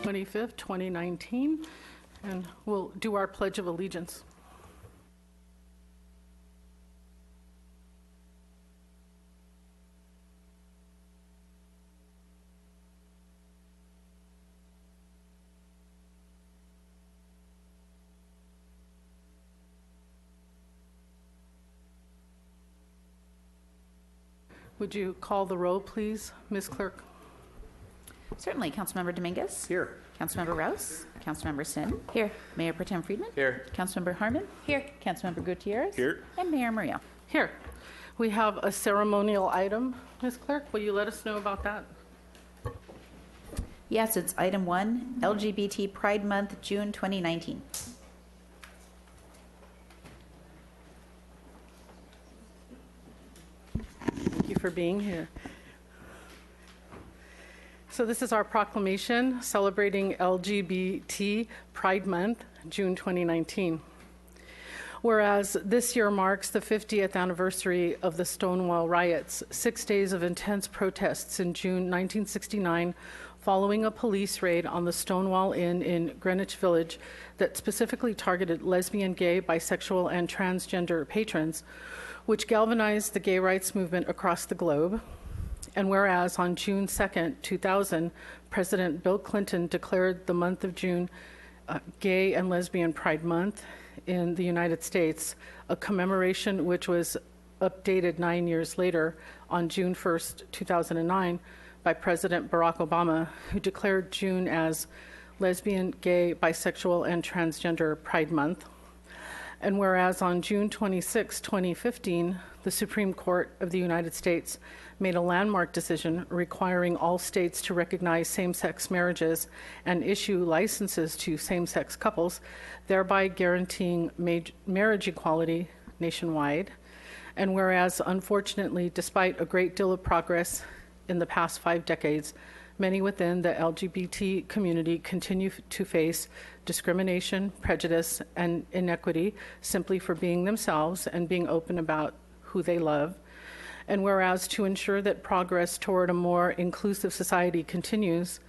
25th, 2019, and we'll do our Pledge of Allegiance. Would you call the roll, please, Ms. Clerk? Certainly. Councilmember Dominguez? Here. Councilmember Rouse? Councilmember Sin? Here. Mayor Pro Tem Friedman? Here. Councilmember Harmon? Here. Councilmember Gutierrez? Here. And Mayor Murillo. Here. We have a ceremonial item. Ms. Clerk, will you let us know about that? Yes, it's item 1, LGBT Pride Month, June 2019. Thank you for being here. So this is our proclamation celebrating LGBT Pride Month, June 2019. Whereas this year marks the 50th anniversary of the Stonewall riots, 6 days of intense protests in June 1969 following a police raid on the Stonewall Inn in Greenwich Village that specifically targeted lesbian, gay, bisexual, and transgender patrons, which galvanized the gay rights movement across the globe. And whereas on June 2nd, 2000, President Bill Clinton declared the month of June Gay and Lesbian Pride Month in the United States, a commemoration which was updated 9 years later on June 1st, 2009, by President Barack Obama, who declared June as Lesbian, Gay, Bisexual, and Transgender Pride Month. And whereas on June 26, 2015, the Supreme Court of the United States made a landmark decision requiring all states to recognize same-sex marriages and issue licenses to same-sex couples, thereby guaranteeing marriage equality nationwide. And whereas, unfortunately, despite a great deal of progress in the past 5 decades, many within the LGBT community continue to face discrimination, prejudice, and inequity simply for being themselves and being open about who they love. And whereas to ensure that progress toward a more inclusive society continues,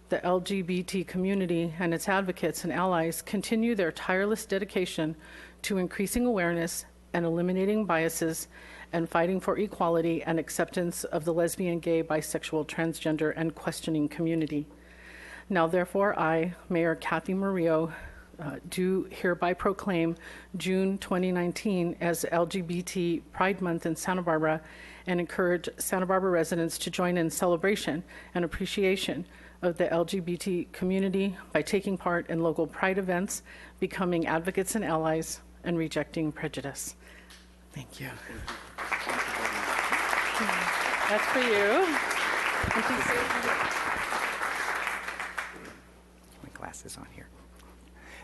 the LGBT community and its advocates and allies continue their tireless dedication to increasing awareness and eliminating biases and fighting for equality and acceptance of the lesbian, gay, bisexual, transgender, and questioning community. Now, therefore, I, Mayor Kathy Murillo, do hereby proclaim June 2019 as LGBT Pride Month in Santa Barbara and encourage Santa Barbara residents to join in celebration and appreciation of the LGBT community by taking part in local pride events, becoming advocates and allies, and rejecting prejudice. Thank you. That's for you. My glasses on here.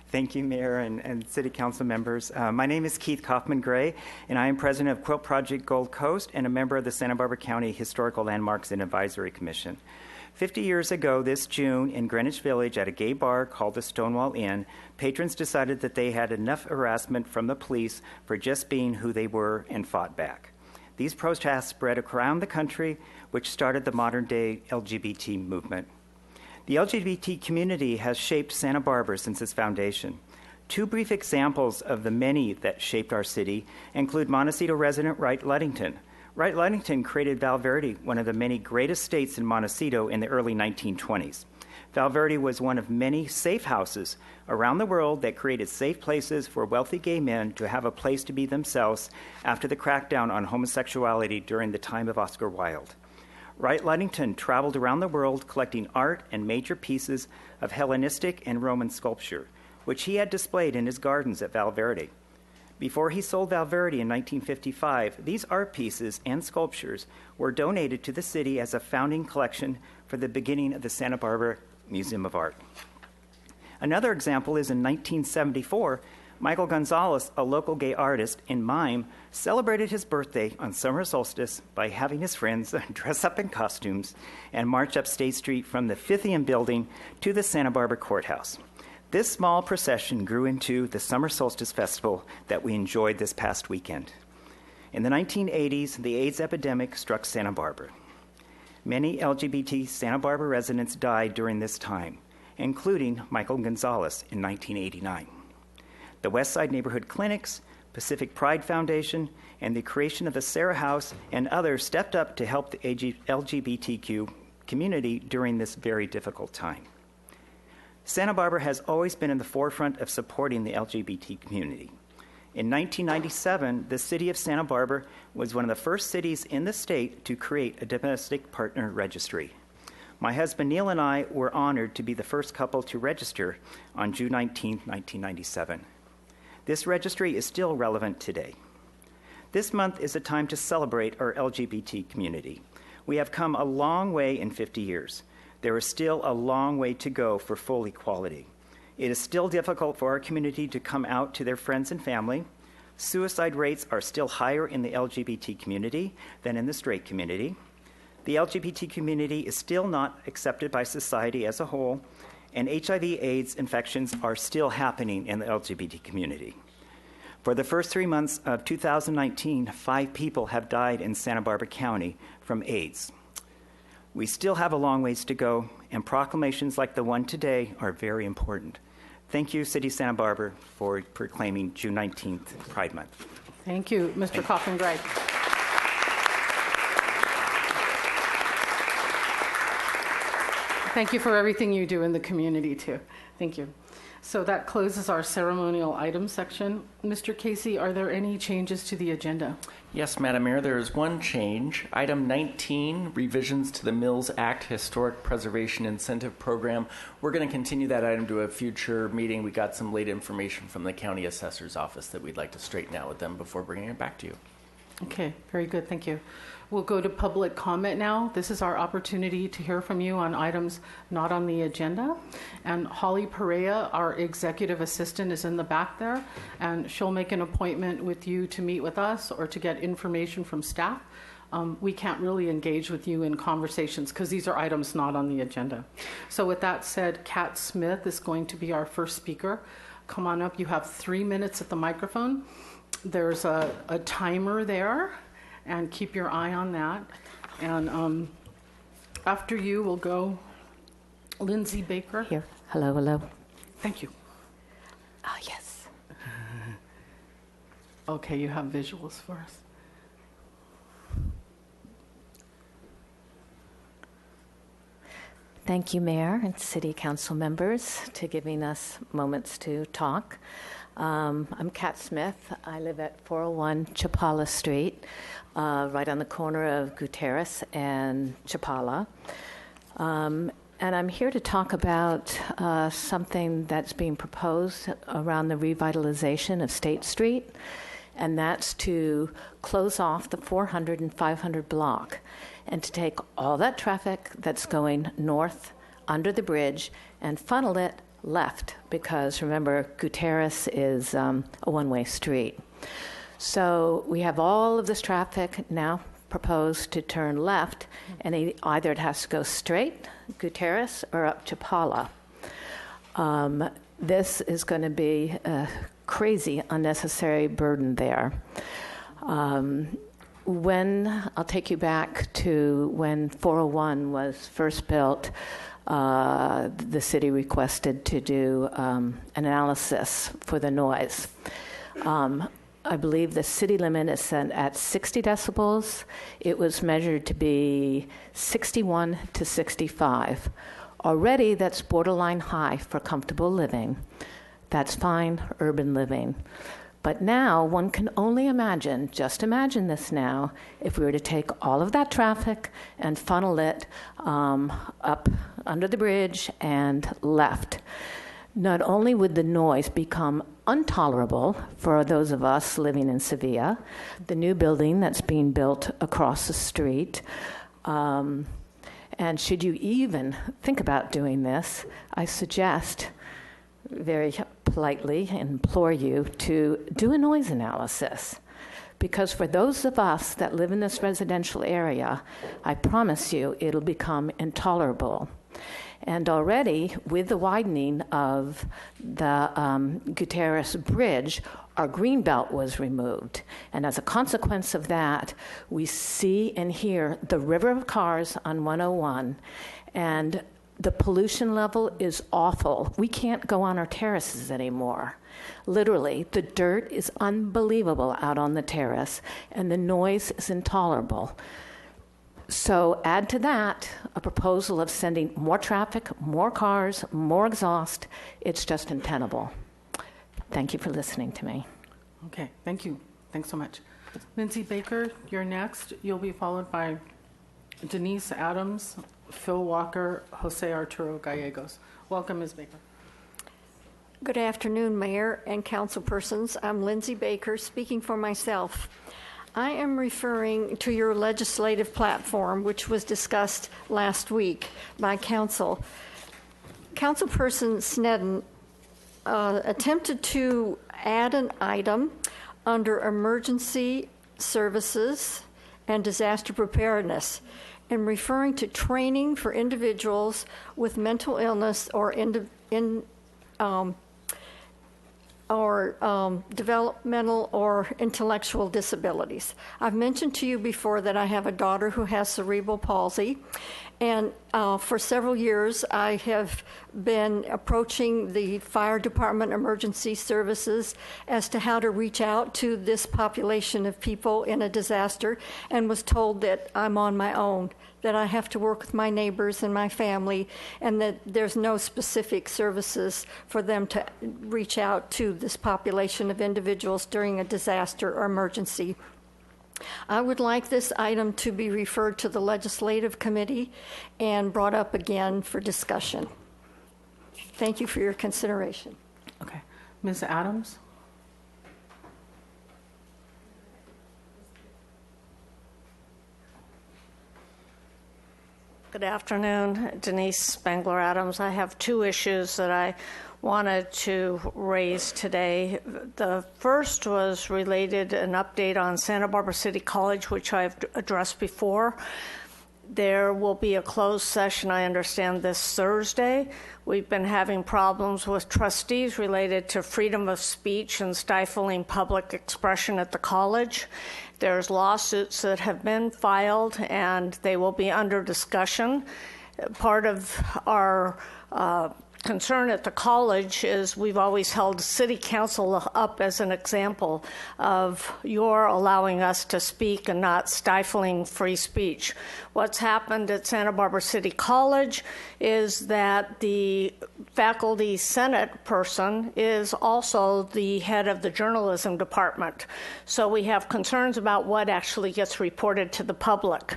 Thank you, Mayor and City Council members. My name is Keith Kaufman-Gray, and I am president of Quilt Project Gold Coast and a member of the Santa Barbara County Historical Landmarks and Advisory Commission. 50 years ago this June in Greenwich Village at a gay bar called the Stonewall Inn, patrons decided that they had enough harassment from the police for just being who they were and fought back. These protests spread around the country, which started the modern-day LGBT movement. The LGBT community has shaped Santa Barbara since its foundation. 2 brief examples of the many that shaped our city include Montecito resident Wright Ludington. Wright Ludington created Val Verde, one of the many great estates in Montecito in the early 1920s. Val Verde was one of many safe houses around the world that created safe places for wealthy gay men to have a place to be themselves after the crackdown on homosexuality during the time of Oscar Wilde. Wright Ludington traveled around the world collecting art and major pieces of Hellenistic and Roman sculpture, which he had displayed in his gardens at Val Verde. Before he sold Val Verde in 1955, these art pieces and sculptures were donated to the city as a founding collection for the beginning of the Santa Barbara Museum of Art. Another example is in 1974, Michael Gonzalez, a local gay artist in mime, celebrated his birthday on summer solstice by having his friends dress up in costumes and march up State Street from the Fithian building to the Santa Barbara courthouse. This small procession grew into the Summer Solstice Festival that we enjoyed this past weekend. In the 1980s, the AIDS epidemic struck Santa Barbara. Many LGBT Santa Barbara residents died during this time, including Michael Gonzalez in 1989. The Westside Neighborhood Clinics, Pacific Pride Foundation, and the creation of the Sarah House and others stepped up to help the LGBTQ community during this very difficult time. Santa Barbara has always been in the forefront of supporting the LGBT community. In 1997, the city of Santa Barbara was one of the first cities in the state to create a domestic partner registry. My husband Neil and I were honored to be the first couple to register on June 19, 1997. This registry is still relevant today. This month is a time to celebrate our LGBT community. We have come a long way in 50 years. There is still a long way to go for full equality. It is still difficult for our community to come out to their friends and family. Suicide rates are still higher in the LGBT community than in the straight community. The LGBT community is still not accepted by society as a whole, and HIV/AIDS infections are still happening in the LGBT community. For the first 3 months of 2019, 5 people have died in Santa Barbara County from AIDS. We still have a long ways to go, and proclamations like the one today are very important. Thank you, City of Santa Barbara, for proclaiming June 19th Pride Month. Thank you, Mr. Coffin-Gray. Thank you for everything you do in the community, too. Thank you. So that closes our ceremonial items section. Mr. Casey, are there any changes to the agenda? Yes, Madam Mayor, there is one change. Item 19, revisions to the Mills Act Historic Preservation Incentive Program. We're going to continue that item to a future meeting. We got some late information from the county assessor's office that we'd like to straighten out with them before bringing it back to you. Okay, very good. Thank you. We'll go to public comment now. This is our opportunity to hear from you on items not on the agenda. And Holly Perea, our executive assistant, is in the back there, and she'll make an appointment with you to meet with us or to get information from staff. We can't really engage with you in conversations because these are items not on the agenda. So with that said, Kat Smith is going to be our first speaker. Come on up. You have 3 minutes at the microphone. There's a timer there, and keep your eye on that. And after you will go Lindsay Baker. Here. Hello, hello. Thank you. Ah, yes. Okay, you have visuals for us. Thank you, Mayor and City Council members, to giving us moments to talk. I'm Kat Smith. I live at 401 Chapala Street, right on the corner of Gutierrez and Chapala. And I'm here to talk about something that's being proposed around the revitalization of State Street, and that's to close off the 400 and 500 block and to take all that traffic that's going north under the bridge and funnel it left, because remember, Gutierrez is a one-way street. So we have all of this traffic now proposed to turn left, and either it has to go straight, Gutierrez, or up Chapala. This is going to be a crazy, unnecessary burden there. I'll take you back to when 401 was first built. The city requested to do an analysis for the noise. I believe the city limit is set at 60 decibels. It was measured to be 61 to 65. Already, that's borderline high for comfortable living. That's fine, urban living. But now one can only imagine, just imagine this now, if we were to take all of that traffic and funnel it up under the bridge and left. Not only would the noise become intolerable for those of us living in Sevilla, the new building that's being built across the street, and should you even think about doing this, I suggest very politely implore you to do a noise analysis, because for those of us that live in this residential area, I promise you it'll become intolerable. And already, with the widening of the Gutierrez Bridge, our green belt was removed. And as a consequence of that, we see and hear the river of cars on 101. And The pollution level is awful. We can't go on our terraces anymore. Literally, the dirt is unbelievable out on the terrace, and the noise is intolerable. So add to that a proposal of sending more traffic, more cars, more exhaust. It's just untenable. Thank you for listening to me. Okay, thank you. Thanks so much. Lindsay Baker, you're next. You'll be followed by Denise Adams, Phil Walker, Jose Arturo Gallegos. Welcome, Ms. Baker. Good afternoon, Mayor and councilpersons. I'm Lindsay Baker, speaking for myself. I am referring to your legislative platform, which was discussed last week by council. Councilperson Sneddon attempted to add an item under emergency services and disaster preparedness in referring to training for individuals with mental illness or developmental or intellectual disabilities. I've mentioned to you before that I have a daughter who has cerebral palsy, and for several years I have been approaching the fire department emergency services as to how to reach out to this population of people in a disaster, and was told that I'm on my own, that I have to work with my neighbors and my family, and that there's no specific services for them to reach out to this population of individuals during a disaster or emergency. I would like this item to be referred to the Legislative Committee and brought up again for discussion. Thank you for your consideration. Okay. Ms. Adams? Good afternoon, Denise Spangler Adams. I have two issues that I wanted to raise today. The first was related an update on Santa Barbara City College, which I've addressed before. There will be a closed session, I understand, this Thursday. We've been having problems with trustees related to freedom of speech and stifling public expression at the college. There's lawsuits that have been filed, and they will be under discussion. Part of our concern at the college is we've always held city council up as an example of your allowing us to speak and not stifling free speech. What's happened at Santa Barbara City College is that the faculty senate person is also the head of the journalism department. So we have concerns about what actually gets reported to the public.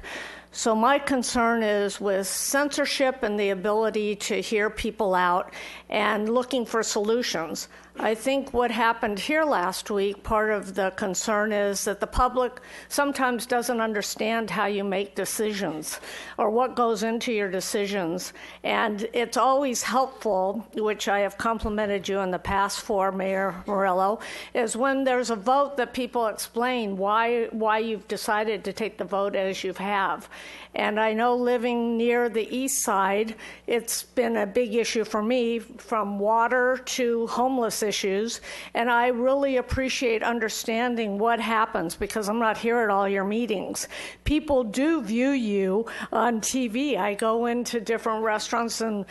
So my concern is with censorship and the ability to hear people out and looking for solutions. I think what happened here last week, part of the concern is that the public sometimes doesn't understand how you make decisions or what goes into your decisions. And it's always helpful, which I have complimented you in the past for, Mayor Morello, is when there's a vote that people explain why you've decided to take the vote as you have. And I know living near the east side, it's been a big issue for me, from water to homeless issues. And I really appreciate understanding what happens, because I'm not here at all your meetings. People do view you on TV. I go into different restaurants in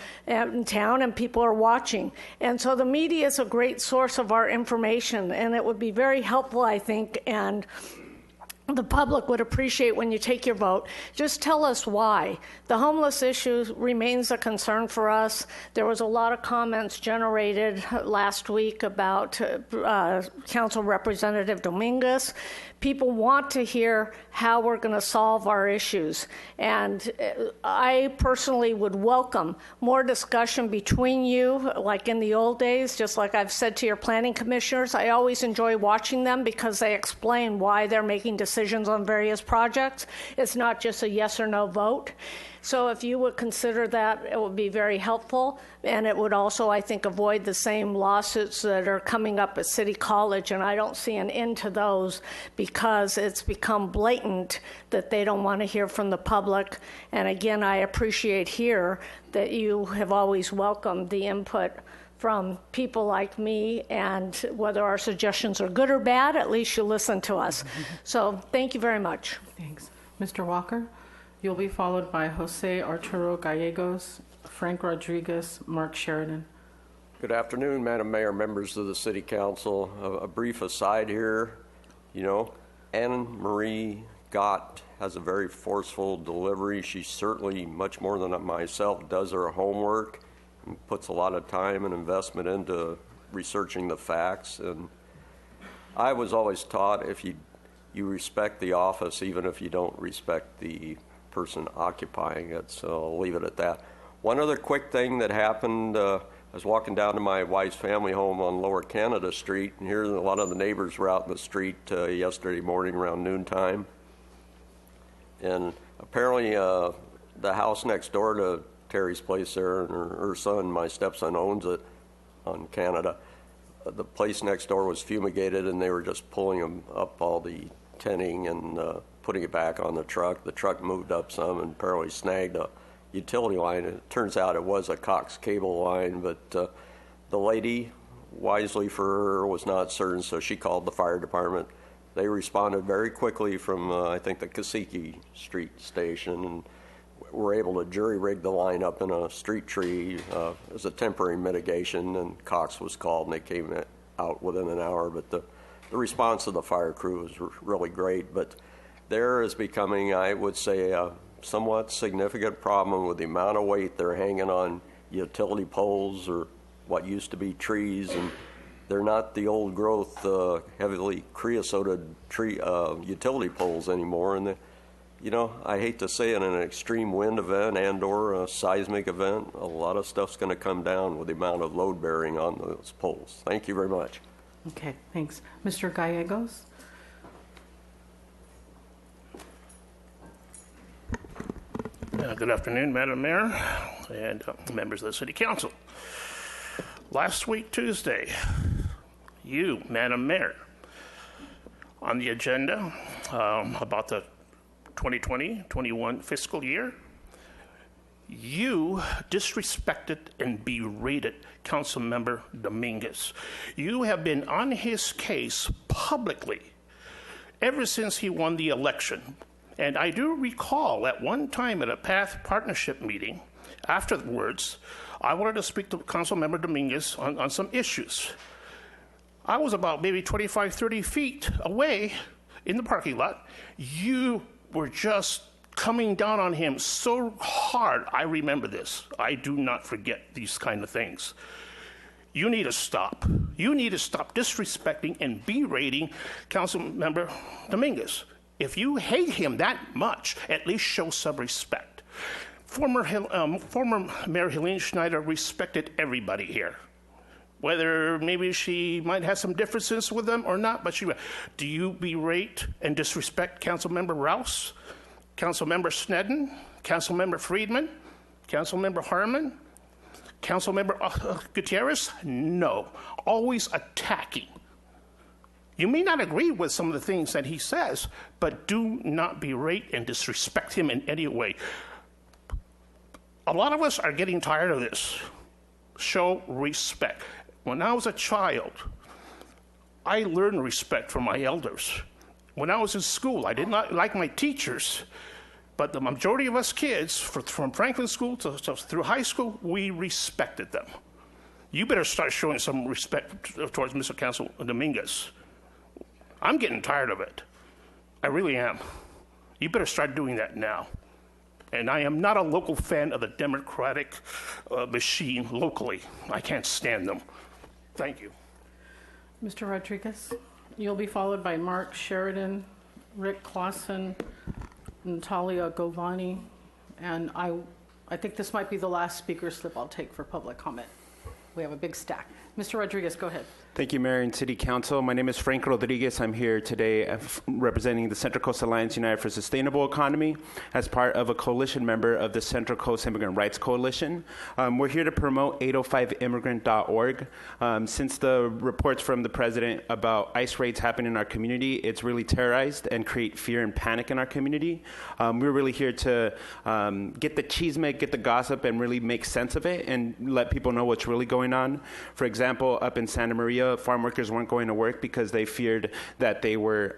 town and people are watching. And so the media is a great source of our information, and it would be very helpful, I think, and the public would appreciate when you take your vote. Just tell us why. The homeless issue remains a concern for us. There was a lot of comments generated last week about Council Representative Dominguez. People want to hear how we're going to solve our issues. And I personally would welcome more discussion between you, like in the old days, just like I've said to your planning commissioners. I always enjoy watching them because they explain why they're making decisions on various projects. It's not just a yes or no vote. So if you would consider that, it would be very helpful. And it would also, I think, avoid the same lawsuits that are coming up at City College. And I don't see an end to those because it's become blatant that they don't want to hear from the public. And again, I appreciate here that you have always welcomed the input from people like me, and whether our suggestions are good or bad, at least you listen to us. So thank you very much. Thanks. Mr. Walker, you'll be followed by Jose Arturo Gallegos, Frank Rodriguez, Mark Sheridan. Good afternoon, Madam Mayor, members of the City Council. A brief aside here, Anne Marie Gott has a very forceful delivery. She certainly, much more than myself, does her homework and puts a lot of time and investment into researching the facts. And I was always taught if you respect the office, even if you don't respect the person occupying it. So I'll leave it at that. One other quick thing that happened, I was walking down to my wife's family home on Lower Canada Street, and here a lot of the neighbors were out in the street yesterday morning around noontime. And apparently the house next door to Terry's place there, and her son, my stepson, owns it on Canada. The place next door was fumigated, and they were just pulling up all the tinning and putting it back on the truck. The truck moved up some and apparently snagged a utility line. It turns out it was a Cox cable line, but the lady, wisely for her, was not certain, so she called the fire department. They responded very quickly from, I think, the Kasiki Street station, and were able to jury-rig the line up in a street tree as a temporary mitigation, and Cox was called, and they came out within an hour. But the response of the fire crew was really great. But there is becoming, I would say, a somewhat significant problem with the amount of weight they're hanging on utility poles or what used to be trees, and they're not the old growth, heavily creosoted tree utility poles anymore. And I hate to say it, in an extreme wind event and/or a seismic event, a lot of stuff's going to come down with the amount of load bearing on those poles. Thank you very much. Okay, thanks. Mr. Gallegos? Good afternoon, Madam Mayor and members of the City Council. Last week, Tuesday, you, Madam Mayor, on the agenda about the 2020-21 fiscal year, you disrespected and berated Councilmember Dominguez. You have been on his case publicly ever since he won the election. And I do recall at one time at a PATH partnership meeting, afterwards, I wanted to speak to Councilmember Dominguez on some issues. I was about maybe 25, 30 feet away in the parking lot. You were just coming down on him so hard. I remember this. I do not forget these kind of things. You need to stop. You need to stop disrespecting and berating Councilmember Dominguez. If you hate him that much, at least show some respect. Former Mayor Helene Schneider respected everybody here. Whether maybe she might have some differences with them or not, but do you berate and disrespect Councilmember Rouse, Councilmember Sneddon, Councilmember Friedman, Councilmember Harmon, Councilmember Gutierrez? No, always attacking. You may not agree with some of the things that he says, but do not berate and disrespect him in any way. A lot of us are getting tired of this. Show respect. When I was a child, I learned respect from my elders. When I was in school, I did not like my teachers, but the majority of us kids, from Franklin School to through high school, we respected them. You better start showing some respect towards Mr. Council Dominguez. I'm getting tired of it. I really am. You better start doing that now. And I am not a local fan of the Democratic machine locally. I can't stand them. Thank you. Mr. Rodriguez? You'll be followed by Mark Sheridan, Rick Clausen, Natalia Govani, and I think this might be the last speaker slip I'll take for public comment. We have a big stack. Mr. Rodriguez, go ahead. Thank you, Mayor and City Council. My name is Frank Rodriguez. I'm here today representing the Central Coast Alliance United for Sustainable Economy as part of a coalition member of the Central Coast Immigrant Rights Coalition. We're here to promote 805immigrant.org. Since the reports from the president about ICE raids happening in our community, it's really terrorized and create fear and panic in our community. We're really here to get the chisme, get the gossip, and really make sense of it and let people know what's really going on. For example, up in Santa Maria, area, farm workers weren't going to work because they feared that they were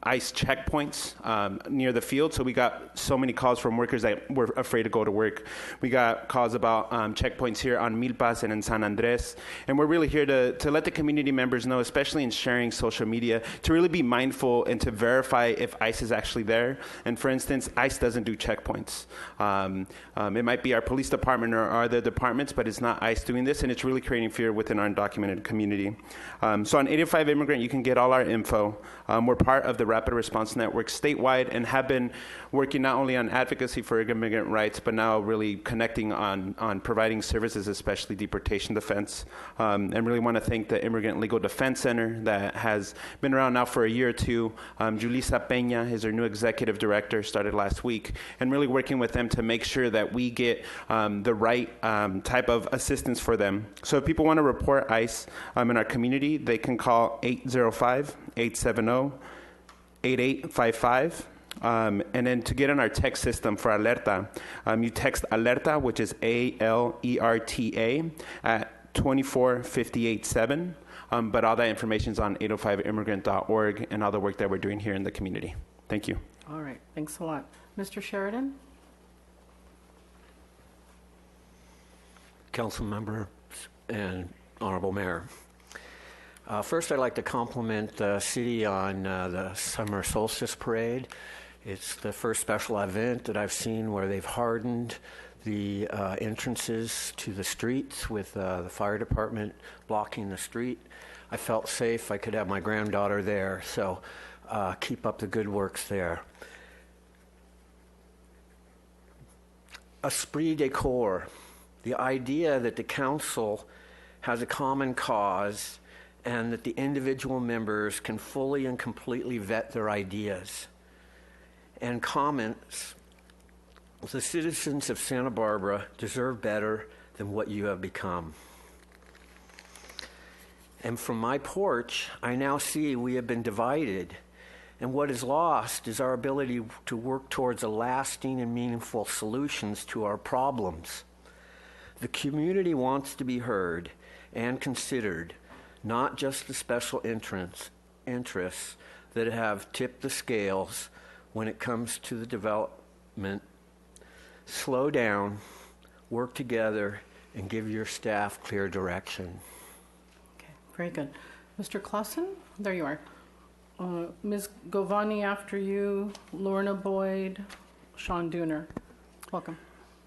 ICE checkpoints near the field. So we got so many calls from workers that were afraid to go to work. We got calls about checkpoints here on Milpas and in San Andres. And we're really here to let the community members know, especially in sharing social media, to really be mindful and to verify if ICE is actually there. And for instance, ICE doesn't do checkpoints. It might be our police department or other departments, but it's not ICE doing this, and it's really creating fear within our undocumented community. So on 805 Immigrant, you can get all our info. We're part of the Rapid Response Network statewide and have been working not only on advocacy for immigrant rights, but now really connecting on providing services, especially deportation defense. And really want to thank the Immigrant Legal Defense Center that has been around now for a year or two. Julissa Peña is our new executive director, started last week, and really working with them to make sure that we get the right type of assistance for them. So if people want to report ICE in our community, they can call 805-870-8855. And then to get on our text system for Alerta, you text Alerta, which is ALERTA, at 24587. But all that information is on 805immigrant.org and all the work that we're doing here in the community. Thank you. All right, thanks a lot. Mr. Sheridan? Council member and Honorable Mayor. First, I'd like to compliment the city on the Summer Solstice Parade. It's the first special event that I've seen where they've hardened the entrances to the streets with the fire department blocking the street. I felt safe. I could have my granddaughter there, so keep up the good works there. Esprit de corps, the idea that the council has a common cause and that the individual members can fully and completely vet their ideas. And comments, the citizens of Santa Barbara deserve better than what you have become. And from my porch, I now see we have been divided. And what is lost is our ability to work towards a lasting and meaningful solutions to our problems. The community wants to be heard and considered, not just the special interests that have tipped the scales when it comes to the development. Slow down, work together, and give your staff clear direction. Okay, very good. Mr. Clausen, there you are. Ms. Govani after you, Lorna Boyd, Sean Dooner. Welcome.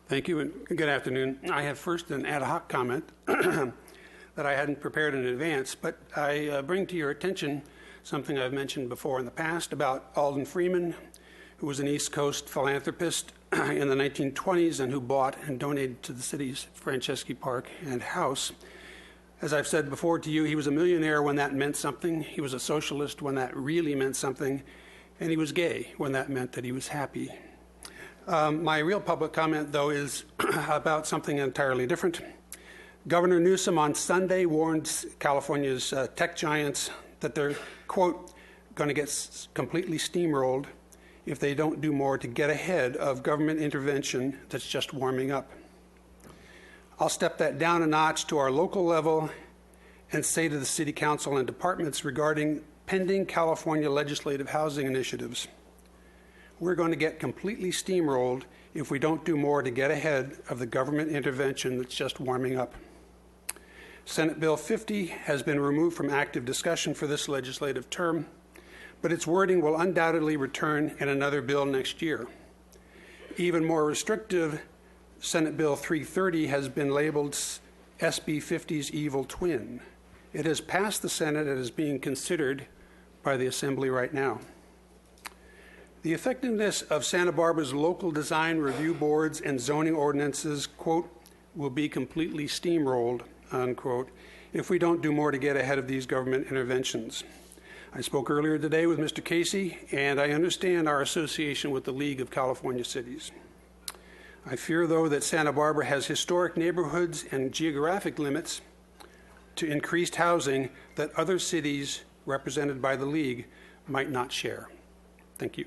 Thank you and good afternoon. I have first an ad hoc comment that I hadn't prepared in advance, but I bring to your attention something I've mentioned before in the past about Alden Freeman, who was an East Coast philanthropist in the 1920s and who bought and donated to the city's Franceschi Park and house. As I've said before to you, he was a millionaire when that meant something. He was a socialist when that really meant something. And he was gay when that meant that he was happy. My real public comment, though, is about something entirely different. Governor Newsom on Sunday warned California's tech giants that they're, quote, going to get completely steamrolled if they don't do more to get ahead of government intervention that's just warming up. I'll step that down a notch to our local level and say to the City Council and departments regarding pending California legislative housing initiatives, we're going to get completely steamrolled if we don't do more to get ahead of the government intervention that's just warming up. Senate Bill 50 has been removed from active discussion for this legislative term, but its wording will undoubtedly return in another bill next year. Even more restrictive, Senate Bill 330 has been labeled SB 50's evil twin. It has passed the Senate and is being considered by the Assembly right now. The effectiveness of Santa Barbara's local design review boards and zoning ordinances, quote, will be completely steamrolled, unquote, if we don't do more to get ahead of these government interventions. I spoke earlier today with Mr. Casey, and I understand our association with the League of California Cities. I fear, though, that Santa Barbara has historic neighborhoods and geographic limits to increased housing that other cities represented by the League might not share. Thank you.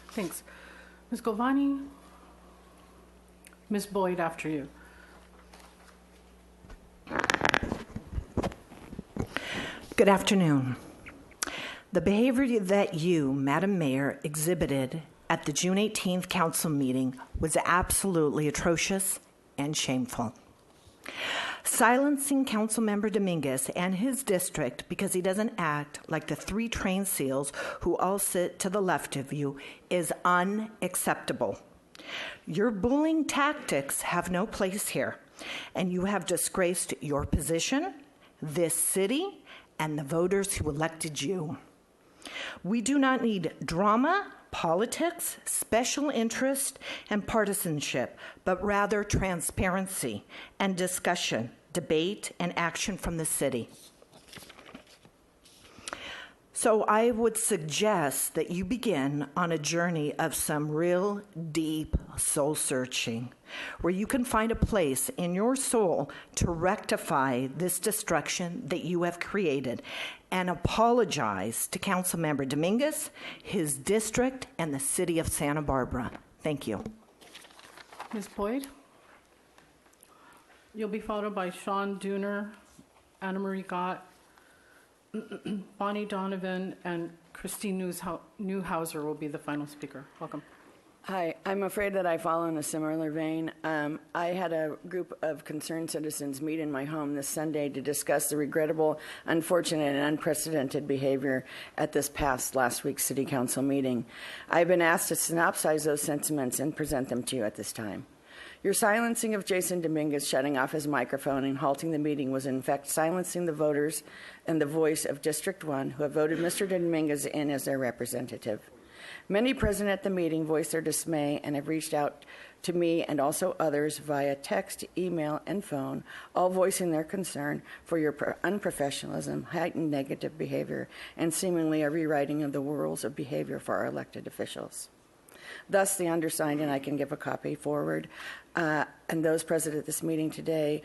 Thanks. Ms. Govani, Ms. Boyd after you. Good afternoon. The behavior that you, Madam Mayor, exhibited at the June 18th council meeting was absolutely atrocious and shameful. Silencing Councilmember Dominguez and his district because he doesn't act like the 3 trained SEALs who all sit to the left of you is unacceptable. Your bullying tactics have no place here, and you have disgraced your position, this city, and the voters who elected you. We do not need drama, politics, special interest, and partisanship, but rather transparency and discussion, debate, and action from the city. So I would suggest that you begin on a journey of some real deep soul searching, where you can find a place in your soul to rectify this destruction that you have created and apologize to Councilmember Dominguez, his district, and the city of Santa Barbara. Thank you. Ms. Boyd? You'll be followed by Sean Dooner, Anna Marie Gott, Bonnie Donovan, and Christine Newhouser will be the final speaker. Welcome. Hi, I'm afraid that I fall in a similar vein. I had a group of concerned citizens meet in my home this Sunday to discuss the regrettable, unfortunate, and unprecedented behavior at this past last week's City Council meeting. I've been asked to synopsize those sentiments and present them to you at this time. Your silencing of Jason Dominguez, shutting off his microphone and halting the meeting was in fact silencing the voters and the voice of District 1 who have voted Mr. Dominguez in as their representative. Many present at the meeting voiced their dismay and have reached out to me and also others via text, email, and phone, all voicing their concern for your unprofessionalism, heightened negative behavior, and seemingly a rewriting of the rules of behavior for our elected officials. Thus, the undersigned, and I can give a copy forward, and those present at this meeting today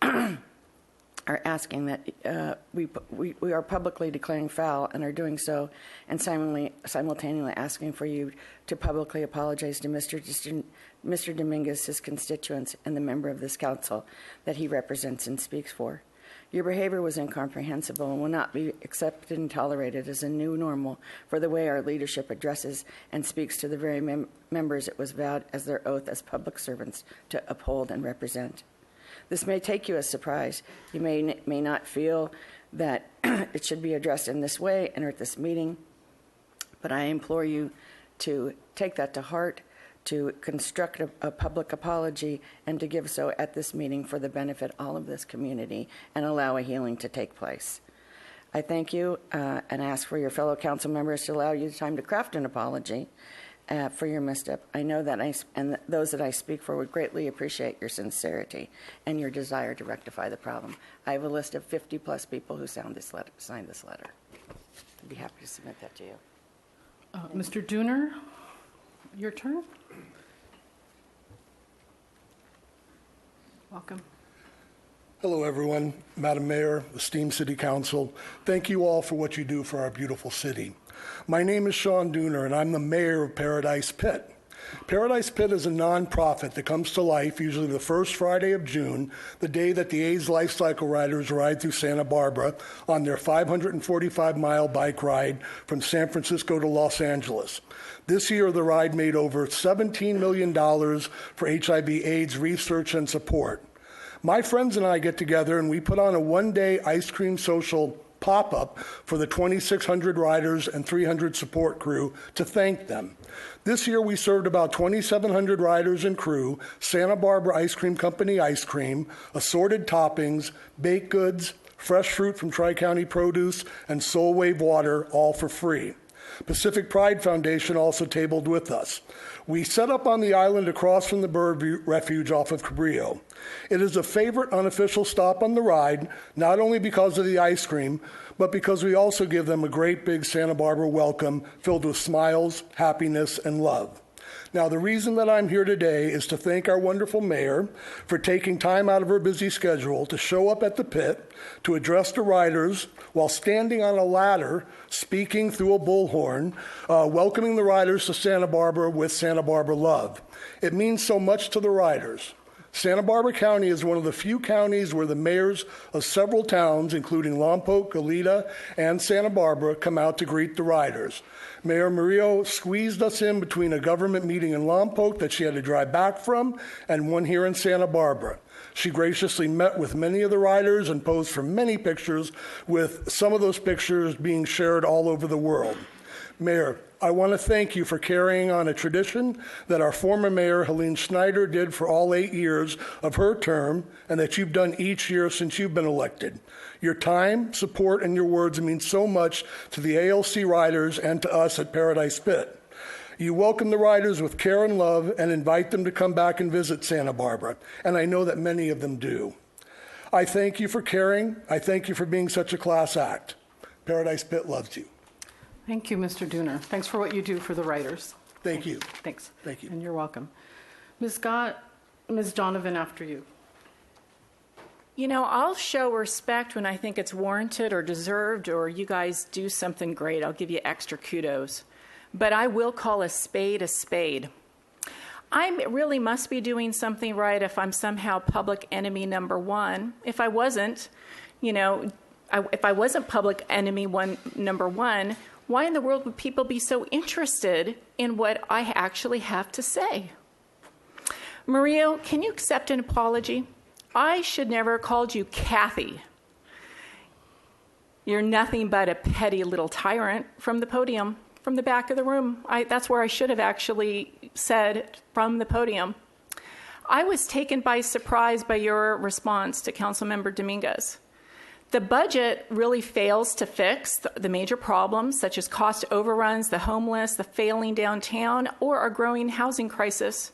are asking that we are publicly declaring foul and are doing so, and simultaneously asking for you to publicly apologize to Mr. Dominguez, his constituents, and the member of this council that he represents and speaks for. Your behavior was incomprehensible and will not be accepted and tolerated as a new normal for the way our leadership addresses and speaks to the very members it was vowed as their oath as public servants to uphold and represent. This may take you as surprise. You may not feel that it should be addressed in this way and at this meeting, but I implore you to take that to heart, to construct a public apology, and to give so at this meeting for the benefit of all of this community and allow a healing to take place. I thank you and ask for your fellow council members to allow you the time to craft an apology for your misstep. I know that and those that I speak for would greatly appreciate your sincerity and your desire to rectify the problem. I have a list of 50-plus people who signed this letter. I'd be happy to submit that to you. Mr. Dooner, your turn. Welcome. Hello, everyone. Madam Mayor, esteemed City Council, thank you all for what you do for our beautiful city. My name is Sean Dooner, and I'm the mayor of Paradise Pit. Paradise Pit is a nonprofit that comes to life usually the first Friday of June, the day that the A's Life Cycle Riders ride through Santa Barbara on their 545-mile bike ride from San Francisco to Los Angeles. This year, the ride made over $17 million for HIV/AIDS research and support. My friends and I get together and we put on a one-day ice cream social pop-up for the 2,600 riders and 300 support crew to thank them. This year we served about 2,700 riders and crew Santa Barbara Ice Cream Company ice cream, assorted toppings, baked goods, fresh fruit from Tri-County Produce, and Soul Wave water, all for free. Pacific Pride Foundation also tabled with us. We set up on the island across from the bird refuge off of Cabrillo. It is a favorite unofficial stop on the ride, not only because of the ice cream, but because we also give them a great big Santa Barbara welcome filled with smiles, happiness, and love. Now, the reason that I'm here today is to thank our wonderful mayor for taking time out of her busy schedule to show up at the pit to address the riders while standing on a ladder, speaking through a bullhorn, welcoming the riders to Santa Barbara with Santa Barbara love. It means so much to the riders. Santa Barbara County is one of the few counties where the mayors of several towns, including Lompoc, Goleta, and Santa Barbara, come out to greet the riders. Mayor Murillo squeezed us in between a government meeting in Lompoc that she had to drive back from and one here in Santa Barbara. She graciously met with many of the riders and posed for many pictures, with some of those pictures being shared all over the world. Mayor, I want to thank you for carrying on a tradition that our former mayor, Helene Schneider, did for all 8 years of her term, and that you've done each year since you've been elected. Your time, support, and your words mean so much to the ALC riders and to us at Paradise Pit. You welcome the riders with care and love and invite them to come back and visit Santa Barbara, and I know that many of them do. I thank you for caring. I thank you for being such a class act. Paradise Pit loves you. Thank you, Mr. Dooner. Thanks for what you do for the riders. Thank you. Thanks. Thank you. And you're welcome. Ms. Scott, Ms. Donovan, after you. You know, I'll show respect when I think it's warranted or deserved, or you guys do something great. I'll give you extra kudos. But I will call a spade a spade. I really must be doing something right if I'm somehow public enemy number one. If I wasn't, if I wasn't public enemy number one, why in the world would people be so interested in what I actually have to say? Murillo, can you accept an apology? I should never have called you Kathy. You're nothing but a petty little tyrant from the podium, from the back of the room. That's where I should have actually said from the podium. I was taken by surprise by your response to Councilmember Dominguez. The budget really fails to fix the major problems such as cost overruns, the homeless, the failing downtown, or our growing housing crisis.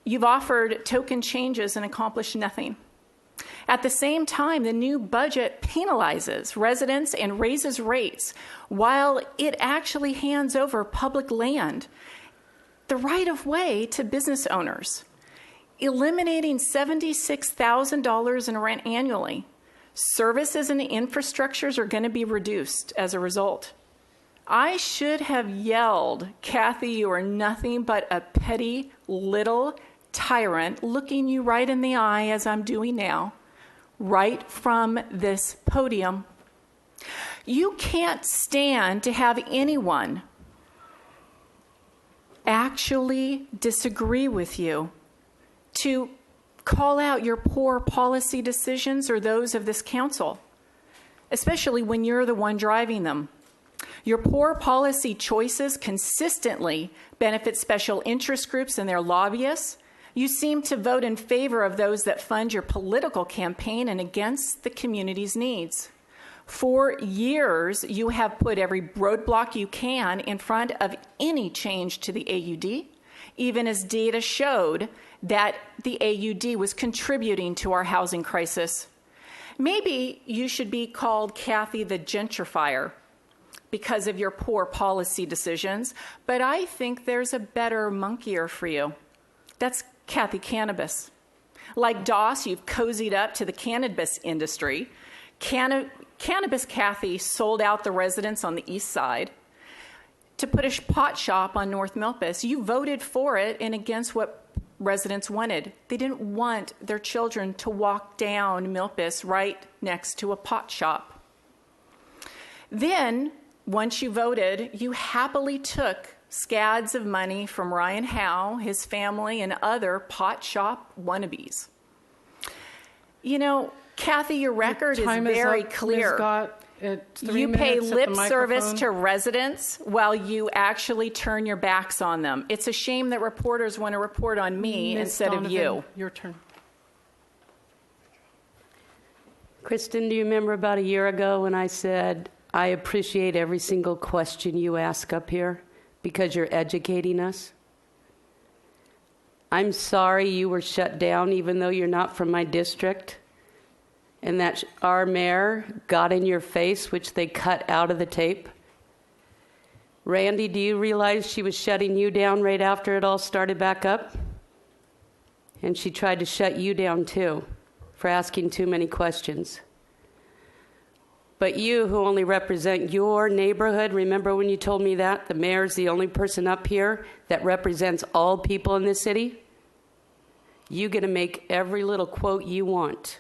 You've offered token changes and accomplished nothing. At the same time, the new budget penalizes residents and raises rates while it actually hands over public land, the right of way to business owners, eliminating $76,000 in rent annually. Services and infrastructures are going to be reduced as a result. I should have yelled, Kathy, you are nothing but a petty little tyrant, looking you right in the eye as I'm doing now, right from this podium. You can't stand to have anyone actually disagree with you, to call out your poor policy decisions or those of this council, especially when you're the one driving them. Your poor policy choices consistently benefit special interest groups and their lobbyists. You seem to vote in favor of those that fund your political campaign and against the community's needs. For years, you have put every roadblock you can in front of any change to the AUD, even as data showed that the AUD was contributing to our housing crisis. Maybe you should be called Kathy the Gentrifier because of your poor policy decisions, but I think there's a better monkeyer for you. That's Kathy Cannabis. Like Doss, you've cozied up to the cannabis industry. Cannabis Kathy sold out the residents on the east side to put a pot shop on North Milpas. You voted for it and against what residents wanted. They didn't want their children to walk down Milpas right next to a pot shop. Then, once you voted, you happily took scads of money from Ryan Howe, his family, and other pot shop wannabes. You know, Kathy, your record is very clear. You pay lip service to residents while you actually turn your backs on them. It's a shame that reporters want to report on me instead of you. Your turn. Kristen, do you remember about a year ago when I said, I appreciate every single question you ask up here because you're educating us? I'm sorry you were shut down even though you're not from my district, and that our mayor got in your face, which they cut out of the tape. Randy, do you realize she was shutting you down right after it all started back up? And she tried to shut you down too for asking too many questions. But you, who only represent your neighborhood, remember when you told me that? The mayor's the only person up here that represents all people in this city? You get to make every little quote you want.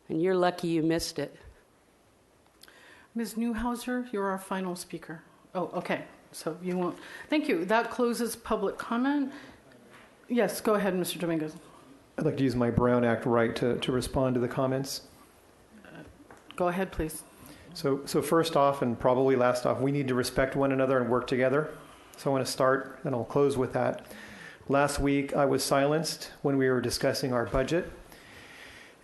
And you're lucky you missed it. Ms. Newhouser, you're our final speaker. Oh, okay. So you won't. Thank you. That closes public comment. Yes, go ahead, Mr. Dominguez. I'd like to use my Brown Act right to respond to the comments. Go ahead, please. So first off, and probably last off, we need to respect one another and work together. So I want to start, and I'll close with that. Last week, I was silenced when we were discussing our budget.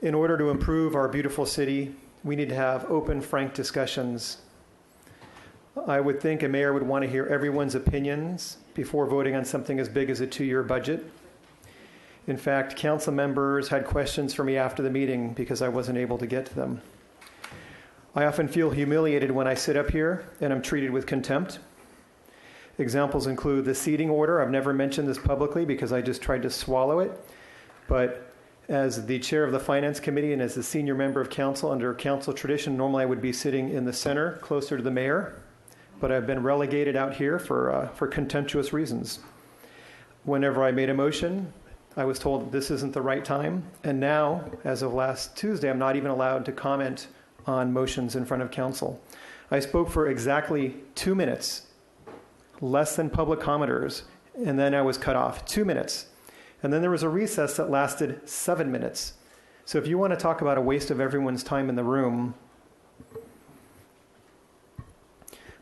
In order to improve our beautiful city, we need to have open, frank discussions. I would think a mayor would want to hear everyone's opinions before voting on something as big as a 2-year budget. In fact, council members had questions for me after the meeting because I wasn't able to get to them. I often feel humiliated when I sit up here and I'm treated with contempt. Examples include the seating order. I've never mentioned this publicly because I just tried to swallow it. But as the chair of the Finance Committee and as the senior member of council, under council tradition, normally I would be sitting in the center, closer to the mayor. But I've been relegated out here for contemptuous reasons. Whenever I made a motion, I was told this isn't the right time. And now, as of last Tuesday, I'm not even allowed to comment on motions in front of council. I spoke for exactly 2 minutes, less than public commenters, and then I was cut off. 2 minutes. And then there was a recess that lasted 7 minutes. So if you want to talk about a waste of everyone's time in the room,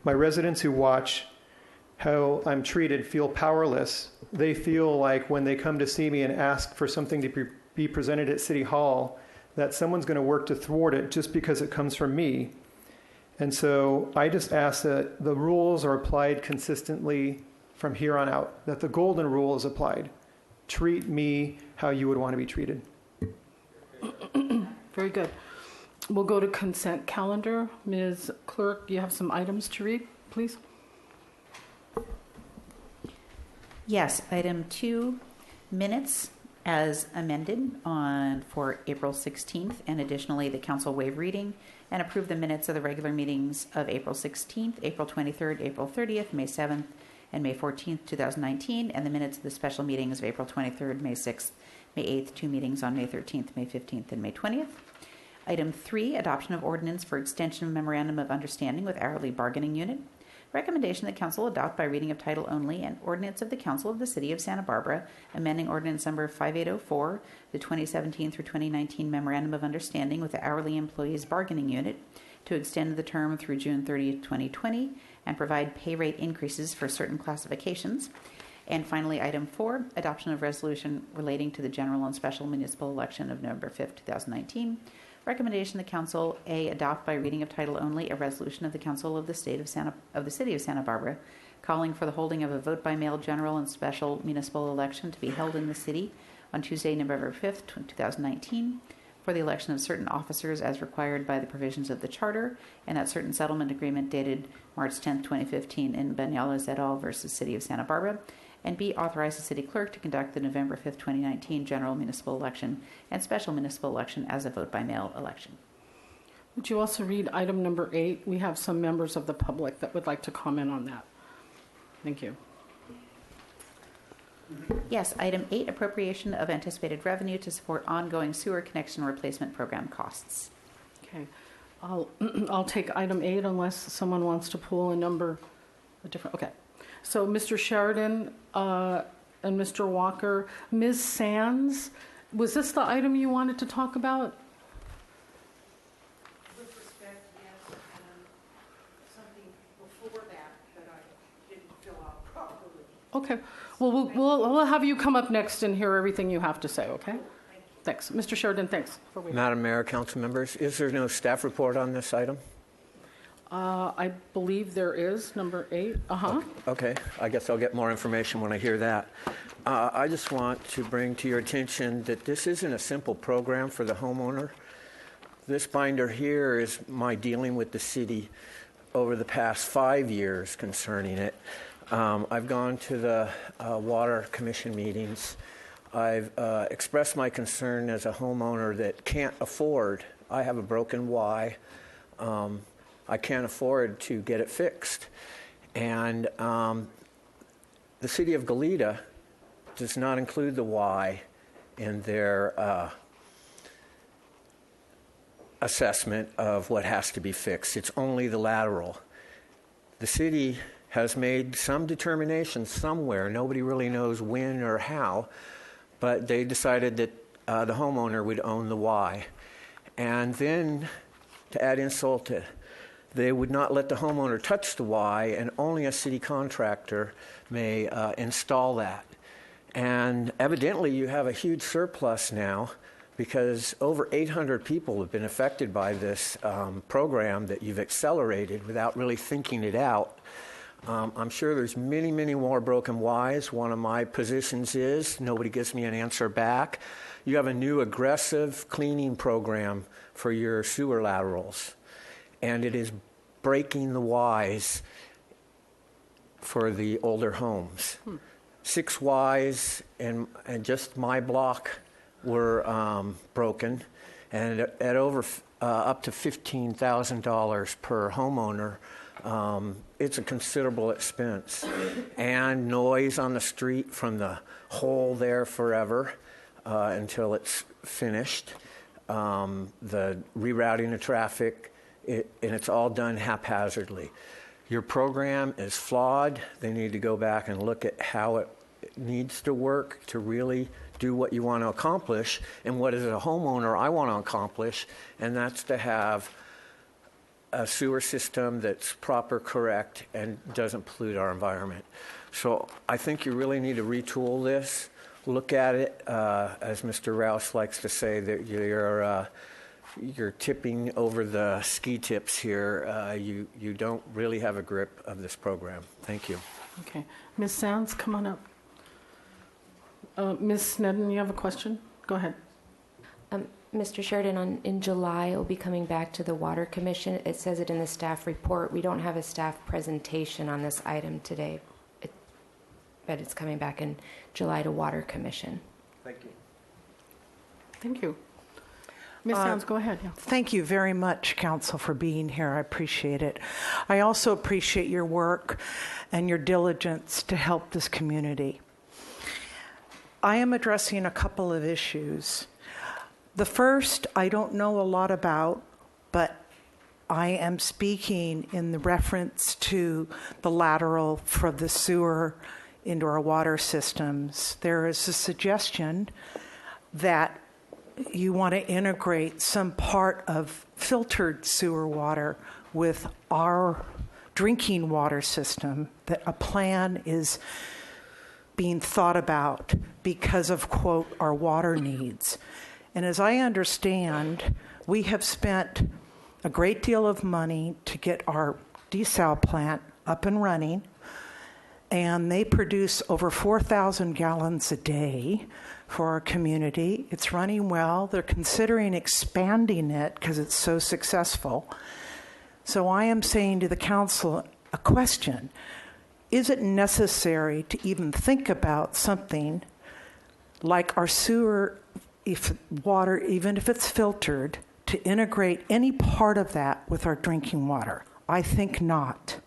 my residents who watch how I'm treated feel powerless. They feel like when they come to see me and ask for something to be presented at City Hall, that someone's going to work to thwart it just because it comes from me. And so I just ask that the rules are applied consistently from here on out, that the golden rule is applied. Treat me how you would want to be treated. Very good. We'll go to consent calendar. Ms. Clerk, you have some items to read, please? Yes, item 2, minutes as amended for April 16th, and additionally the council waive reading and approve the minutes of the regular meetings of April 16th, April 23rd, April 30th, May 7th, and May 14th, 2019, and the minutes of the special meetings of April 23rd, May 6th, May 8th, 2 meetings on May 13th, May 15th, and May 20th. Item 3, adoption of ordinance for extension of memorandum of understanding with hourly bargaining unit. Recommendation that council adopt by reading of title only an ordinance of the Council of the City of Santa Barbara, amending ordinance number 5804, the 2017 through 2019 memorandum of understanding with the hourly employees bargaining unit to extend the term through June 30th, 2020, and provide pay rate increases for certain classifications. And finally, item 4, adoption of resolution relating to the general and special municipal election of November 5th, 2019. Recommendation the council adopt by reading of title only a resolution of the council of the City of Santa Barbara calling for the holding of a vote by mail general and special municipal election to be held in the city on Tuesday, November 5th, 2019 for the election of certain officers as required by the provisions of the charter, and that certain settlement agreement dated March 10th, 2015 in Banales et al. Versus City of Santa Barbara, and B, authorize the city clerk to conduct the November 5th, 2019 general municipal election and special municipal election as a vote by mail election. Would you also read item number 8? We have some members of the public that would like to comment on that. Thank you. Yes, item 8, appropriation of anticipated revenue to support ongoing sewer connection replacement program costs. Okay. I'll take item 8 unless someone wants to pull a different. Okay. So Mr. Sheridan and Mr. Walker, Ms. Sands, was this the item you wanted to talk about? With respect, yes, something before that I didn't fill out properly. Okay. Well, we'll have you come up next and hear everything you have to say, okay? Thanks. Mr. Sheridan, thanks for waiting. Madam Mayor, council members, is there no staff report on this item? I believe there is, number 8. Okay, I guess I'll get more information when I hear that. I just want to bring to your attention that this isn't a simple program for the homeowner. This binder here is my dealing with the city over the past 5 years concerning it. I've gone to the Water Commission meetings. I've expressed my concern as a homeowner that can't afford. I have a broken Y. I can't afford to get it fixed. And the city of Goleta does not include the Y in their assessment of what has to be fixed. It's only the lateral. The city has made some determination somewhere, nobody really knows when or how, but they decided that the homeowner would own the Y. And then, to add insult to, they would not let the homeowner touch the Y, and only a city contractor may install that. And evidently you have a huge surplus now, because over 800 people have been affected by this program that you've accelerated without really thinking it out. I'm sure there's many, many more broken Ys. One of my positions is nobody gives me an answer back. You have a new aggressive cleaning program for your sewer laterals, and it is breaking the Ys for the older homes. 6 Ys in just my block were broken, and at over up to $15,000 per homeowner. It's a considerable expense, and noise on the street from the hole there forever until it's finished. The rerouting of traffic, and it's all done haphazardly. Your program is flawed. They need to go back and look at how it needs to work to really do what you want to accomplish, and what as a homeowner I want to accomplish, and that's to have a sewer system that's proper, correct, and doesn't pollute our environment. So I think you really need to retool this, look at it, as Mr. Rouse likes to say, that you're tipping over the ski tips here. You don't really have a grip of this program. Thank you. Okay. Ms. Sands, come on up. Ms. Sneddon, you have a question? Go ahead. Mr. Sheridan, in July, it will be coming back to the Water Commission. It says it in the staff report. We don't have a staff presentation on this item today, but it's coming back in July to Water Commission. Thank you. Thank you. Ms. Sands, go ahead. Yeah. Thank you very much, Council, for being here. I appreciate it. I also appreciate your work and your diligence to help this community. I am addressing a couple of issues. The first, I don't know a lot about, but I am speaking in the reference to the lateral from the sewer into our water systems. There is a suggestion that you want to integrate some part of filtered sewer water with our drinking water system, that a plan is being thought about because of, quote, our water needs. And as I understand, we have spent a great deal of money to get our desal plant up and running, and they produce over 4,000 gallons a day for our community. It's running well. They're considering expanding it because it's so successful. So I am saying to the council a question. Is it necessary to even think about something like our sewer water, even if it's filtered, to integrate any part of that with our drinking water? I think not.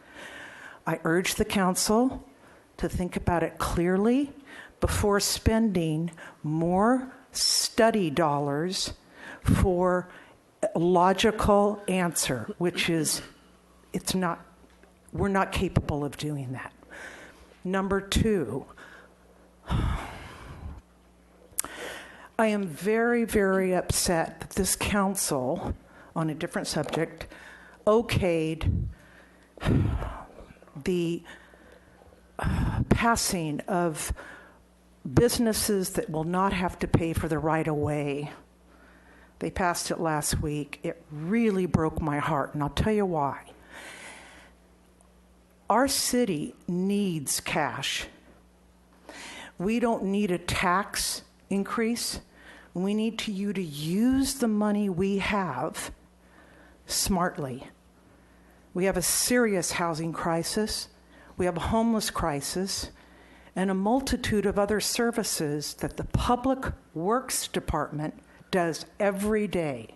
I urge the council to think about it clearly before spending more study dollars for a logical answer, which is we're not capable of doing that. Number two, I am very, very upset that this council, on a different subject, okayed the passing of businesses that will not have to pay for the right-of-way. They passed it last week. It really broke my heart, and I'll tell you why. Our city needs cash. We don't need a tax increase. We need you to use the money we have smartly. We have a serious housing crisis. We have a homeless crisis and a multitude of other services that the Public Works Department does every day.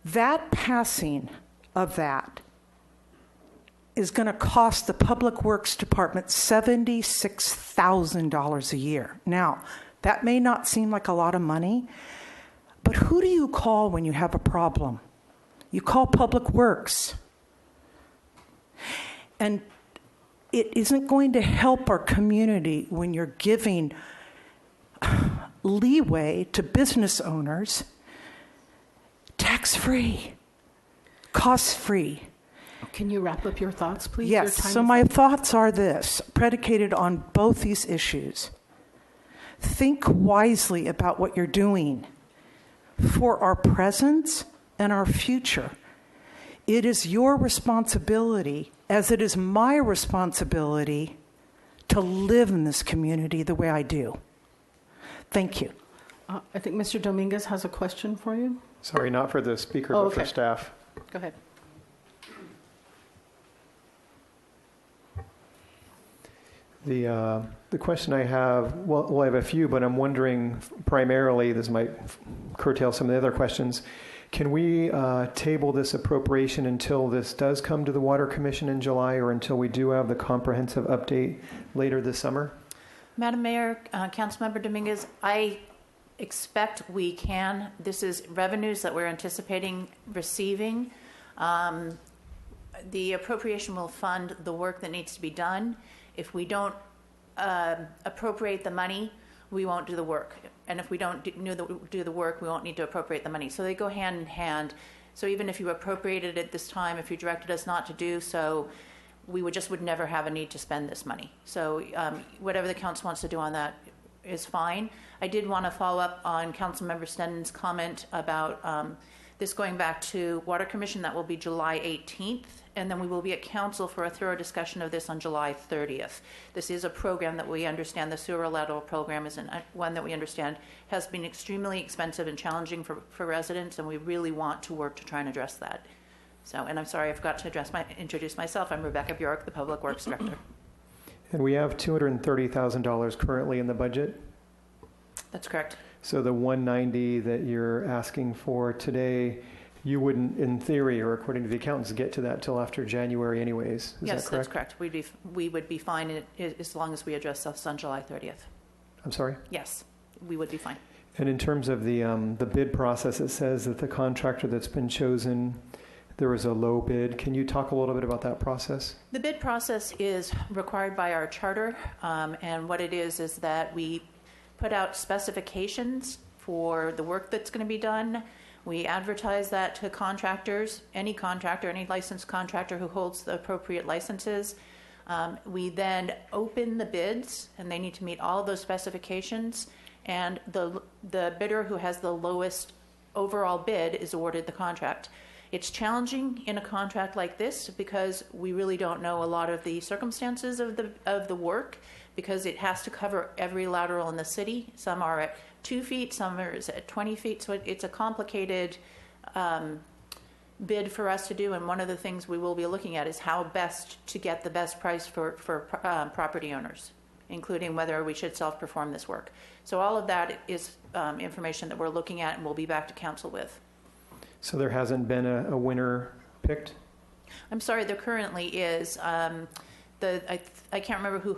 That passing of that is going to cost the Public Works Department $76,000 a year. Now, That may not seem like a lot of money, but who do you call when you have a problem? You call Public Works. And it isn't going to help our community when you're giving leeway to business owners, tax-free, cost-free. Can you wrap up your thoughts, please? Yes, so my thoughts are this, predicated on both these issues. Think wisely about what you're doing for our present and our future. It is your responsibility, as it is my responsibility, to live in this community the way I do. Thank you. I think Mr. Dominguez has a question for you. Sorry, not for the speaker, Oh, but okay. for staff. Go ahead. The question I have, well, I have a few, but I'm wondering primarily, this might curtail some of the other questions. Can we table this appropriation until this does come to the Water Commission in July, or until we do have the comprehensive update later this summer? Madam Mayor, Councilmember Dominguez, I expect we can. This is revenues that we're anticipating receiving. The appropriation will fund the work that needs to be done. If we don't appropriate the money, we won't do the work. And if we don't do the work, we won't need to appropriate the money. So they go hand in hand. So even if you appropriated it this time, if you directed us not to do so, we would never have a need to spend this money. So whatever the council wants to do on that is fine. I did want to follow up on Councilmember Stenden's comment about this going back to Water Commission. That will be July 18th, and then we will be at council for a thorough discussion of this on July 30th. This is a program that we understand, the sewer lateral program is one that we understand has been extremely expensive and challenging for residents, and we really want to work to try and address that. So, and I'm sorry, I forgot to introduce myself. I'm Rebecca Bjork, the Public Works Director. And we have $230,000 currently in the budget. That's correct. So the 190 that you're asking for today, you wouldn't, in theory, or according to the accountants, get to that till after January anyways. Is Yes, that correct? that's correct. We would be fine as long as we address this on July 30th. I'm sorry? Yes, we would be fine. And in terms of the bid process, it says that the contractor that's been chosen, there was a low bid. Can you talk a little bit about that process? The bid process is required by our charter, and what it is that we put out specifications for the work that's going to be done. We advertise that to contractors, any contractor, any licensed contractor who holds the appropriate licenses. We then open the bids, and they need to meet all of those specifications, and the bidder who has the lowest overall bid is awarded the contract. It's challenging in a contract like this because we really don't know a lot of the circumstances of the work, because it has to cover every lateral in the city. Some are at 2 feet, some are at 20 feet. So it's a complicated bid for us to do. And one of the things we will be looking at is how best to get the best price for property owners, including whether we should self-perform this work. So all of that is information that we're looking at and we'll be back to council with. So there hasn't been a winner picked? I'm sorry, there currently is. I can't remember who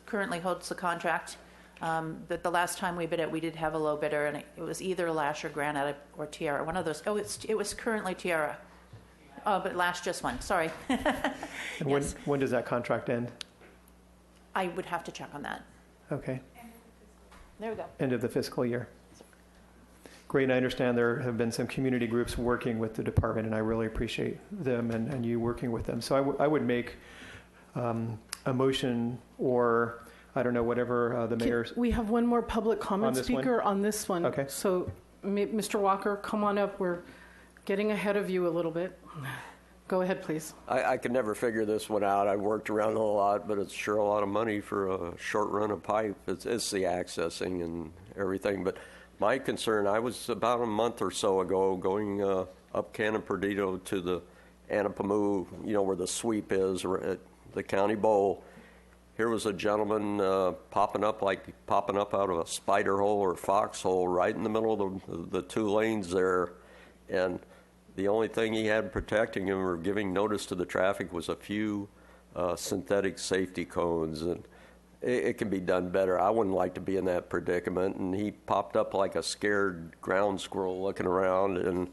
currently holds the contract. But the last time we bid it, we did have a low bidder, and it was either Lash or Granite or Tiara. One of those. Oh, it was currently Tiara. Oh, but Lash just won. Sorry. And Yes. when does that contract end? I would have to check on that. Okay. There we go. End of the fiscal year. Great, and I understand there have been some community groups working with the department, and I really appreciate them and you working with them. So I would make a motion, or I don't know, whatever the mayor's. We have one more public comment speaker on this one. Okay. So, Mr. Walker, come on up. We're getting ahead of you a little bit. Go ahead, please. I could never figure this one out. I worked around a lot, but it's sure a lot of money for a short run of pipe. It's the accessing and everything. But my concern, I was about a month or so ago going up Cannon Perdido to the Anapamu, where the sweep is, at the county bowl. Here was a gentleman popping up out of a spider hole or foxhole right in the middle of the two lanes there. And the only thing he had protecting him or giving notice to the traffic was a few synthetic safety cones. it can be done better. I wouldn't like to be in that predicament. And he popped up like a scared ground squirrel looking around. And,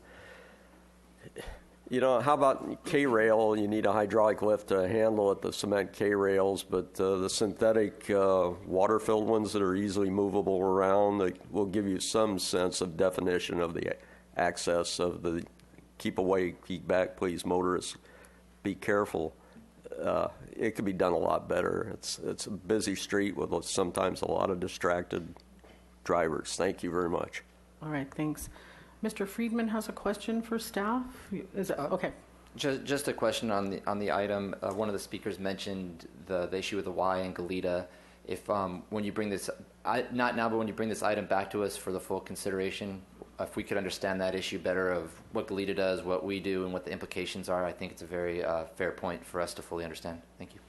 you know, how about K-rail? You need a hydraulic lift to handle it, the cement K-rails, but the synthetic water-filled ones that are easily movable around, they will give you some sense of definition of the access of the keep away, keep back, please, motorists. Be careful. It could be done a lot better. It's a busy street with sometimes a lot of distracted drivers. Thank you very much. All right, thanks. Mr. Friedman has a question for staff. Is it, okay. Just a question on the item. One of the speakers mentioned the issue with the Y and Goleta. If when you bring this, not now, but when you bring this item back to us for the full consideration, if we could understand that issue better of what Goleta does, what we do, and what the implications are, I think it's a very fair point for us to fully understand. Thank you.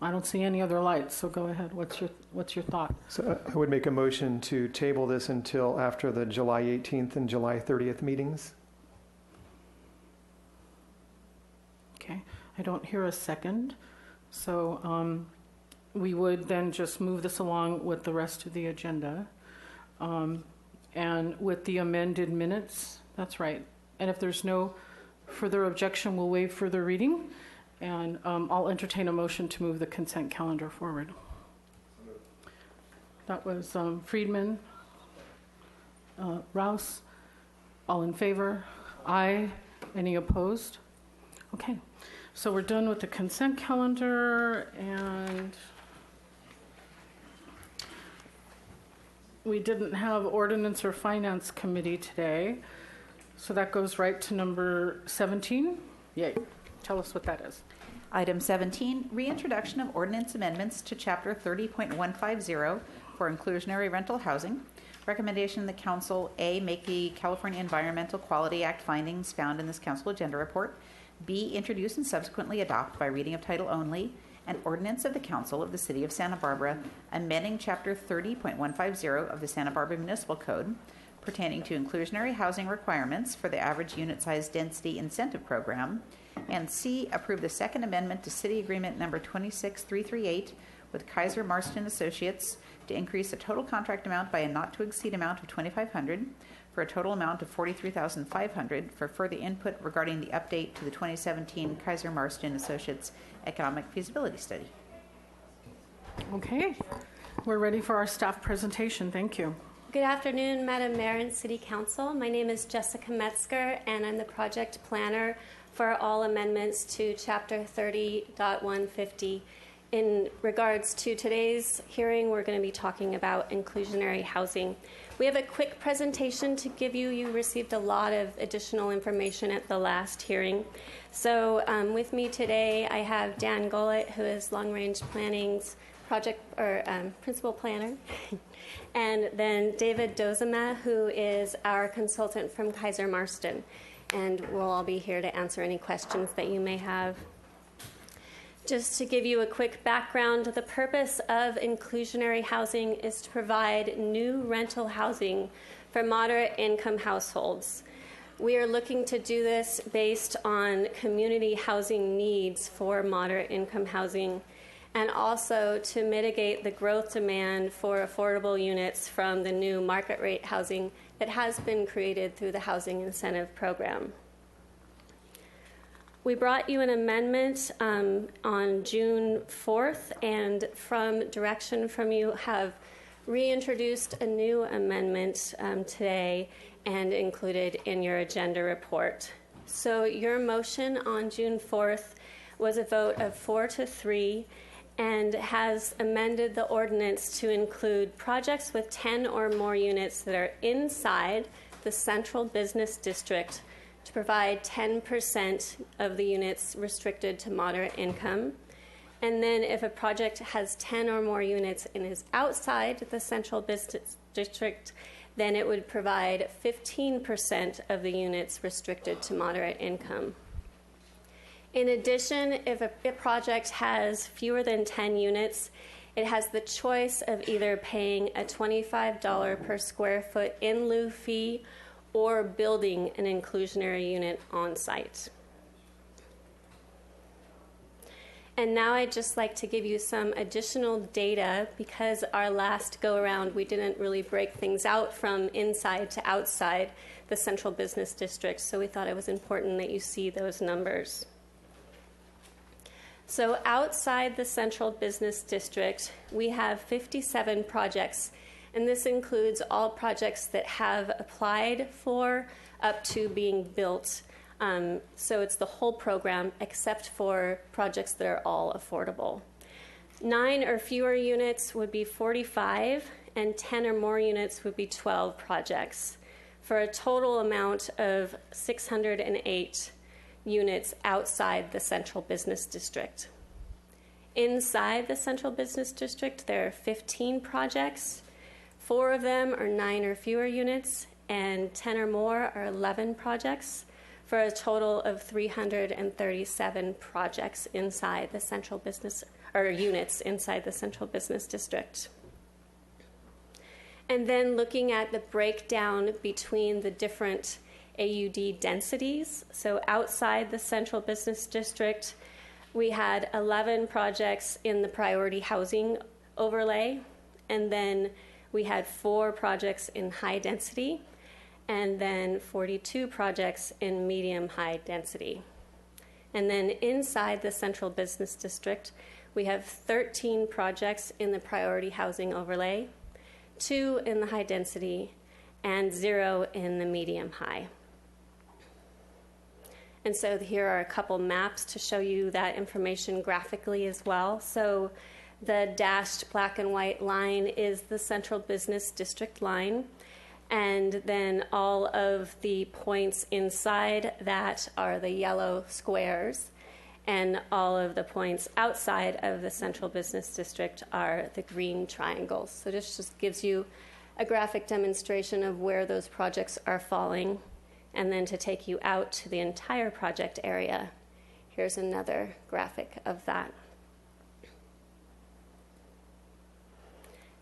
I don't see any other lights, so go ahead. What's your thought? So I would make a motion to table this until after the July 18th and July 30th meetings. Okay, I don't hear a second. So we would then just move this along with the rest of the agenda. And with the amended minutes, that's right. And if there's no further objection, we'll waive further reading. And I'll entertain a motion to move the consent calendar forward. That was Friedman, Rouse. All in favor? Aye. Any opposed? Okay. So we're done with the consent calendar, and we didn't have Ordinance or Finance Committee today. So that goes right to number 17. Yay. Tell us what that is. Item 17, reintroduction of ordinance amendments to Chapter 30.150 for inclusionary rental housing. Recommendation the Council, A, make the California Environmental Quality Act findings found in this Council agenda report. B, introduce and subsequently adopt by reading of title only an ordinance of the Council of the City of Santa Barbara amending Chapter 30.150 of the Santa Barbara Municipal Code pertaining to inclusionary housing requirements for the average unit size density incentive program. And C, approve the second amendment to City Agreement number 26338 with Kaiser Marston Associates to increase the total contract amount by a not to exceed amount of $2,500 for a total amount of $43,500 for further input regarding the update to the 2017 Kaiser Marston Associates Economic Feasibility Study. Okay, we're ready for our staff presentation. Thank you. Good afternoon, Madam Mayor and City Council. My name is Jessica Metzger, and I'm the project planner for all amendments to Chapter 30.150. In regards to today's hearing, we're going to be talking about inclusionary housing. We have a quick presentation to give you. You received a lot of additional information at the last hearing. So with me today, I have Dan Gullett, who is Long Range Planning's project or principal planner, and then David Dozema, who is our consultant from Kaiser Marston. And we'll all be here to answer any questions that you may have. Just to give you a quick background, the purpose of inclusionary housing is to provide new rental housing for moderate income households. We are looking to do this based on community housing needs for moderate income housing, and also to mitigate the growth demand for affordable units from the new market rate housing that has been created through the Housing Incentive Program. We brought you an amendment on June 4th, and from direction from you have reintroduced a new amendment today and included in your agenda report. So your motion on June 4th was a vote of 4-3 and has amended the ordinance to include projects with 10 or more units that are inside the central business district to provide 10% of the units restricted to moderate income. And then if a project has 10 or more units and is outside the central business district, then it would provide 15% of the units restricted to moderate income. In addition, if a project has fewer than 10 units, it has the choice of either paying a $25 per square foot in lieu fee or building an inclusionary unit on site. And now I'd just like to give you some additional data because our last go around we didn't really break things out from inside to outside the central business district, so we thought it was important that you see those numbers. So outside the central business district, we have 57 projects, and this includes all projects that have applied for up to being built. So it's the whole program except for projects that are all affordable. 9 or fewer units would be 45, and 10 or more units would be 12 projects, for a total amount of 608 units outside the central business district. Inside the central business district, there are 15 projects. 4 of them are 9 or fewer units, and 10 or more are 11 projects, for a total of 337 projects inside the central business, or units inside the central business district. And then looking at the breakdown between the different AUD densities. So outside the central business district, we had 11 projects in the priority housing overlay, and then we had 4 projects in high density, and then 42 projects in medium-high density. And then inside the central business district, we have 13 projects in the priority housing overlay, 2 in the high density, and 0 in the medium-high. And so here are a couple maps to show you that information graphically as well. So the dashed black and white line is the central business district line. And then all of the points inside that are the yellow squares. And all of the points outside of the central business district are the green triangles. So this just gives you a graphic demonstration of where those projects are falling. And then to take you out to the entire project area, here's another graphic of that.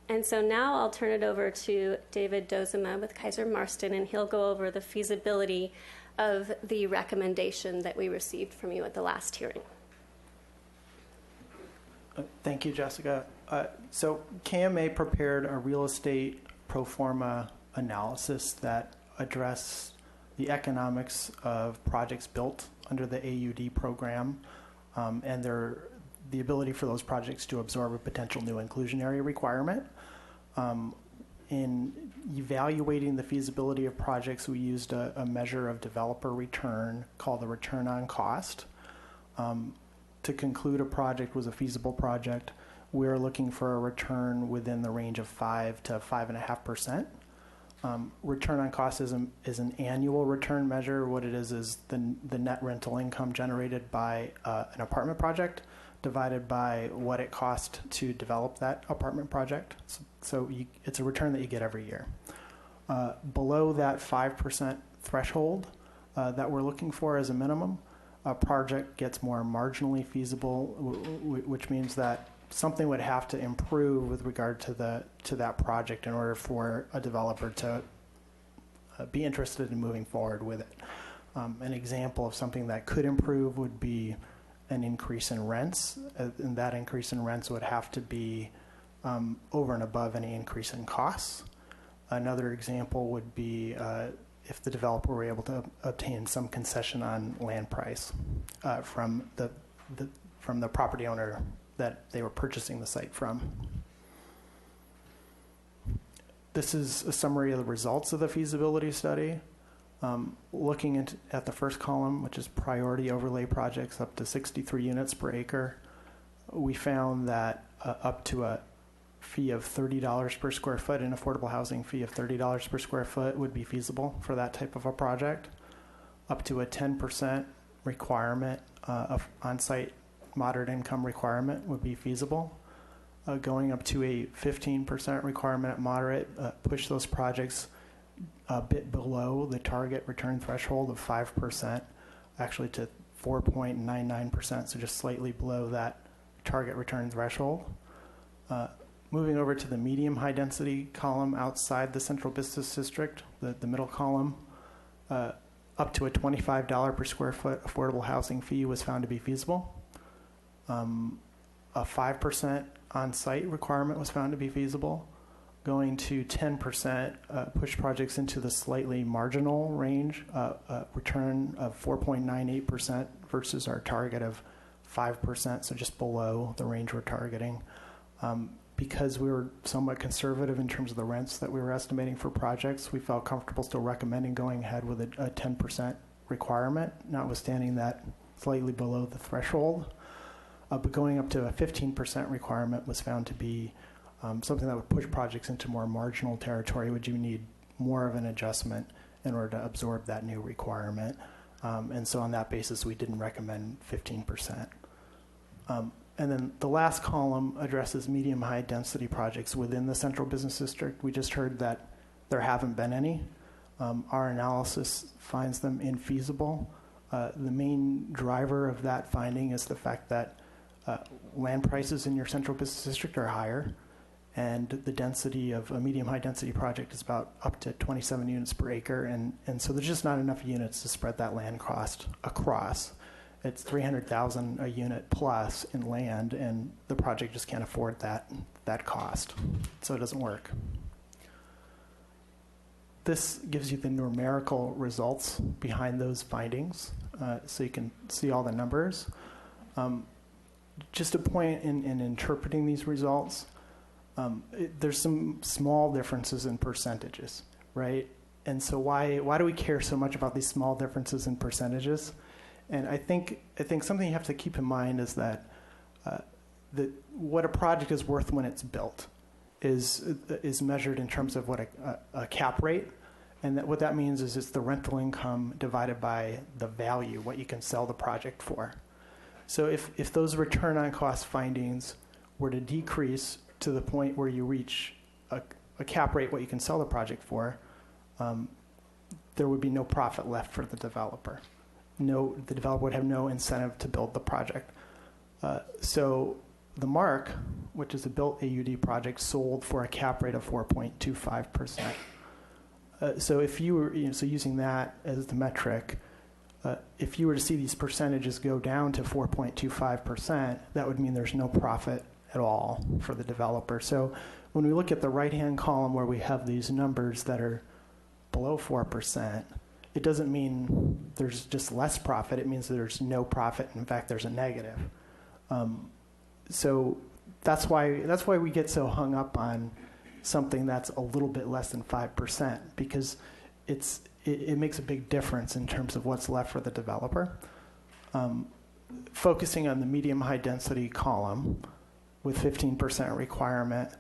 And so now I'll turn it over to David Dozema with Kaiser Marston, and he'll go over the feasibility of the recommendation that we received from you at the last hearing. Thank you, Jessica. So KMA prepared a real estate pro forma analysis that addressed the economics of projects built under the AUD program and the ability for those projects to absorb a potential new inclusionary requirement. In evaluating the feasibility of projects, we used a measure of developer return called the return on cost. To conclude a project was a feasible project, we're looking for a return within the range of 5 to 5.5%. Return on cost is an annual return measure. What it is the net rental income generated by an apartment project divided by what it cost to develop that apartment project. So it's a return that you get every year. Below that 5% threshold that we're looking for as a minimum, a project gets more marginally feasible, which means that something would have to improve with regard to that project in order for a developer to be interested in moving forward with it. An example of something that could improve would be an increase in rents, and that increase in rents would have to be over and above any increase in costs. Another example would be if the developer were able to obtain some concession on land price from the property owner that they were purchasing the site from. This is a summary of the results of the feasibility study. Looking at the first column, which is priority overlay projects up to 63 units per acre, we found that up to a fee of $30 per square foot, an affordable housing fee of $30 per square foot would be feasible for that type of a project. Up to a 10% requirement of on-site moderate income requirement would be feasible. Going up to a 15% requirement at moderate, push those projects a bit below the target return threshold of 5%, actually to 4.99%, so just slightly below that target return threshold. Moving over to the medium high density column outside the central business district, the middle column, up to a $25 per square foot affordable housing fee was found to be feasible. A 5% on-site requirement was found to be feasible. Going to 10% pushed projects into the slightly marginal range, return of 4.98% versus our target of 5%, so just below the range we're targeting. Because we were somewhat conservative in terms of the rents that we were estimating for projects, we felt comfortable still recommending going ahead with a 10% requirement, notwithstanding that slightly below the threshold. But going up to a 15% requirement was found to be something that would push projects into more marginal territory. Would you need more of an adjustment in order to absorb that new requirement? And so on that basis, we didn't recommend 15%. And then the last column addresses medium-high density projects within the central business district. We just heard that there haven't been any. Our analysis finds them infeasible. The main driver of that finding is the fact that land prices in your central business district are higher, and the density of a medium-high density project is about up to 27 units per acre, and so there's just not enough units to spread that land cost across. It's $300,000 a unit plus in land, and the project just can't afford that cost, so it doesn't work. This gives you the numerical results behind those findings, so you can see all the numbers. Just a point in interpreting these results, there's some small differences in percentages, right? And so why do we care so much about these small differences in percentages? And I think something you have to keep in mind is that what a project is worth when it's built is measured in terms of what a cap rate, and what that means is it's the rental income divided by the value, what you can sell the project for. So if those return on cost findings were to decrease to the point where you reach a cap rate, what you can sell the project for, there would be no profit left for the developer. The developer would have no incentive to build the project. So the Mark, which is a built AUD project, sold for a cap rate of 4.25%. So if you were, so using that as the metric, if you were to see these percentages go down to 4.25%, that would mean there's no profit at all for the developer. So when we look at the right-hand column where we have these numbers that are below 4%, it doesn't mean there's just less profit. It means there's no profit. In fact, there's a negative. So that's why we get so hung up on something that's a little bit less than 5%, because it makes a big difference in terms of what's left for the developer. Focusing on the medium-high density column with 15% requirement,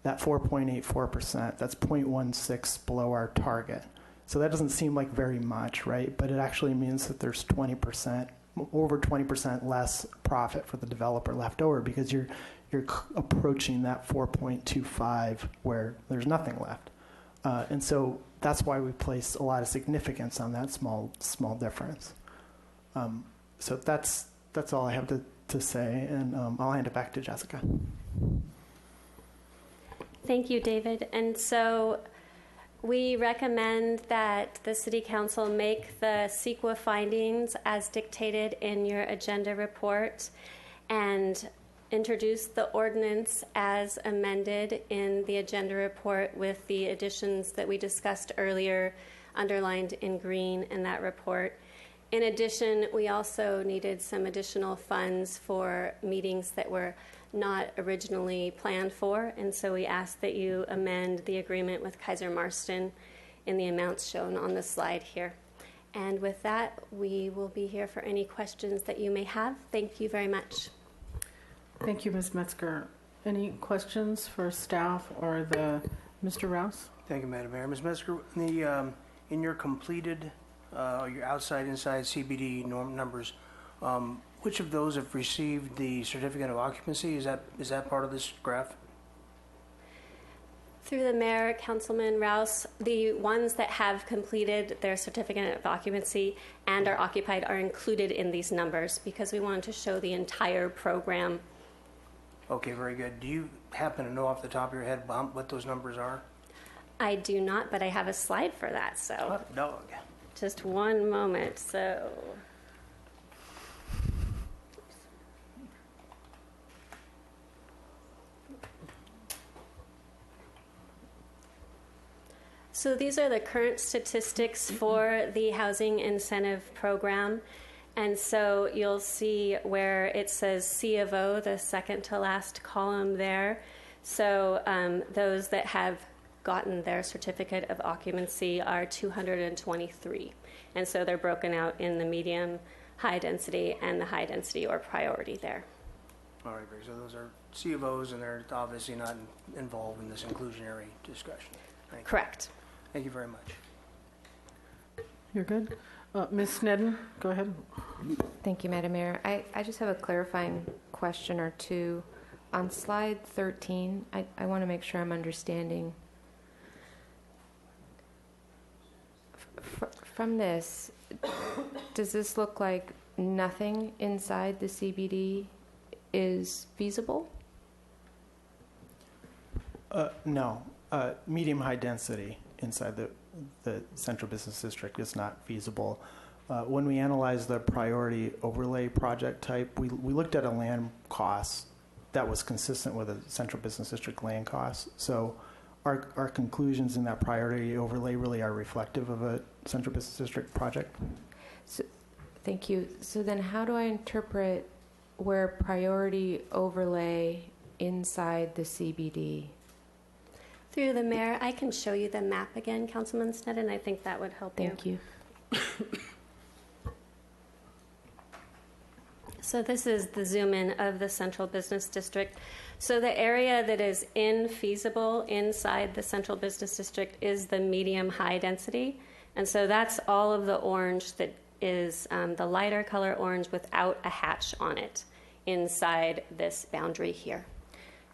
that 4.84%, that's 0.16 below our target. So that doesn't seem like very much, right? But it actually means that there's 20%, over 20% less profit for the developer left over, because you're approaching that 4.25 where there's nothing left. And so that's why we place a lot of significance on that small difference. So that's all I have to say, and I'll hand it back to Jessica. Thank you, David. And so we recommend that the City Council make the CEQA findings as dictated in your agenda report and introduce the ordinance as amended in the agenda report with the additions that we discussed earlier, underlined in green in that report. In addition, we also needed some additional funds for meetings that were not originally planned for, and so we ask that you amend the agreement with Kaiser Marston in the amounts shown on the slide here. And with that, we will be here for any questions that you may have. Thank you very much. Thank you, Ms. Metzger. Any questions for staff or Mr. Rouse? Thank you, Madam Mayor. Ms. Metzger, in your completed, your outside-inside CBD norm numbers, which of those have received the certificate of occupancy? Is that part of this graph? Through the mayor, Councilman Rouse, the ones that have completed their certificate of occupancy and are occupied are included in these numbers because we wanted to show the entire program. Okay, very good. Do you happen to know off the top of your head what those numbers are? I do not, but I have a slide for that, so. Hot dog. Just one moment, so. So these are the current statistics for the Housing Incentive Program. And so you'll see where it says C of O, the second to last column there. So those that have gotten their certificate of occupancy are 223. And so they're broken out in the medium, high density, and the high density or priority there. All right, great. So those are C of Os, and they're obviously not involved in this inclusionary discussion. Thank you. Correct. Thank you very much. You're good. Ms. Sneddon, go ahead. Thank you, Madam Mayor. I just have a clarifying question or two. On slide 13, I want to make sure I'm understanding. From this, does this look like nothing inside the CBD is feasible? No. Medium high density inside the central business district is not feasible. When we analyzed the priority overlay project type, we looked at a land cost that was consistent with a central business district land cost. So our conclusions in that priority overlay really are reflective of a central business district project. So, thank you. So then how do I interpret where priority overlay inside the CBD? Through the mayor, I can show you the map again, Councilman Sneddon. I think that would help you. Thank you. So this is the zoom in of the central business district. So the area that is infeasible inside the central business district is the medium high density. And so that's all of the orange that is the lighter color orange without a hatch on it inside this boundary here.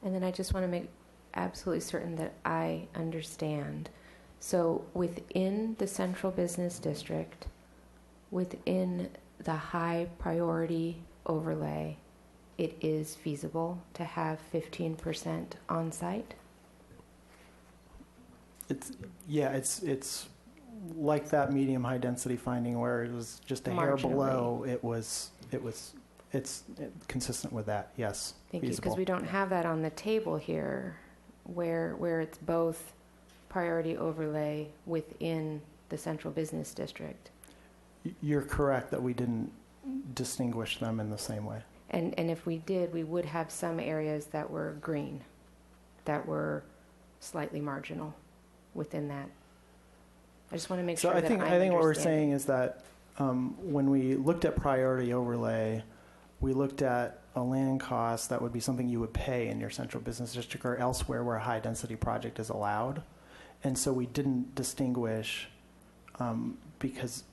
And then I just want to make absolutely certain that I understand. So within the central business district, within the high priority overlay, it is feasible to have 15% on site? It's like that medium high density finding where it was just a hair below. It's consistent with that. Yes. Thank you, feasible. because we don't have that on the table here, where it's both priority overlay within the central business district. You're correct that we didn't distinguish them in the same way. And if we did, we would have some areas that were green, that were slightly marginal within that. I just want to make sure that I think what we're saying is that when we looked at priority overlay, we looked at a land cost that would be something you would pay in your central business district or elsewhere where a high density project is allowed. And so we didn't distinguish because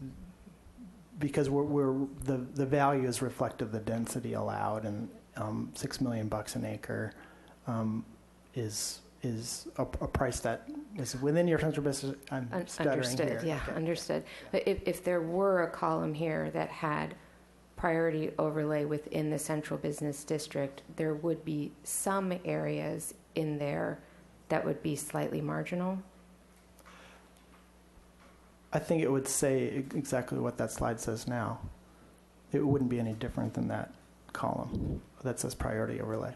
the value is reflective of the density allowed, and $6 million an acre is a price that is within your central business. I'm stuttering understood. here. Yeah, Okay. understood. But if there were a column here that had priority overlay within the central business district, there would be some areas in there that would be slightly marginal. I think it would say exactly what that slide says now. It wouldn't be any different than that column that says priority overlay.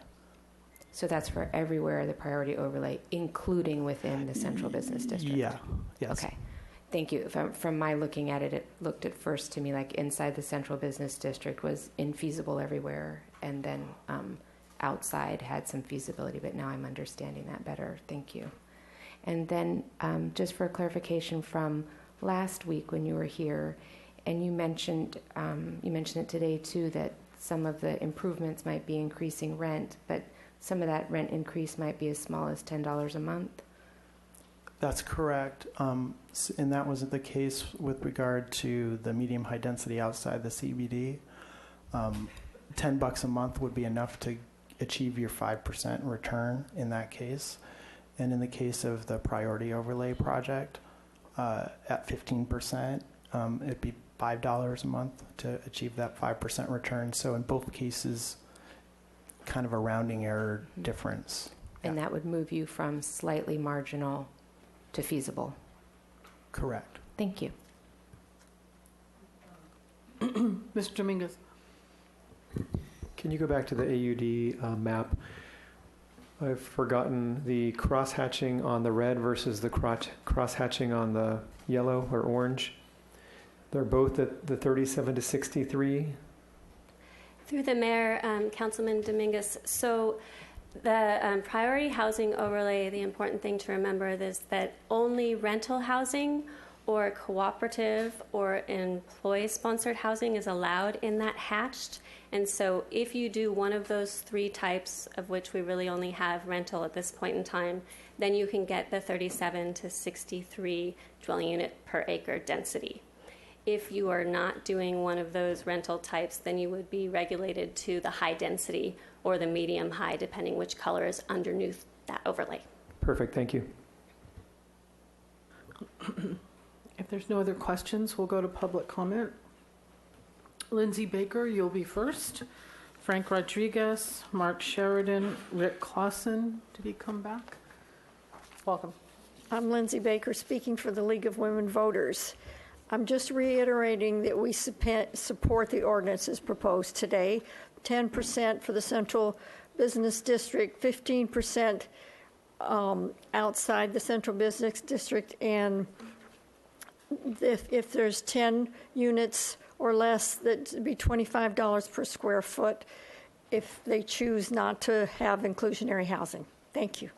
So that's for everywhere the priority overlay, including within the central business district? Yeah, yes. Okay, thank you. From my looking at it, it looked at first to me like inside the central business district was infeasible everywhere, and then outside had some feasibility, but now I'm understanding that better. Thank you. And then just for clarification from last week when you were here, and you mentioned it today too, that some of the improvements might be increasing rent, but some of that rent increase might be as small as $10 a month. That's correct. And that was the case with regard to the medium high density outside the CBD. $10 a month would be enough to achieve your 5% return in that case. And in the case of the priority overlay project, at 15%, it'd be $5 a month to achieve that 5% return. So in both cases, kind of a rounding error difference. And that would move you from slightly marginal to feasible. Correct. Thank you. Mr. Dominguez. Can you go back to the AUD map? I've forgotten the cross-hatching on the red versus the cross-hatching on the yellow or orange. They're both at the 37 to 63. Through the mayor, Councilman Dominguez, so the priority housing overlay, the important thing to remember is that only rental housing or cooperative or employee-sponsored housing is allowed in that hatched. And so if you do one of those three types, of which we really only have rental at this point in time, then you can get the 37 to 63 dwelling unit per acre density. If you are not doing one of those rental types, then you would be regulated to the high density or the medium high, depending which color is underneath that overlay. Perfect, thank you. If there's no other questions, we'll go to public comment. Lindsay Baker, you'll be first. Frank Rodriguez, Mark Sheridan, Rick Clausen. Did he come back? Welcome. I'm Lindsay Baker, speaking for the League of Women Voters. I'm just reiterating that we support the ordinances proposed today. 10% for the Central Business District, 15% outside the Central Business District, and if there's 10 units or less, that'd be $25 per square foot if they choose not to have inclusionary housing. Thank you.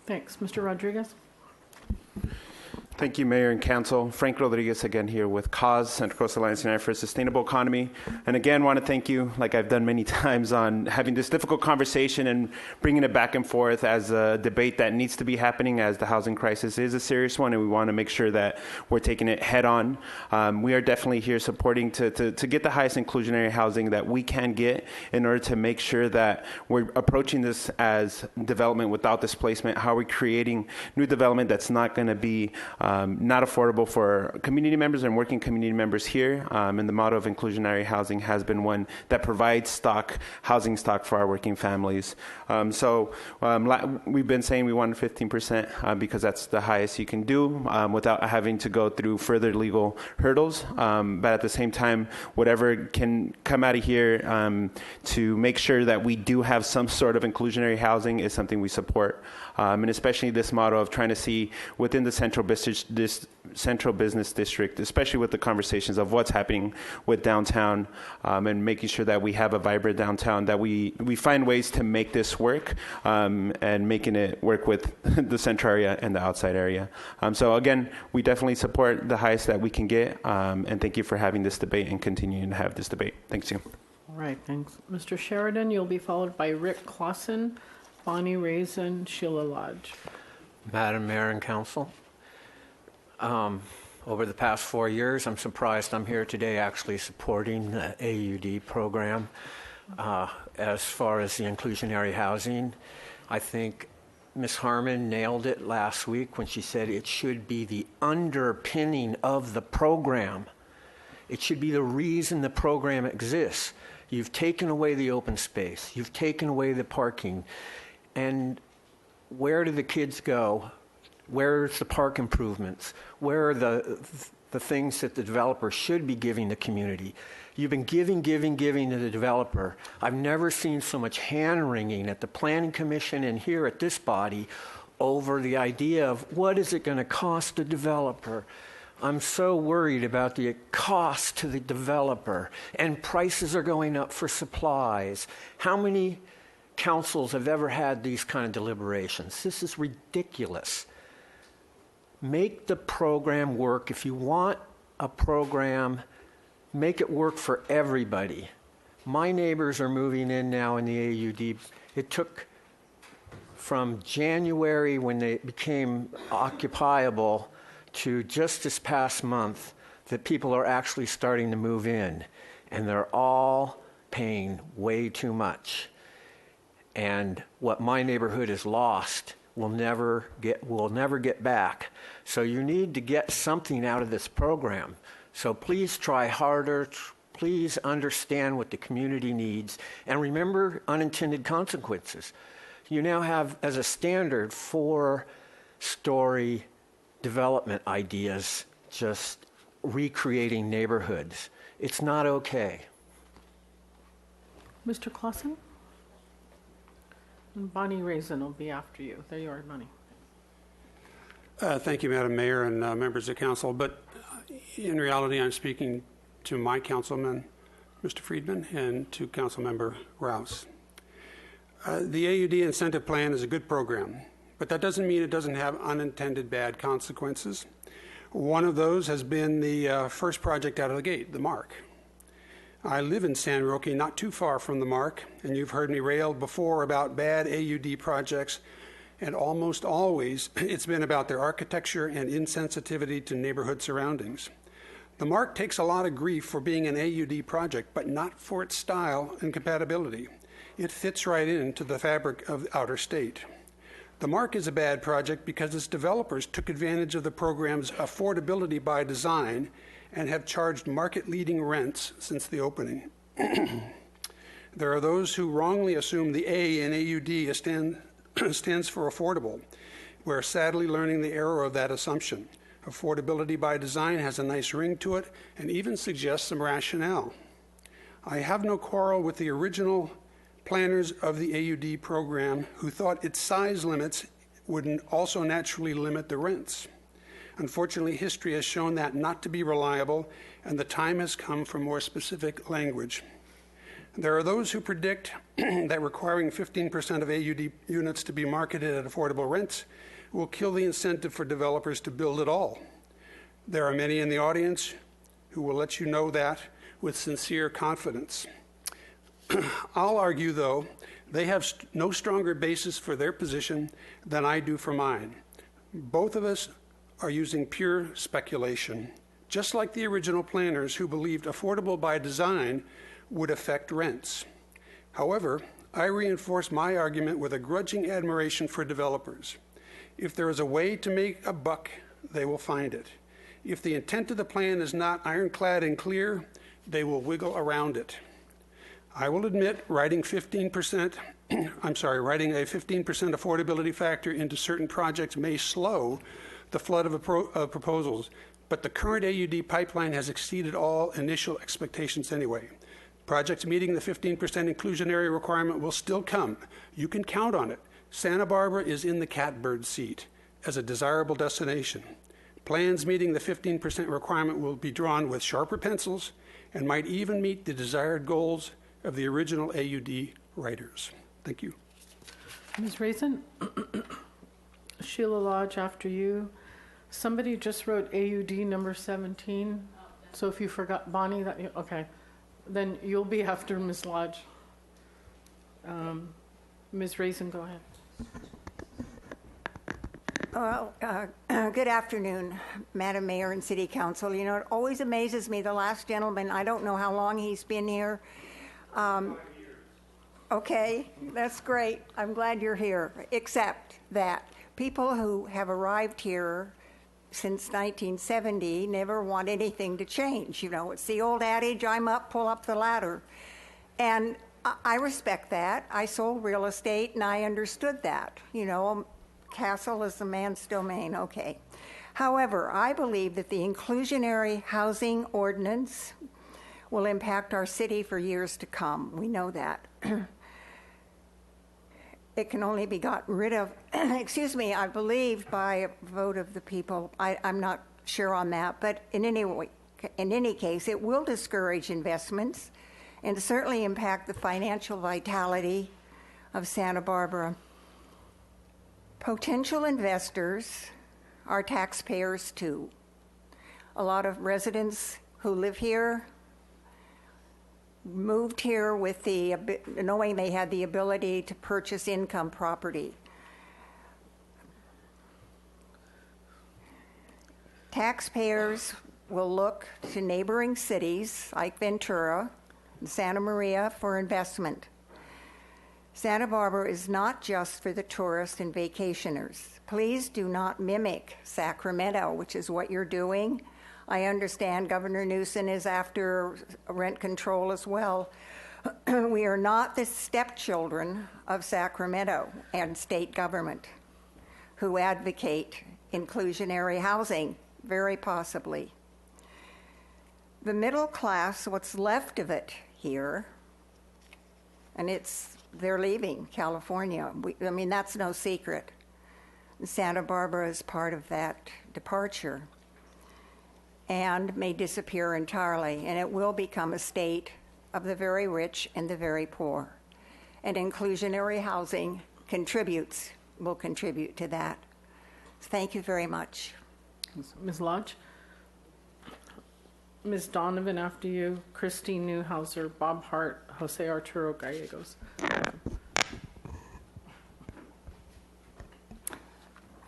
Thanks. Mr. Rodriguez? Thank you, Mayor and Council. Frank Rodriguez again here with CAUSE, Central Coast Alliance United for a Sustainable Economy. And again, want to thank you, like I've done many times, on having this difficult conversation and bringing it back and forth as a debate that needs to be happening, as the housing crisis is a serious one, and we want to make sure that we're taking it head on. We are definitely here supporting to get the highest inclusionary housing that we can get in order to make sure that we're approaching this as development without displacement. How are we creating new development that's not going to be not affordable for community members and working community members here. And the motto of inclusionary housing has been one that provides housing stock for our working families. We've been saying we want 15% because that's the highest you can do without having to go through further legal hurdles. But at the same time, whatever can come out of here to make sure that we do have some sort of inclusionary housing is something we support. And especially this motto of trying to see within the Central Business District, especially with the conversations of what's happening with downtown and making sure that we have a vibrant downtown, that we find ways to make this work and making it work with the central area and the outside area. So again, we definitely support the highest that we can get, and thank you for having this debate and continuing to have this debate. Thanks you. All right, thanks. Mr. Sheridan, you'll be followed by Rick Clausen, Bonnie Raisin, Sheila Lodge. Madam Mayor and Council, over the past 4 years, I'm surprised I'm here today actually supporting the AUD program. As far as the inclusionary housing, I think Ms. Harmon nailed it last week when she said it should be the underpinning of the program. It should be the reason the program exists. You've taken away the open space. You've taken away the parking. And where do the kids go? Where's the park improvements? Where are the things that the developer should be giving the community? You've been giving to the developer. I've never seen so much hand-wringing at the Planning Commission and here at this body over the idea of what is it going to cost the developer. I'm so worried about the cost to the developer, and prices are going up for supplies. How many councils have ever had these kind of deliberations? This is ridiculous. Make the program work. If you want a program, make it work for everybody. My neighbors are moving in now in the AUD. It took from January when they became occupiable to just this past month that people are actually starting to move in, and they're all paying way too much. And what my neighborhood has lost will never get back. So you need to get something out of this program. So please try harder. Please understand what the community needs. And remember unintended consequences. You now have, as a standard, 4-story development ideas just recreating neighborhoods. It's not okay. Mr. Clausen? Bonnie Raisin will be after you. There you are, Bonnie. Thank you, Madam Mayor and members of council. But in reality, I'm speaking to my councilman, Mr. Friedman, and to Councilmember Rouse. The AUD incentive plan is a good program, but that doesn't mean it doesn't have unintended bad consequences. One of those has been the first project out of the gate, the MARC. I live in San Roque, not too far from the MARC, and you've heard me rail before about bad AUD projects, and almost always it's been about their architecture and insensitivity to neighborhood surroundings. The MARC takes a lot of grief for being an AUD project, but not for its style and compatibility. It fits right into the fabric of outer state. The MARC is a bad project because its developers took advantage of the program's affordability by design and have charged market-leading rents since the opening. There are those who wrongly assume the A in AUD stands for affordable. We're sadly learning the error of that assumption. Affordability by design has a nice ring to it and even suggests some rationale. I have no quarrel with the original planners of the AUD program who thought its size limits would also naturally limit the rents. Unfortunately, history has shown that not to be reliable, and the time has come for more specific language. There are those who predict that requiring 15% of AUD units to be marketed at affordable rents will kill the incentive for developers to build at all. There are many in the audience who will let you know that with sincere confidence. I'll argue, though, they have no stronger basis for their position than I do for mine. Both of us are using pure speculation, just like the original planners who believed affordable by design would affect rents. However, I reinforce my argument with a grudging admiration for developers. If there is a way to make a buck, they will find it. If the intent of the plan is not ironclad and clear, they will wiggle around it. I will admit writing a 15% affordability factor into certain projects may slow the flood of proposals, but the current AUD pipeline has exceeded all initial expectations anyway. Projects meeting the 15% inclusionary requirement will still come. You can count on it. Santa Barbara is in the catbird seat as a desirable destination. Plans meeting the 15% requirement will be drawn with sharper pencils and might even meet the desired goals of the original AUD writers. Thank you. Ms. Raisin? Sheila Lodge, after you. Somebody just wrote AUD number 17. So if you forgot Bonnie, okay. Then you'll be after Ms. Lodge. Ms. Raisin, go ahead. Good afternoon, Madam Mayor and City Council. You know, it always amazes me, the last gentleman, I don't know how long he's been here. Okay, that's great. I'm glad you're here, except that people who have arrived here since 1970 never want anything to change. You know, it's the old adage, I'm up, pull up the ladder. And I respect that. I sold real estate and I understood that. You know, castle is a man's domain, okay. However, I believe that the inclusionary housing ordinance will impact our city for years to come. We know that. It can only be gotten rid of, excuse me, I believe by a vote of the people. I'm not sure on that, but in any case, it will discourage investments and certainly impact the financial vitality of Santa Barbara. Potential investors are taxpayers too. A lot of residents who live here moved here with knowing they had the ability to purchase income property. Taxpayers will look to neighboring cities like Ventura and Santa Maria for investment. Santa Barbara is not just for the tourists and vacationers. Please do not mimic Sacramento, which is what you're doing. I understand Governor Newsom is after rent control as well. We are not the stepchildren of Sacramento and state government who advocate inclusionary housing, very possibly. The middle class, what's left of it here, and it's they're leaving California. I mean, that's no secret. Santa Barbara is part of that departure and may disappear entirely, and it will become a state of the very rich and the very poor. And inclusionary housing will contribute to that. Thank you very much. Ms. Lodge? Ms. Donovan after you, Christine Newhouser, Bob Hart, Jose Arturo Gallegos.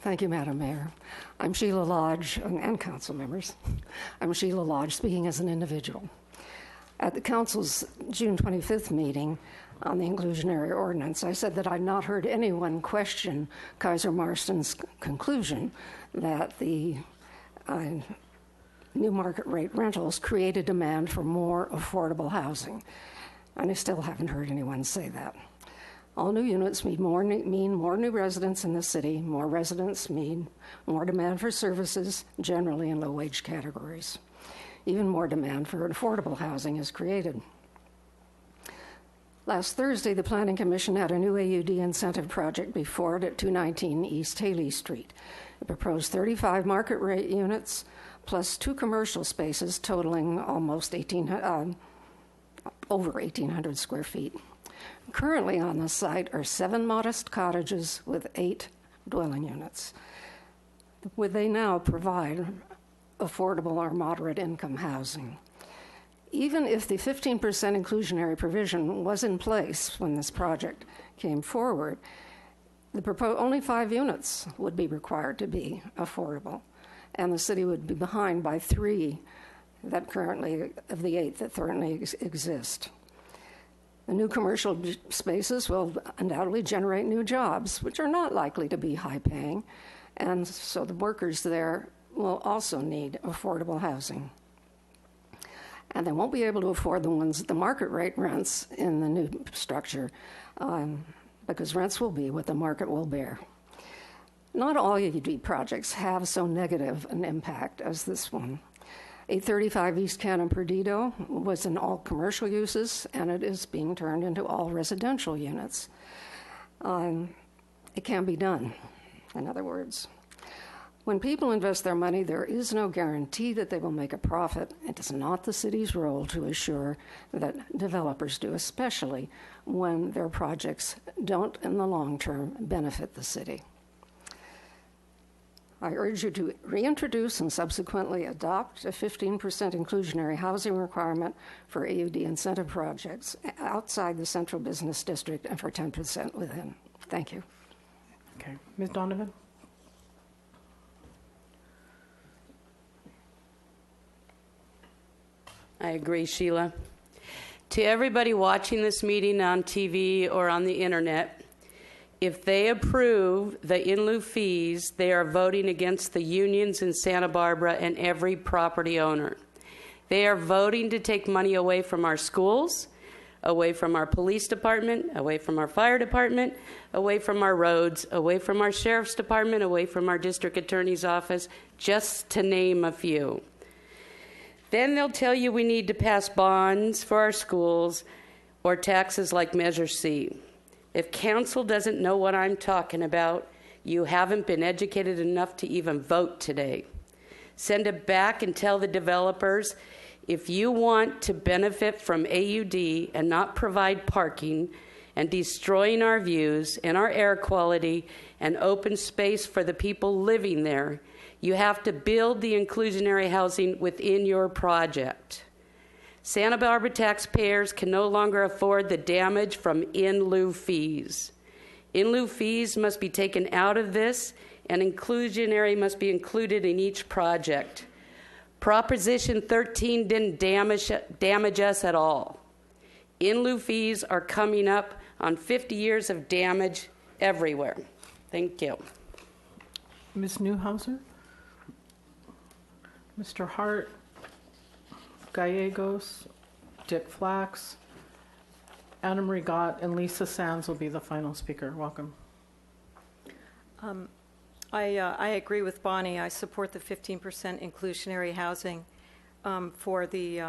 Thank you, Madam Mayor. I'm Sheila Lodge, and council members. I'm Sheila Lodge, speaking as an individual. At the council's June 25th meeting on the inclusionary ordinance, I said that I'd not heard anyone question Kaiser Marston's conclusion that the new market rate rentals create a demand for more affordable housing. And I still haven't heard anyone say that. All new units mean more new residents in the city. More residents mean more demand for services, generally in low-wage categories. Even more demand for affordable housing is created. Last Thursday, the Planning Commission had a new AUD incentive project before it at 219 East Haley Street. It proposed 35 market rate units plus 2 commercial spaces totaling almost over 1,800 square feet. Currently on the site are 7 modest cottages with 8 dwelling units. Would they now provide affordable or moderate income housing? Even if the 15% inclusionary provision was in place when this project came forward, only 5 units would be required to be affordable, and the city would be behind by 3 of the 8 that currently exist. The new commercial spaces will undoubtedly generate new jobs, which are not likely to be high-paying, and so the workers there will also need affordable housing. And they won't be able to afford the market rate rents in the new structure, because rents will be what the market will bear. Not all AUD projects have so negative an impact as this one. 835 East Cannon Perdido was in all commercial uses, and it is being turned into all residential units. It can be done, in other words. When people invest their money, there is no guarantee that they will make a profit. It is not the city's role to assure that developers do, especially when their projects don't, in the long term, benefit the city. I urge you to reintroduce and subsequently adopt a 15% inclusionary housing requirement for AUD incentive projects outside the central business district and for 10% within. Thank you. Okay. Ms. Donovan? I agree, Sheila. To everybody watching this meeting on TV or on the internet, if they approve the in lieu fees, they are voting against the unions in Santa Barbara and every property owner. They are voting to take money away from our schools, away from our police department, away from our fire department, away from our roads, away from our sheriff's department, away from our district attorney's office, just to name a few. Then they'll tell you we need to pass bonds for our schools or taxes like Measure C. If council doesn't know what I'm talking about, you haven't been educated enough to even vote today. Send it back and tell the developers, if you want to benefit from AUD and not provide parking and destroying our views and our air quality and open space for the people living there, you have to build the inclusionary housing within your project. Santa Barbara taxpayers can no longer afford the damage from in lieu fees. In lieu fees must be taken out of this, and inclusionary must be included in each project. Proposition 13 didn't damage us at all. In lieu fees are coming up on 50 years of damage everywhere. Thank you. Ms. Newhouser? Mr. Hart? Gallegos, Dick Flax, Anna Marie Gott, and Lisa Sands will be the final speaker. Welcome. I agree with Bonnie. I support the 15% inclusionary housing for the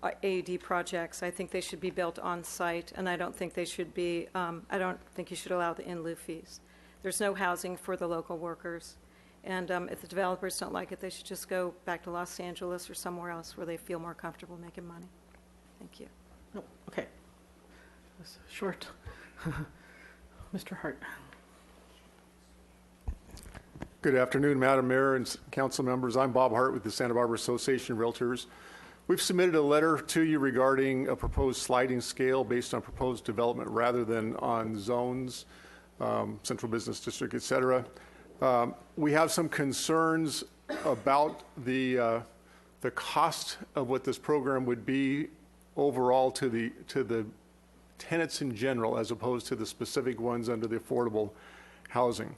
AUD projects. I think they should be built on site, and I don't think they should be. I don't think you should allow the in lieu fees. There's no housing for the local workers, and if the developers don't like it, they should just go back to Los Angeles or somewhere else where they feel more comfortable making money. Thank you. Oh, okay. That's short. Mr. Hart. Good afternoon, Madam Mayor and council members. I'm Bob Hart with the Santa Barbara Association of Realtors. We've submitted a letter to you regarding a proposed sliding scale based on proposed development rather than on zones, central business district, et cetera. We have some concerns about the cost of what this program would be overall to the tenants in general, as opposed to the specific ones under the affordable housing.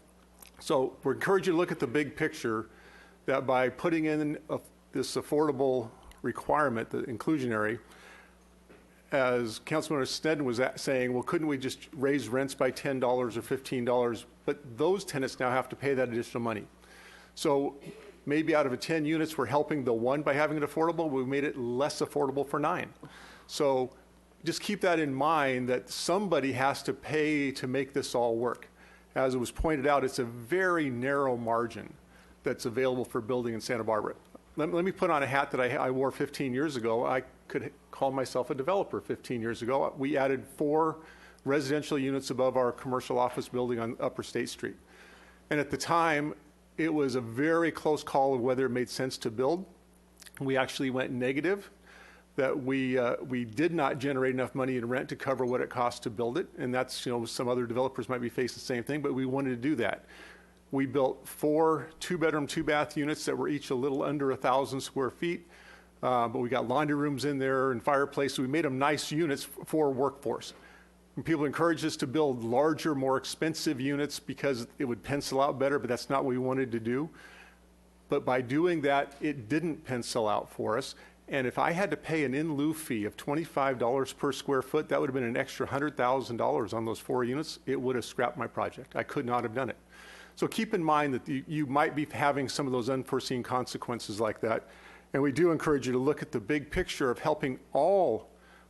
So we encourage you to look at the big picture, that by putting in this affordable requirement, the inclusionary, as Councilmember Sneddon was saying, well, couldn't we just raise rents by $10 or $15? But those tenants now have to pay that additional money. So maybe out of 10 units, we're helping the one by having it affordable. We made it less affordable for 9. So just keep that in mind, that somebody has to pay to make this all work. As it was pointed out, it's a very narrow margin that's available for building in Santa Barbara. Let me put on a hat that I wore 15 years ago. I could call myself a developer 15 years ago. We added 4 residential units above our commercial office building on Upper State Street. And at the time, it was a very close call of whether it made sense to build. We actually went negative, that we did not generate enough money in rent to cover what it cost to build it. And that's, some other developers might be facing the same thing, but we wanted to do that. We built 4 2-bedroom, 2-bath units that were each a little under 1,000 square feet. But we got laundry rooms in there and fireplace. So we made them nice units for workforce. And people encouraged us to build larger, more expensive units because it would pencil out better, but that's not what we wanted to do. But by doing that, it didn't pencil out for us. And if I had to pay an in lieu fee of $25 per square foot, that would have been an extra $100,000 on those 4 units. It would have scrapped my project. I could not have done it. So keep in mind that you might be having some of those unforeseen consequences like that. And we do encourage you to look at the big picture of helping all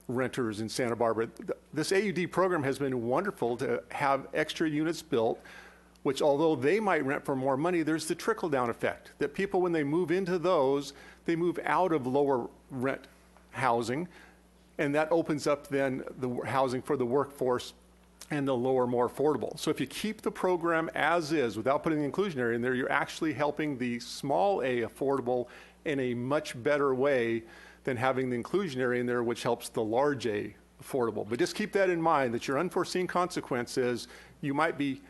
renters in Santa Barbara. This AUD program has been wonderful to have extra units built, which although they might rent for more money, there's the trickle-down effect, that people, when they move into those, they move out of lower rent housing, and that opens up then the housing for the workforce and the lower, more affordable. So if you keep the program as is without putting the inclusionary in there, you're actually helping the small a affordable in a much better way than having the inclusionary in there, which helps the large a affordable. But just keep that in mind, that your unforeseen consequence is you might be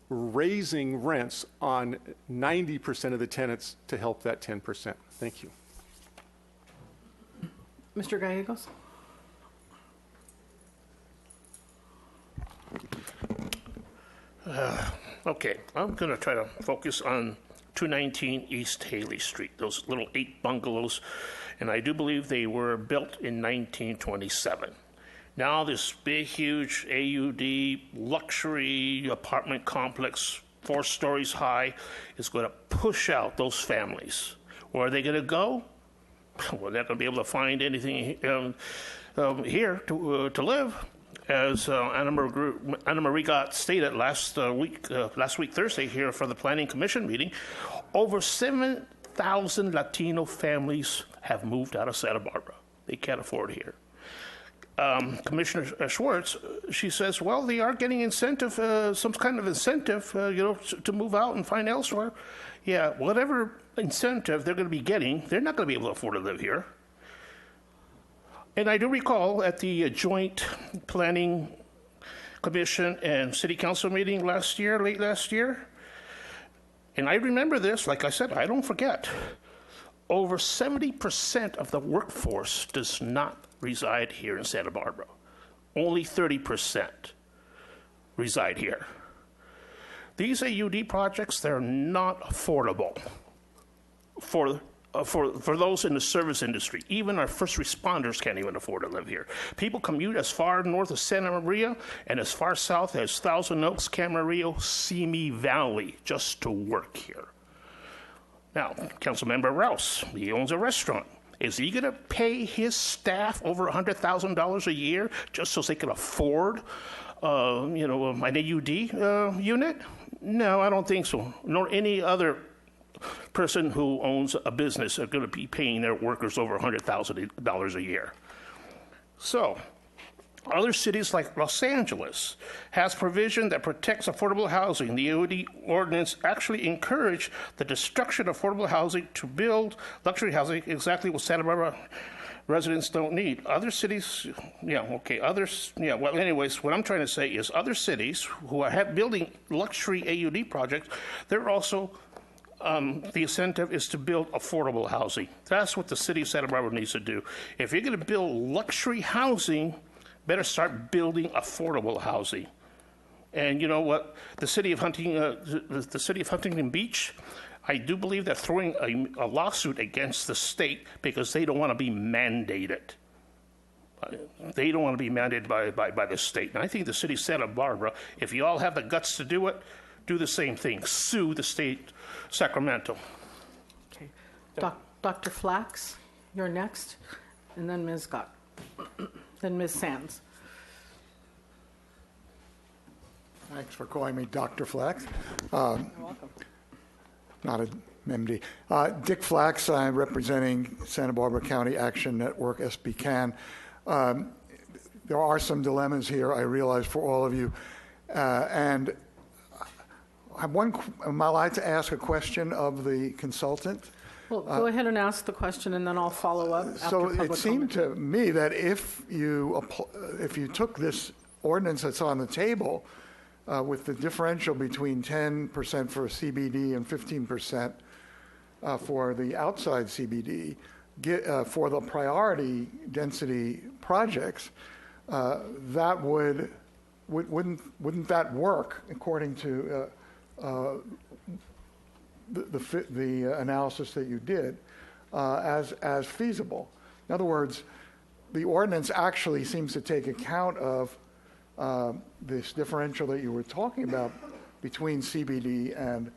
raising rents on 90% of the tenants to help that 10%. Thank you. Mr. Gallegos? Okay, I'm going to try to focus on 219 East Haley Street, those little 8 bungalows, and I do believe they were built in 1927. Now this big, huge AUD luxury apartment complex, 4 stories high, is going to push out those families. Where are they going to go? Well, they're not going to be able to find anything here to live. As Anna Marie Gott stated last week Thursday here for the Planning Commission meeting, over 7,000 Latino families have moved out of Santa Barbara. They can't afford here. Commissioner Schwartz, she says, well, they are getting incentive, some kind of incentive, to move out and find elsewhere. Yeah, whatever incentive they're going to be getting, they're not going to be able to afford to live here. And I do recall at the joint Planning Commission and City Council meeting late last year, and I remember this, like I said, I don't forget, over 70% of the workforce does not reside here in Santa Barbara. Only 30% reside here. These AUD projects, they're not affordable for those in the service industry. Even our first responders can't even afford to live here. People commute as far north as Santa Maria and as far south as Thousand Oaks, Camarillo, Simi Valley just to work here. Now, Councilmember Rouse, he owns a restaurant. Is he going to pay his staff over $100,000 a year just so they can afford, an AUD unit? No, I don't think so. Nor any other person who owns a business are going to be paying their workers over $100,000 a year. So, other cities like Los Angeles has provision that protects affordable housing. The AOD ordinance actually encouraged the destruction of affordable housing to build luxury housing, exactly what Santa Barbara residents don't need. Other cities, anyways, what I'm trying to say is other cities who are building luxury AUD projects, they're also, the incentive is to build affordable housing. That's what the city of Santa Barbara needs to do. If you're going to build luxury housing, better start building affordable housing. And you know what? The city of Huntington Beach, I do believe they're throwing a lawsuit against the state because they don't want to be mandated. They don't want to be mandated by the state. And I think the city of Santa Barbara, if you all have the guts to do it, do the same thing. Sue the state, Sacramento. Okay. Dr. Flax, you're next, and then Ms. Gott. Then Ms. Sands. Thanks for calling me Dr. Flax. You're welcome. Not an MD. Dick Flax, I'm representing Santa Barbara County Action Network, SBCAN. There are some dilemmas here, I realize, for all of you. And I have am I allowed to ask a question of the consultant? Well, go ahead and ask the question, and then I'll follow up after public comment. So it seemed to me that if you took this ordinance that's on the table with the differential between 10% for CBD and 15% for the outside CBD, for the priority density projects, that wouldn't that work according to the analysis that you did as feasible? In other words, the ordinance actually seems to take account of this differential that you were talking about between CBD and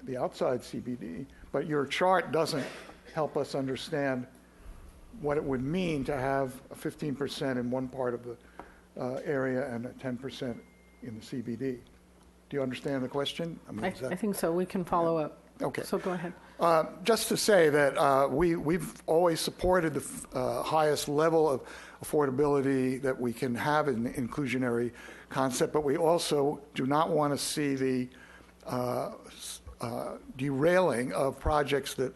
the outside CBD, but your chart doesn't help us understand what it would mean to have a 15% in one part of the area and a 10% in the CBD. Do you understand the question? I think so. We can follow up. Okay. So go ahead. Just to say that we've always supported the highest level of affordability that we can have in the inclusionary concept, but we also do not want to see the derailing of projects that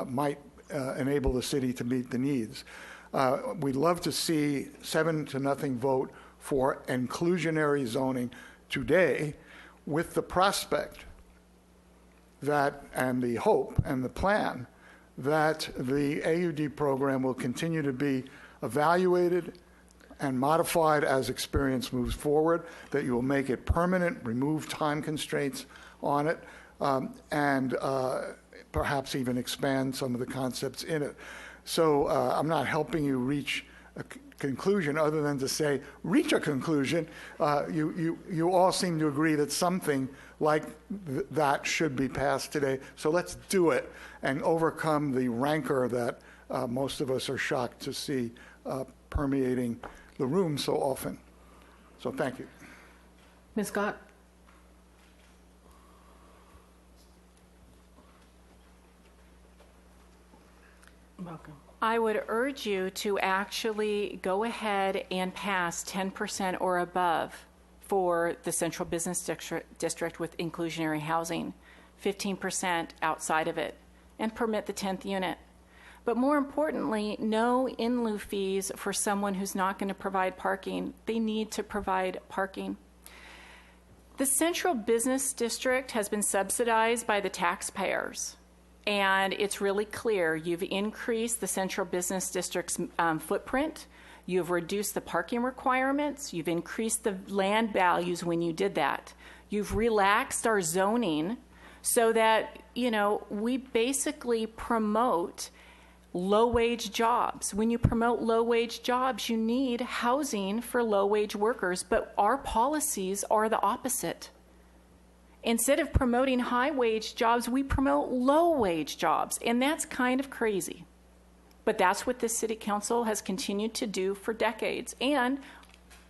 might enable the city to meet the needs. We'd love to see 7-0 vote for inclusionary zoning today, with the prospect that, and the hope and the plan, that the AUD program will continue to be evaluated and modified as experience moves forward, that you will make it permanent, remove time constraints on it, and perhaps even expand some of the concepts in it. So I'm not helping you reach a conclusion other than to say, reach a conclusion. You all seem to agree that something like that should be passed today. So let's do it and overcome the rancor that most of us are shocked to see permeating the room so often. So thank you. Ms. Gott. Welcome. I would urge you to actually go ahead and pass 10% or above for the central business district with inclusionary housing, 15% outside of it, and permit the 10th unit. But more importantly, no in lieu fees for someone who's not going to provide parking. They need to provide parking. The central business district has been subsidized by the taxpayers. And it's really clear you've increased the central business district's footprint. You've reduced the parking requirements. You've increased the land values when you did that. You've relaxed our zoning so that, we basically promote low-wage jobs. When you promote low-wage jobs, you need housing for low-wage workers, but our policies are the opposite. Instead of promoting high-wage jobs, we promote low-wage jobs, and that's kind of crazy. But that's what this city council has continued to do for decades and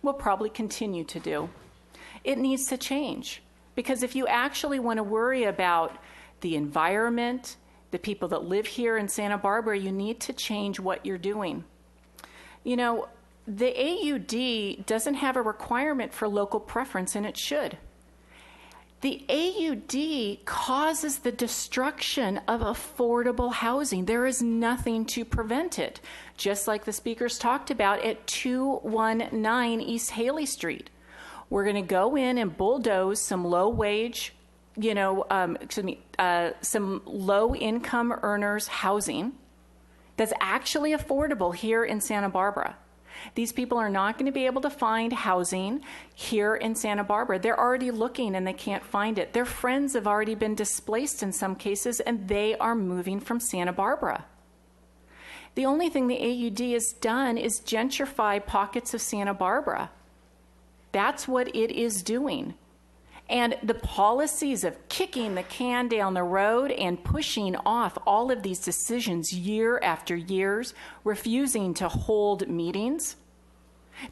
will probably continue to do. It needs to change, because if you actually want to worry about the environment, the people that live here in Santa Barbara, you need to change what you're doing. You know, the AUD doesn't have a requirement for local preference, and it should. The AUD causes the destruction of affordable housing. There is nothing to prevent it, just like the speakers talked about at 219 East Haley Street. We're going to go in and bulldoze some low-wage, some low-income earners housing that's actually affordable here in Santa Barbara. These people are not going to be able to find housing here in Santa Barbara. They're already looking and they can't find it. Their friends have already been displaced in some cases, and they are moving from Santa Barbara. The only thing the AUD has done is gentrify pockets of Santa Barbara. That's what it is doing. And the policies of kicking the can down the road and pushing off all of these decisions year after years, refusing to hold meetings,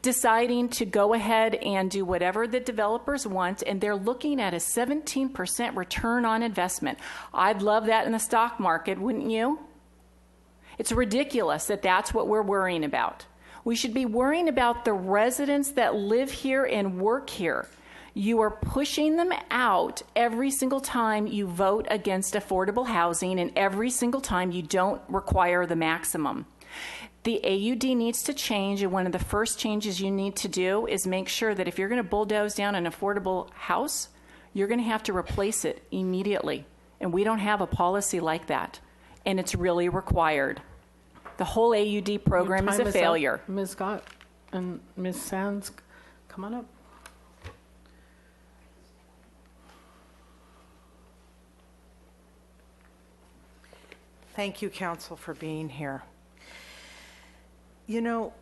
deciding to go ahead and do whatever the developers want, and they're looking at a 17% return on investment. I'd love that in the stock market, wouldn't you? It's ridiculous that that's what we're worrying about. We should be worrying about the residents that live here and work here. You are pushing them out every single time you vote against affordable housing, and every single time you don't require the maximum. The AUD needs to change, and one of the first changes you need to do is make sure that if you're going to bulldoze down an affordable house, you're going to have to replace it immediately. And we don't have a policy like that, and it's really required. The whole AUD program is a failure. Ms. Gott and Ms. Sands, come on up. Thank you, Council, for being here. You know,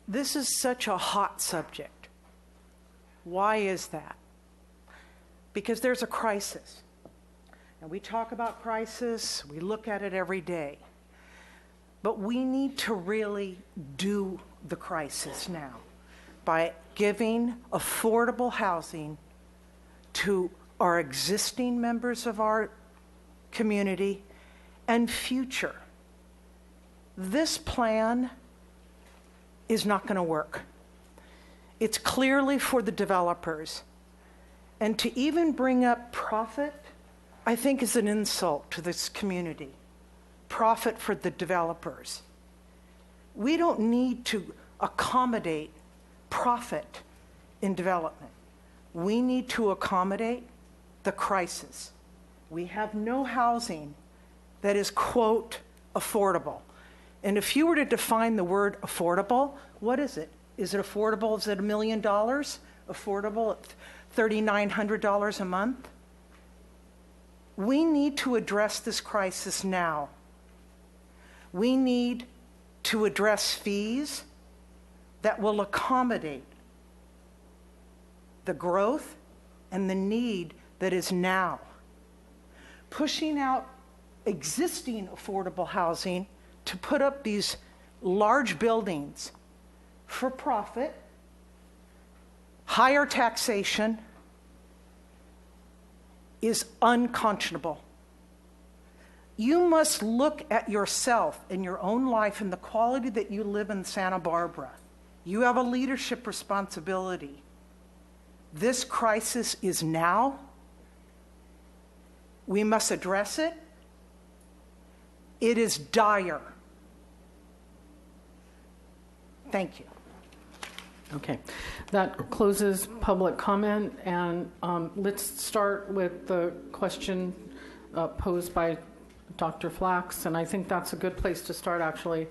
this is such a hot subject. Why is that? Because there's a crisis. And we talk about crisis, we look at it every day. But we need to really do the crisis now by giving affordable housing to our existing members of our community and future. This plan is not going to work. It's clearly for the developers. And to even bring up profit, I think is an insult to this community. Profit for the developers. We don't need to accommodate profit in development. We need to accommodate the crisis. We have no housing that is, quote, affordable. And if you were to define the word affordable, what is it? Is it affordable? Is it $1 million? Affordable at $3,900 a month? We need to address this crisis now. We need to address fees that will accommodate the growth and the need that is now. Pushing out existing affordable housing to put up these large buildings for profit, higher taxation, is unconscionable. You must look at yourself and your own life and the quality that you live in Santa Barbara. You have a leadership responsibility. This crisis is now. We must address it. It is dire. Thank you. Okay, that closes public comment, and let's start with the question posed by Dr. Flax, and I think that's a good place to start, actually.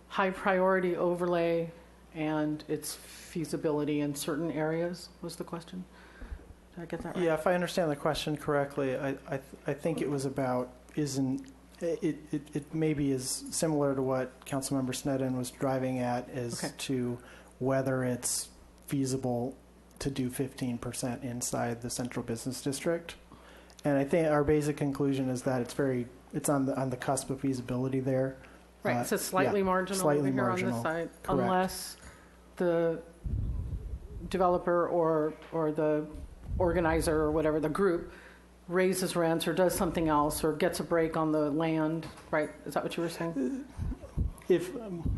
High priority overlay and its feasibility in certain areas was the question. Did I get that right? Yeah, if I understand the question correctly, I think it was about it maybe is similar to what Councilmember Sneddon was driving at as to whether it's feasible to do 15% inside the central business district. And I think our basic conclusion is that it's on the cusp of feasibility there. Right, so slightly marginal slightly over here marginal, on this side, correct. unless the developer or the organizer or whatever, the group, raises rents or does something else or gets a break on the land, right? Is that what you were saying?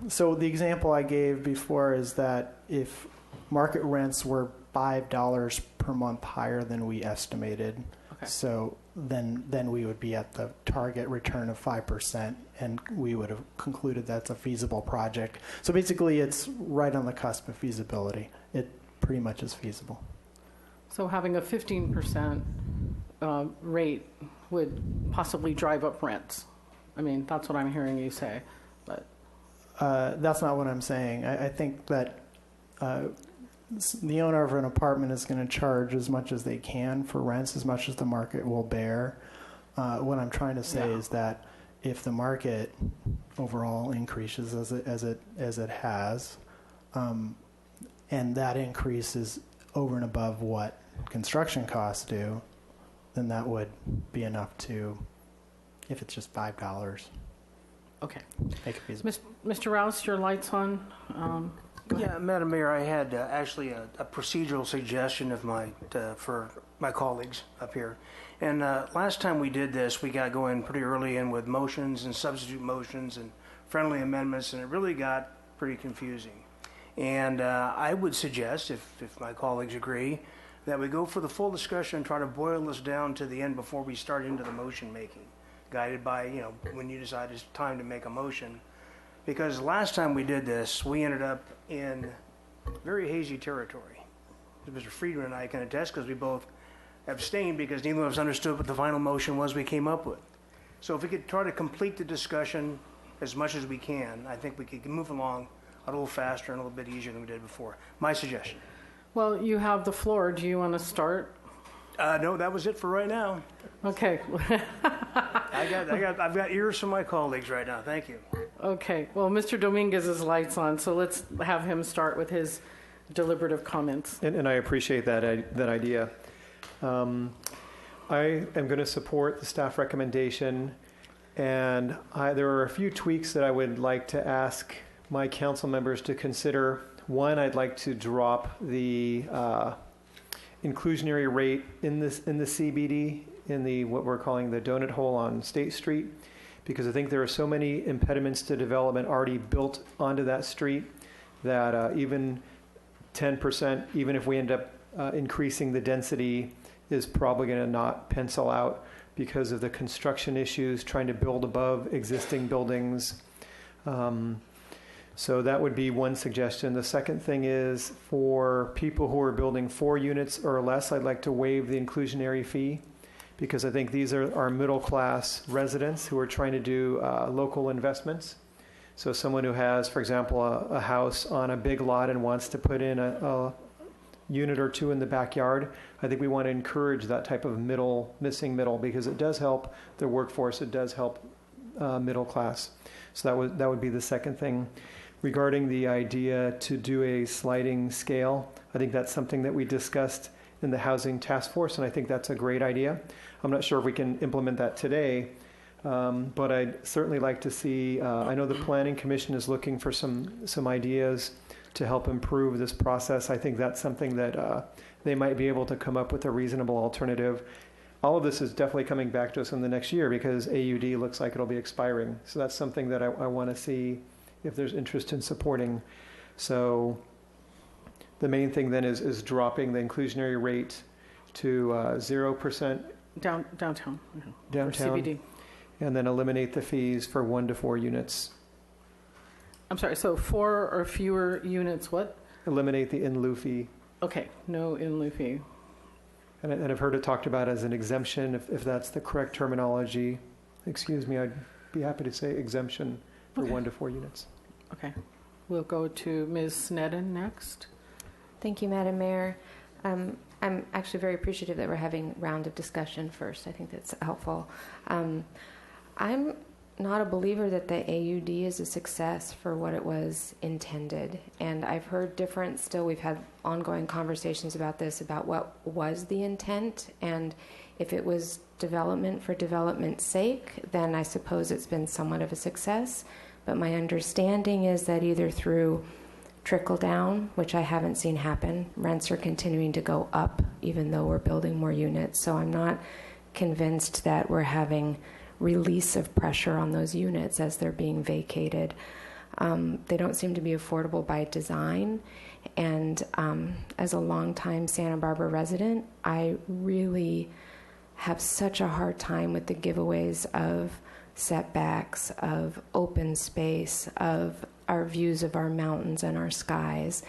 So the example I gave before is that if market rents were $5 per month higher than we estimated, so then we would be at the target return of 5%, and we would have concluded that's a feasible project. So basically, it's right on the cusp of feasibility. It pretty much is feasible. So having a 15% rate would possibly drive up rents. I mean, that's what I'm hearing you say, but that's not what I'm saying. I think that the owner of an apartment is going to charge as much as they can for rents, as much as the market will bear. What I'm trying to say is that if the market overall increases as it has, and that increase is over and above what construction costs do, then that would be enough to, if it's just $5. Okay. Make it feasible. Mr. Rouse, your light's on. Yeah, Madam Mayor, I had actually a procedural suggestion of for my colleagues up here. And last time we did this, we got going pretty early in with motions and substitute motions and friendly amendments, and it really got pretty confusing. And I would suggest, if my colleagues agree, that we go for the full discussion and try to boil this down to the end before we start into the motion making, guided by, when you decide it's time to make a motion. Because last time we did this, we ended up in very hazy territory. Mr. Friedman and I can attest because we both abstained because neither of us understood what the final motion was we came up with. So if we could try to complete the discussion as much as we can, I think we could move along a little faster and a little bit easier than we did before. My suggestion. Well, you have the floor. Do you want to start? No, that was it for right now. Okay. I've got ears from my colleagues right now. Thank you. Okay. Well, Mr. Dominguez's light's on, so let's have him start with his deliberative comments. And I appreciate that idea. I am going to support the staff recommendation, and there are a few tweaks that I would like to ask my council members to consider. One, I'd like to drop the inclusionary rate in the CBD, in the what we're calling the donut hole on State Street, because I think there are so many impediments to development already built onto that street that even 10%, even if we end up increasing the density, is probably going to not pencil out because of the construction issues, trying to build above existing buildings. So that would be one suggestion. The second thing is for people who are building 4 units or less, I'd like to waive the inclusionary fee, because I think these are our middle class residents who are trying to do local investments. So someone who has, for example, a house on a big lot and wants to put in a unit or 2 in the backyard, I think we want to encourage that type of missing middle, because it does help the workforce, it does help middle class. So that would be the second thing. Regarding the idea to do a sliding scale, I think that's something that we discussed in the Housing Task Force, and I think that's a great idea. I'm not sure if we can implement that today, but I'd certainly like to see, I know the Planning Commission is looking for some ideas to help improve this process. I think that's something that they might be able to come up with a reasonable alternative. All of this is definitely coming back to us in the next year because AUD looks like it'll be expiring. So that's something that I want to see if there's interest in supporting. So the main thing then is dropping the inclusionary rate to 0%. Downtown. Downtown. Or CBD. And then eliminate the fees for 1 to 4 units. I'm sorry, so 4 or fewer units, what? Eliminate the in lieu fee. Okay, no in lieu fee. And I've heard it talked about as an exemption, if that's the correct terminology. Excuse me, I'd be happy to say exemption for 1 to 4 units. Okay. We'll go to Ms. Sneddon next. Thank you, Madam Mayor. I'm actually very appreciative that we're having a round of discussion first. I think that's helpful. I'm not a believer that the AUD is a success for what it was intended. And I've heard we've had ongoing conversations about this, about what was the intent. And If it was development for development's sake, then I suppose it's been somewhat of a success. But my understanding is that either through trickle down, which I haven't seen happen, rents are continuing to go up even though we're building more units. So I'm not convinced that we're having release of pressure on those units as they're being vacated. They don't seem to be affordable by design. And as a longtime Santa Barbara resident, I really have such a hard time with the giveaways of setbacks, of open space, of our views of our mountains and our skies.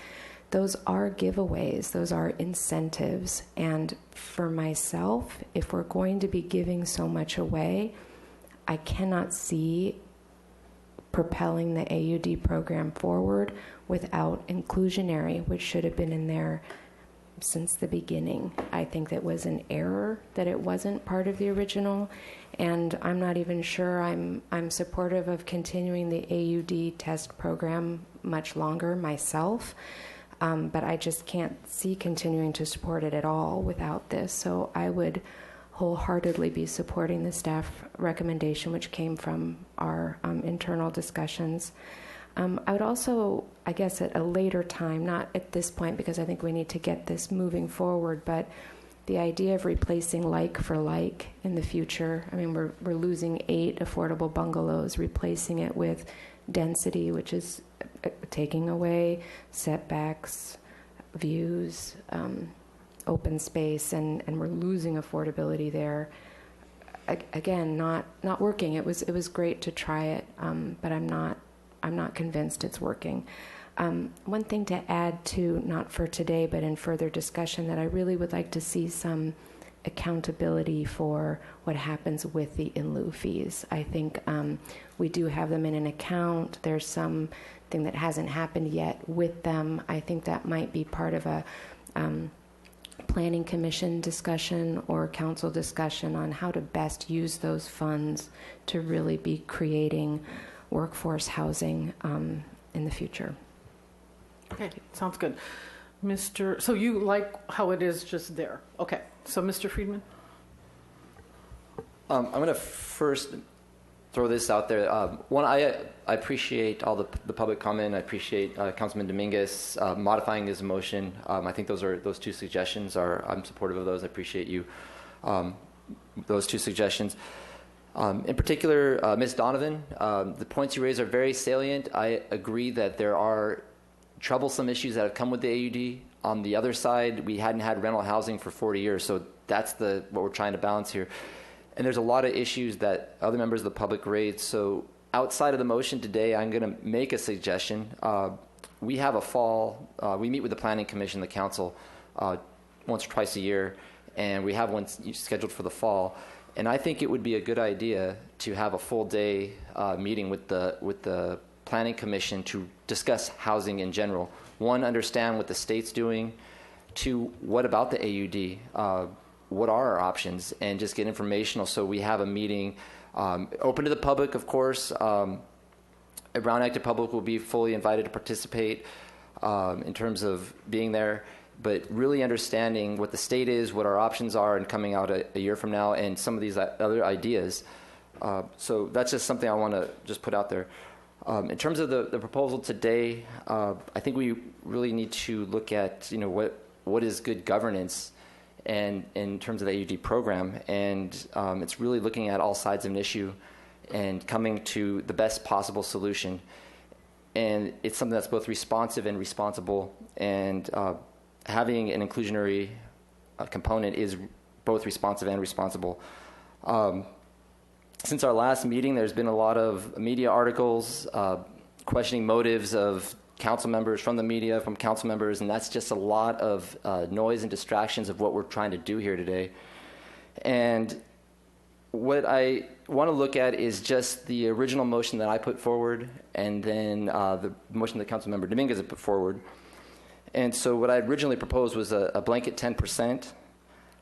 Those are giveaways, those are incentives. And for myself, if we're going to be giving so much away, I cannot see propelling the AUD program forward without inclusionary, which should have been in there since the beginning. I think that was an error that it wasn't part of the original, and I'm not even sure I'm supportive of continuing the AUD test program much longer myself, but I just can't see continuing to support it at all without this. So I would wholeheartedly be supporting the staff recommendation, which came from our internal discussions. I would also, I guess at a later time, not at this point because I think we need to get this moving forward, but the idea of replacing like for like in the future. I mean, we're losing 8 affordable bungalows, replacing it with density, which is taking away setbacks, views, open space, and we're losing affordability there. Again, not working. It was great to try it, but I'm not convinced it's working. One thing to add to, not for today, but in further discussion, that I really would like to see some accountability for what happens with the in lieu fees. I think we do have them in an account. There's something that hasn't happened yet with them. I think that might be part of a planning commission discussion or council discussion on how to best use those funds to really be creating workforce housing in the future. Okay, sounds good. So you like how it is just there. Okay, so Mr. Friedman? I'm going to first throw this out there. One, I appreciate all the public comment. I appreciate Councilman Dominguez modifying his motion. I think those two suggestions I'm supportive of those. I appreciate you. Those two suggestions. In particular, Ms. Donovan, the points you raise are very salient. I agree that there are troublesome issues that have come with the AUD. On the other side, we hadn't had rental housing for 40 years, so that's what we're trying to balance here. And there's a lot of issues that other members of the public raised. So outside of the motion today, I'm going to make a suggestion. We have a fall, we meet with the Planning Commission, the council, once or twice a year, and we have one scheduled for the fall. And I think it would be a good idea to have a full day meeting with the Planning Commission to discuss housing in general. One, understand what the state's doing. Two, what about the AUD? What are our options? And just get informational so we have a meeting open to the public, of course. A Brown Active public will be fully invited to participate in terms of being there, but really understanding what the state is, what our options are, and coming out a year from now, and some of these other ideas. So that's just something I want to just put out there. In terms of the proposal today, I think we really need to look at what is good governance, and in terms of the AUD program, and it's really looking at all sides of an issue and coming to the best possible solution. And it's something that's both responsive and responsible, and having an inclusionary component is both responsive and responsible. Since our last meeting, there's been a lot of media articles questioning motives of council members from the media, from council members, and that's just a lot of noise and distractions of what we're trying to do here today. And what I want to look at is just the original motion that I put forward, and then the motion that Councilmember Dominguez had put forward. And so what I originally proposed was a blanket 10%.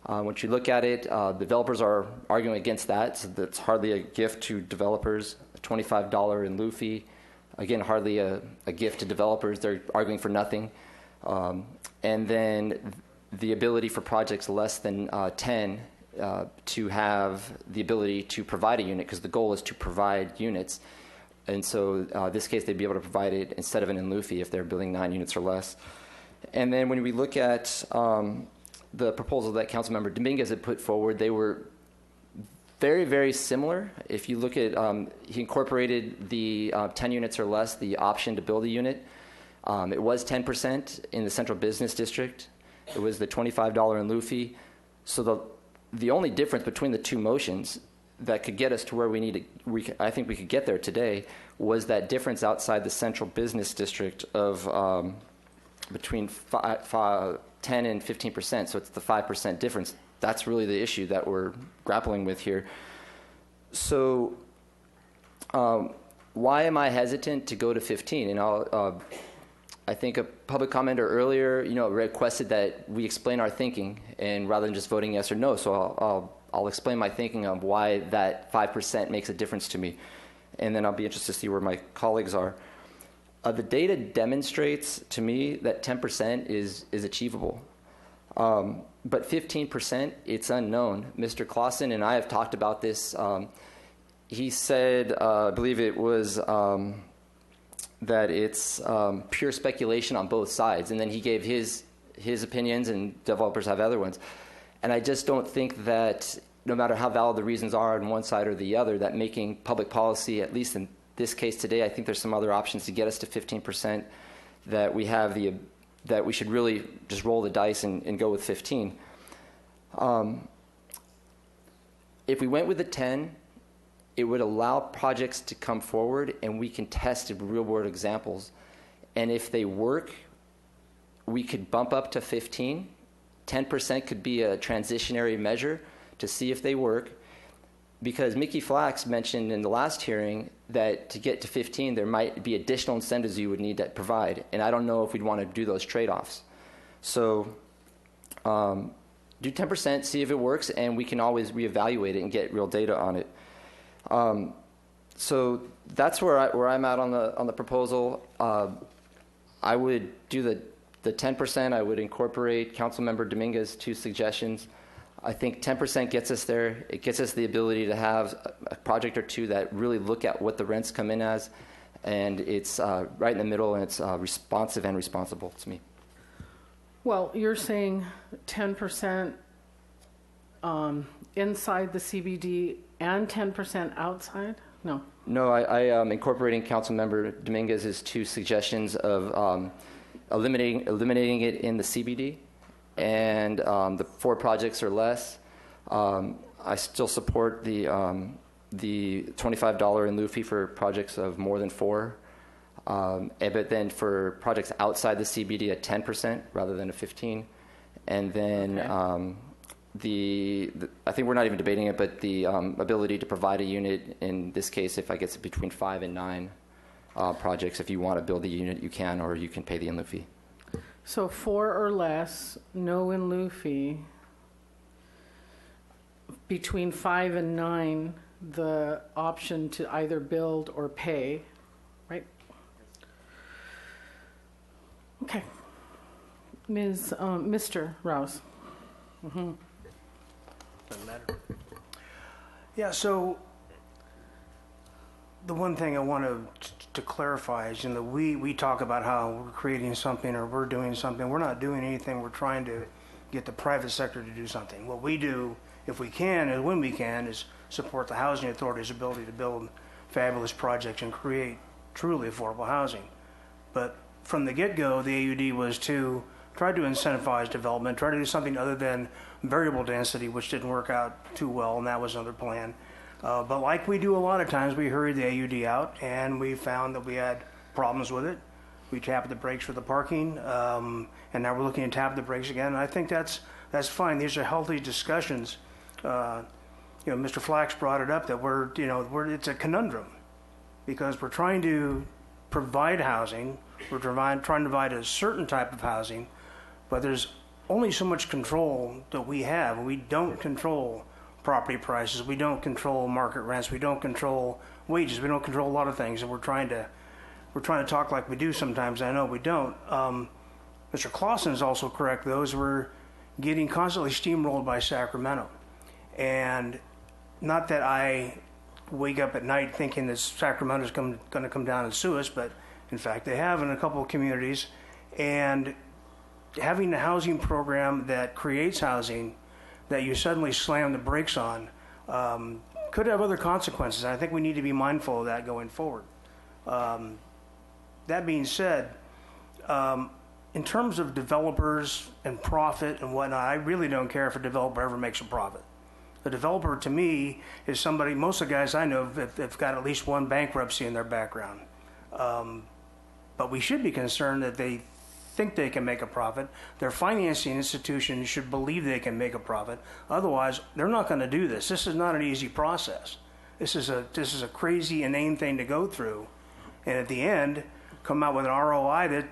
Once you look at it, developers are arguing against that, so that's hardly a gift to developers. A $25 in lieu fee, again, hardly a gift to developers. They're arguing for nothing. And then the ability for projects less than 10 to have the ability to provide a unit, because the goal is to provide units. And so this case, they'd be able to provide it instead of an in lieu fee if they're building 9 units or less. And then when we look at the proposal that Councilmember Dominguez had put forward, they were very, very similar. If you look at, he incorporated the 10 units or less, the option to build a unit. It was 10% in the Central Business District. It was the $25 in lieu fee. So the only difference between the two motions that could get us to where we need to, I think we could get there today, was that difference outside the Central Business District of between 10 and 15%. So it's the 5% difference. That's really the issue that we're grappling with here. So why am I hesitant to go to 15? And I think a public commenter earlier, requested that we explain our thinking, and rather than just voting yes or no. So I'll explain my thinking of why that 5% makes a difference to me, and then I'll be interested to see where my colleagues are. The data demonstrates to me that 10% is achievable. But 15%, it's unknown. Mr. Clausen and I have talked about this. He said, I believe it was that it's pure speculation on both sides. And then he gave his opinions, and developers have other ones. And I just don't think that no matter how valid the reasons are on one side or the other, that making public policy, at least in this case today, I think there's some other options to get us to 15%, that we have that we should really just roll the dice and go with 15. If we went with the 10, it would allow projects to come forward and we can test real world examples. And if they work, we could bump up to 15. 10% could be a transitionary measure to see if they work. Because Mickey Flax mentioned in the last hearing that to get to 15, there might be additional incentives you would need to provide. And I don't know if we'd want to do those trade-offs. So do 10%, see if it works, and we can always reevaluate it and get real data on it. So that's where I'm at on the proposal. I would do the 10%. I would incorporate Councilmember Dominguez's 2 suggestions. I think 10% gets us there. It gets us the ability to have a project or 2 that really look at what the rents come in as, and it's right in the middle, and it's responsive and responsible to me. Well, you're saying 10% inside the CBD and 10% outside? No. No, I am incorporating Councilmember Dominguez's 2 suggestions of eliminating it in the CBD and the 4 projects or less. I still support the $25 in lieu fee for projects of more than 4. But then for projects outside the CBD at 10% rather than a 15. And then I think we're not even debating it, but the ability to provide a unit, in this case, if I guess between 5 and 9 projects, if you want to build a unit, you can, or you can pay the in lieu fee. So 4 or less, no in lieu fee. Between 5 and 9, the option to either build or pay, right? Okay. Mr. Rouse. Mm-hmm. Doesn't matter. Yeah, so the one thing I want to clarify is, we talk about how we're creating something or we're doing something. We're not doing anything. We're trying to get the private sector to do something. What we do, if we can and when we can, is support the housing authority's ability to build fabulous projects and create truly affordable housing. But from the get-go, the AUD was to try to incentivize development, try to do something other than variable density, which didn't work out too well, and that was another plan. But like we do a lot of times, we hurried the AUD out, and we found that we had problems with it. We tapped the brakes for the parking, and now we're looking to tap the brakes again. And I think that's fine. These are healthy discussions. Mr. Flax brought it up that it's a conundrum, because we're trying to provide housing. We're trying to provide a certain type of housing, but there's only so much control that we have. We don't control property prices. We don't control market rents. We don't control wages. We don't control a lot of things, and we're trying to talk like we do sometimes. I know we don't. Mr. Clausen is also correct. Those were getting constantly steamrolled by Sacramento, And not that I wake up at night thinking that Sacramento's going to come down and sue us, but in fact they have in a couple of communities. And having a housing program that creates housing that you suddenly slam the brakes on could have other consequences. I think we need to be mindful of that going forward. That being said, in terms of developers and profit and whatnot, I really don't care if a developer ever makes a profit. A developer, to me, is somebody, most of the guys I know have got at least one bankruptcy in their background. But we should be concerned that they think they can make a profit. Their financing institutions should believe they can make a profit. Otherwise, they're not going to do this. This is not an easy process. This is a crazy, inane thing to go through. And at the end, come out with an ROI that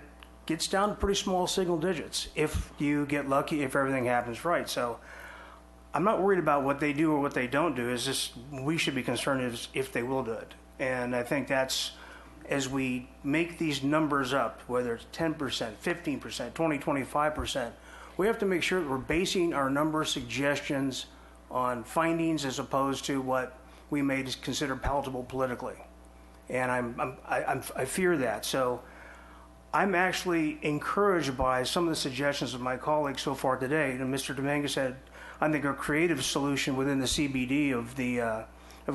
gets down to pretty small single digits if you get lucky, if everything happens right. So I'm not worried about what they do or what they don't do. It's just we should be concerned if they will do it. And I think that's, as we make these numbers up, whether it's 10%, 15%, 20, 25%, we have to make sure that we're basing our number of suggestions on findings as opposed to what we may consider palatable politically. And I fear that. So I'm actually encouraged by some of the suggestions of my colleagues so far today. And Mr. Dominguez had, I think, a creative solution within the CBD of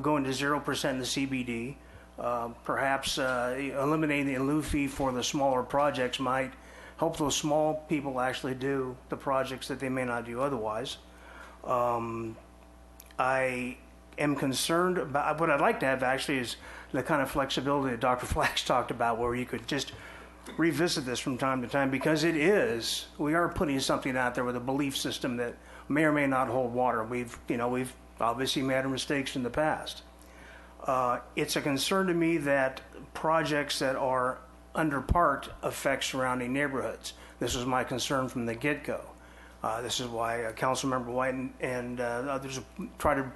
going to 0% in the CBD. Perhaps eliminating the in lieu fee for the smaller projects might help those small people actually do the projects that they may not do otherwise. I am concerned about, what I'd like to have actually is the kind of flexibility that Dr. Flax talked about, where you could just revisit this from time to time, because we are putting something out there with a belief system that may or may not hold water. We've obviously made mistakes in the past. It's a concern to me that projects that are underparked affect surrounding neighborhoods. This was my concern from the get-go. This is why Councilmember White and others try to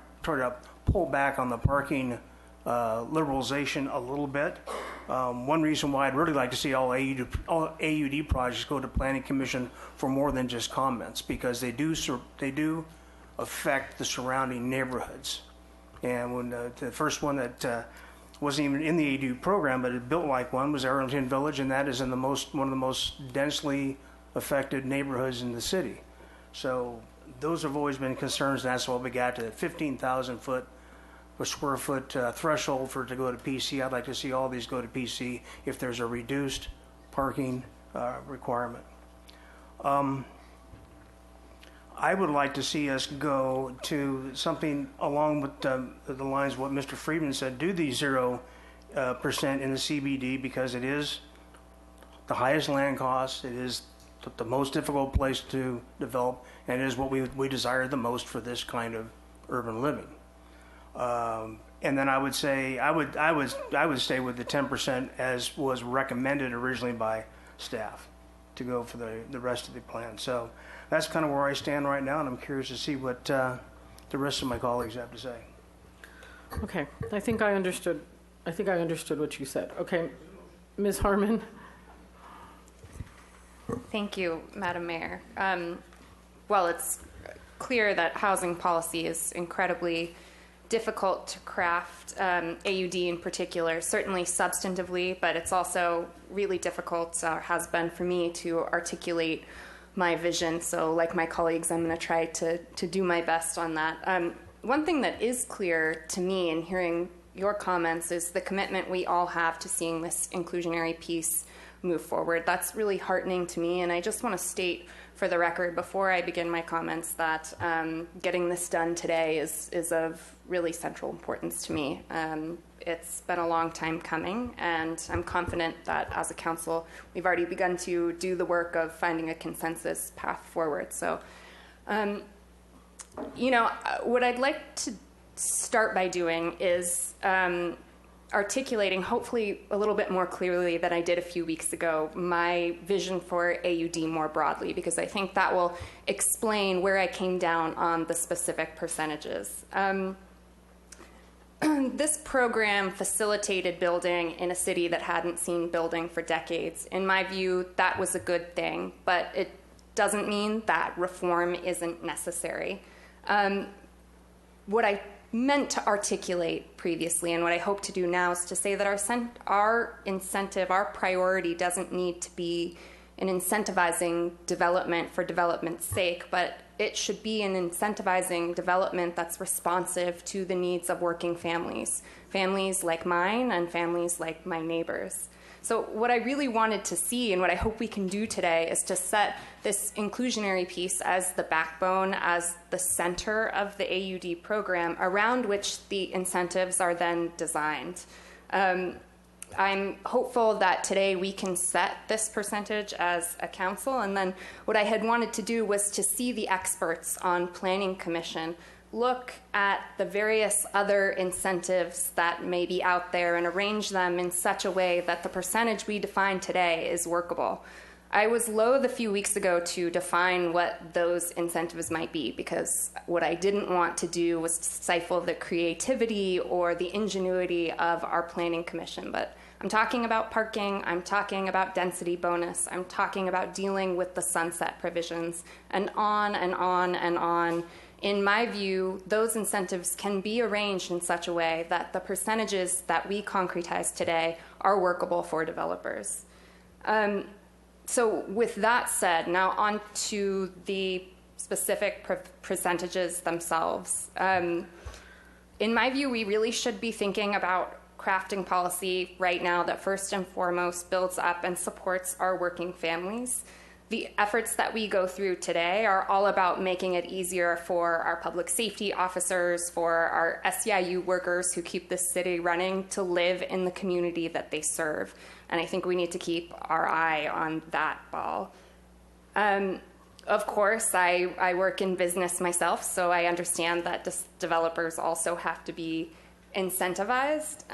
pull back on the parking liberalization a little bit. One reason why I'd really like to see all AUD projects go to Planning Commission for more than just comments, because they do affect the surrounding neighborhoods. And when the first one that wasn't even in the ADU program, but it built like one, was Arlington Village, and that is in one of the most densely affected neighborhoods in the city. So those have always been concerns, and that's why we got to the 15,000 square foot threshold for it to go to PC. I'd like to see all these go to PC if there's a reduced parking requirement. I would like to see us go to something along with the lines of what Mr. Friedman said, do the 0% in the CBD, because it is the highest land cost, it is the most difficult place to develop, and it is what we desire the most for this kind of urban living. And then I would say I would stay with the 10% as was recommended originally by staff to go for the rest of the plan. So that's kind of where I stand right now, and I'm curious to see what the rest of my colleagues have to say. Okay, I think I understood what you said. Okay, Ms. Harmon. Thank you, Madam Mayor. Well, it's clear that housing policy is incredibly difficult to craft, AUD in particular, certainly substantively, but it's also really difficult, has been for me, to articulate my vision. So like my colleagues, I'm going to try to do my best on that. One thing that is clear to me in hearing your comments is the commitment we all have to seeing this inclusionary piece move forward. That's really heartening to me, and I just want to state for the record before I begin my comments that getting this done today is of really central importance to me. It's been a long time coming, and I'm confident that as a council, we've already begun to do the work of finding a consensus path forward. So, what I'd like to start by doing is articulating, hopefully a little bit more clearly than I did a few weeks ago, my vision for AUD more broadly, because I think that will explain where I came down on the specific percentages. This program facilitated building in a city that hadn't seen building for decades. In my view, that was a good thing, but it doesn't mean that reform isn't necessary. what I meant to articulate previously and what I hope to do now is to say that our incentive, our priority doesn't need to be an incentivizing development for development's sake, but it should be an incentivizing development that's responsive to the needs of working families, families like mine and families like my neighbors. So what I really wanted to see and what I hope we can do today is to set this inclusionary piece as the backbone, as the center of the AUD program around which the incentives are then designed. I'm hopeful that today we can set this percentage as a council, and then what I had wanted to do was to see the experts on Planning Commission look at the various other incentives that may be out there and arrange them in such a way that the percentage we define today is workable. I was loath a few weeks ago to define what those incentives might be because what I didn't want to do was to stifle the creativity or the ingenuity of our Planning Commission. But I'm talking about parking, I'm talking about density bonus, I'm talking about dealing with the sunset provisions, and on and on and on. In my view, those incentives can be arranged in such a way that the percentages that we concretize today are workable for developers. So with that said, now on to the specific percentages themselves. In my view, we really should be thinking about crafting policy right now that first and foremost builds up and supports our working families. The efforts that we go through today are all about making it easier for our public safety officers, for our SEIU workers who keep this city running to live in the community that they serve. And I think we need to keep our eye on that ball. Of course, I work in business myself, so I understand that developers also have to be incentivized.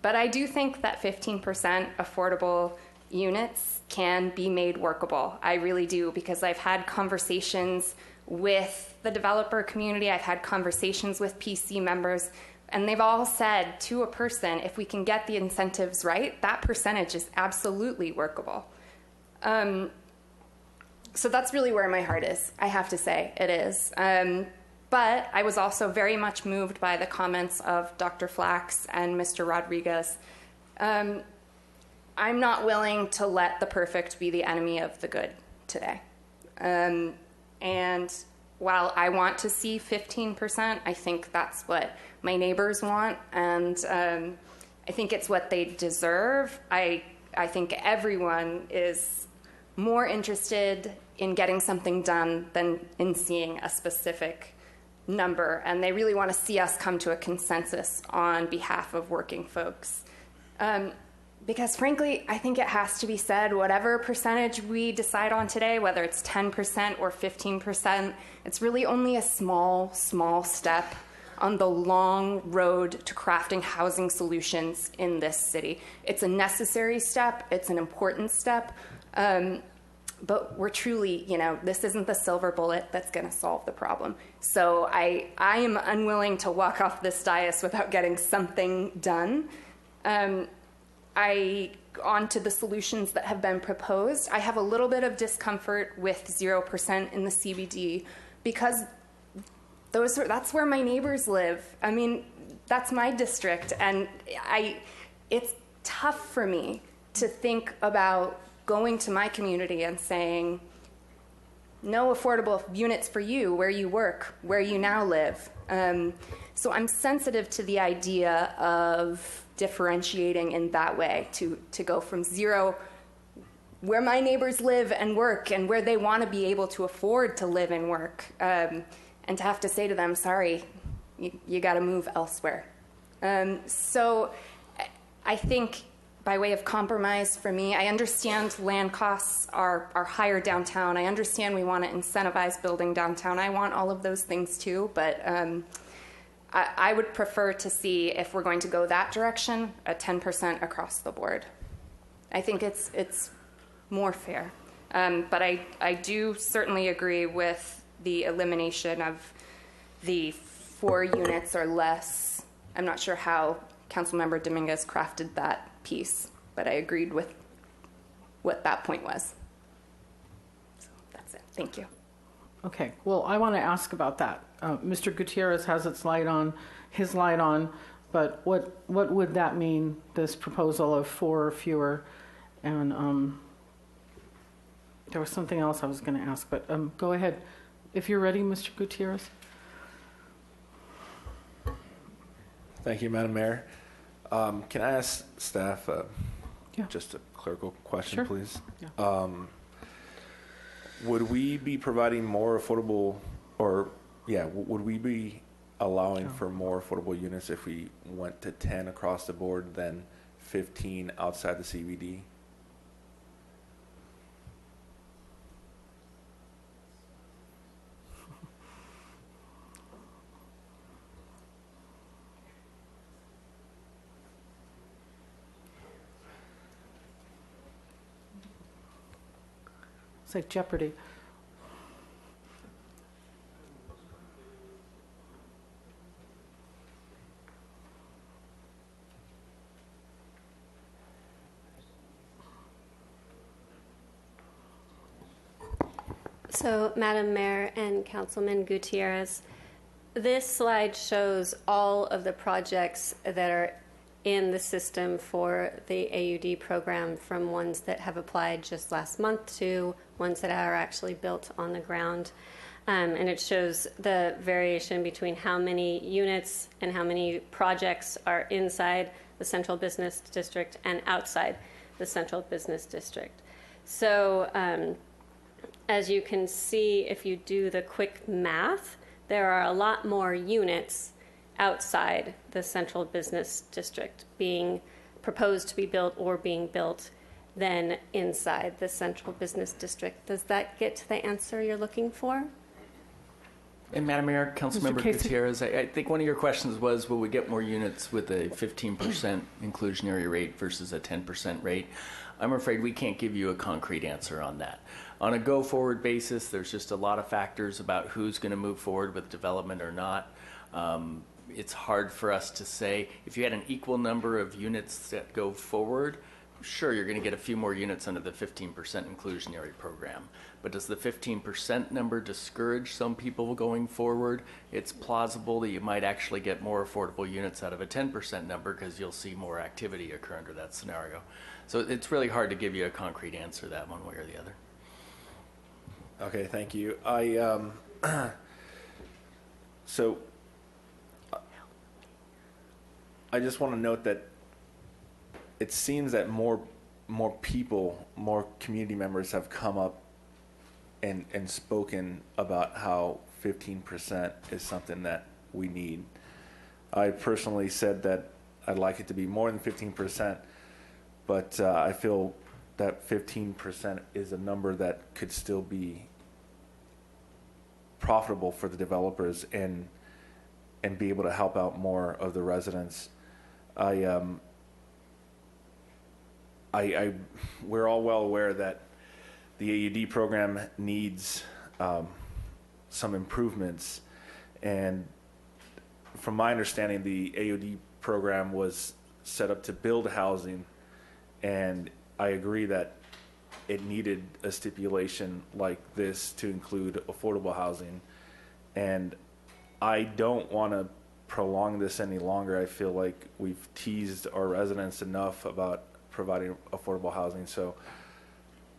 But I do think that 15% affordable units can be made workable. I really do, because I've had conversations with the developer community, I've had conversations with PC members, and they've all said to a person, if we can get the incentives right, that percentage is absolutely workable. So that's really where my heart is, I have to say, it is. But I was also very much moved by the comments of Dr. Flax and Mr. Rodriguez. I'm not willing to let the perfect be the enemy of the good today. And while I want to see 15%, I think that's what my neighbors want, and I think it's what they deserve. I think everyone is more interested in getting something done than in seeing a specific number, and they really want to see us come to a consensus on behalf of working folks. Because frankly, I think it has to be said, whatever percentage we decide on today, whether it's 10% or 15%, it's really only a small step on the long road to crafting housing solutions in this city. It's a necessary step, it's an important step, but we're truly, this isn't the silver bullet that's gonna solve the problem. So I am unwilling to walk off this dais without getting something done. On to the solutions that have been proposed. I have a little bit of discomfort with 0% in the CBD because that's where my neighbors live. I mean, that's my district, and it's tough for me to think about going to my community and saying, no affordable units for you where you work, where you now live. So I'm sensitive to the idea of differentiating in that way, to go from zero, where my neighbors live and work and where they want to be able to afford to live and work, and to have to say to them, sorry, you got to move elsewhere. So I think by way of compromise for me, I understand land costs are higher downtown. I understand we want to incentivize building downtown. I want all of those things too, but I would prefer to see, if we're going to go that direction, a 10% across the board. I think it's more fair. But I do certainly agree with the elimination of the 4 units or less. I'm not sure how Councilmember Dominguez crafted that piece, but I agreed with what that point was. So that's it. Thank you. Okay, well, I want to ask about that. Mr. Gutierrez has his light on, but what would that mean, this proposal of 4 or fewer? And there was something else I was going to ask, but go ahead. If you're ready, Mr. Gutierrez. Thank you, Madam Mayor. Can I ask staff just a clerical question, Sure. please? Yeah. Would we be providing more affordable, would we be allowing for more affordable units if we went to 10 across the board than 15 outside the CBD? It's like Jeopardy. So, Madam Mayor and Councilman Gutierrez, this slide shows all of the projects that are in the system for the AUD program, from ones that have applied just last month to ones that are actually built on the ground. And it shows the variation between how many units and how many projects are inside the Central Business District and outside the Central Business District. So as you can see, if you do the quick math, there are a lot more units outside the Central Business District being proposed to be built or being built than inside the Central Business District. Does that get to the answer you're looking for? And Madam Mayor, Councilmember Casey. Gutierrez, I think one of your questions was, will we get more units with a 15% inclusionary rate versus a 10% rate? I'm afraid we can't give you a concrete answer on that. On a go-forward basis, there's just a lot of factors about who's going to move forward with development or not. It's hard for us to say. If you had an equal number of units that go forward, sure, you're going to get a few more units under the 15% inclusionary program. But does the 15% number discourage some people going forward? It's plausible that you might actually get more affordable units out of a 10% number because you'll see more activity occur under that scenario. So it's really hard to give you a concrete answer that one way or the other. Okay, thank you. So I just want to note that it seems that more people, more community members have come up and spoken about how 15% is something that we need. I personally said that I'd like it to be more than 15%, but I feel that 15% is a number that could still be profitable for the developers and be able to help out more of the residents. We're all well aware that the AUD program needs some improvements, and from my understanding, the AUD program was set up to build housing, and I agree that it needed a stipulation like this to include affordable housing, and I don't want to prolong this any longer. I feel like we've teased our residents enough about providing affordable housing, so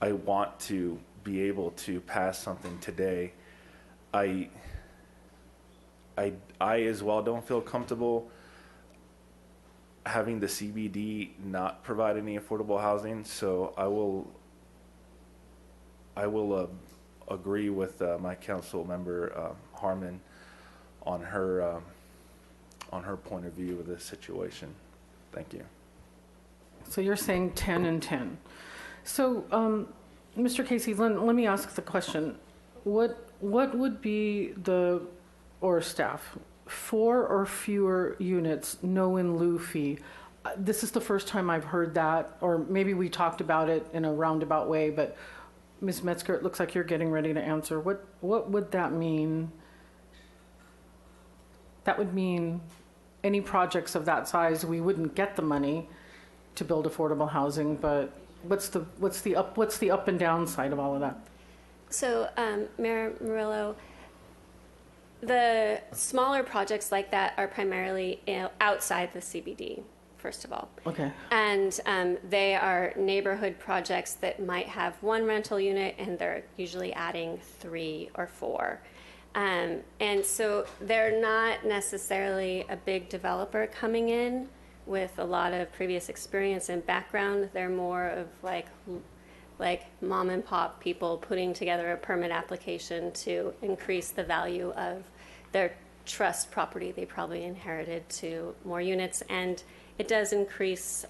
I want to be able to pass something today. I as well don't feel comfortable having the CBD not provide any affordable housing, so I will agree with my council member Harmon on her point of view of this situation. Thank you. So you're saying 10 and 10. So, Mr. Casey, let me ask the question. What would be or staff, 4 or fewer units, no in lieu fee? This is the first time I've heard that, or maybe we talked about it in a roundabout way, but Ms. Metzger, it looks like you're getting ready to answer. What would that mean? That would mean any projects of that size, we wouldn't get the money to build affordable housing, but what's the up and down side of all of that? So, Mayor Murillo, The smaller projects like that are primarily outside the CBD, first of all. Okay. And they are neighborhood projects that might have one rental unit, and they're usually adding 3 or 4. And so they're not necessarily a big developer coming in with a lot of previous experience and background. They're more of like mom and pop people putting together a permit application to increase the value of their trust property they probably inherited to more units. And it does increase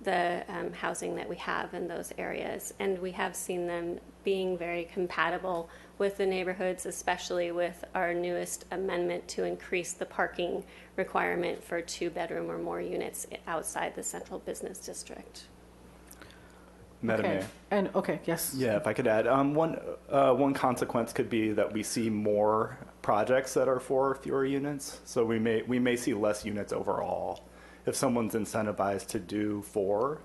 the housing that we have in those areas. And we have seen them being very compatible with the neighborhoods, especially with our newest amendment to increase the parking requirement for 2-bedroom or more units outside the central business district. Madam Okay. Mayor. And, okay, yes. Yeah, if I could add, one consequence could be that we see more projects that are for fewer units. So we may see less units overall if someone's incentivized to do 4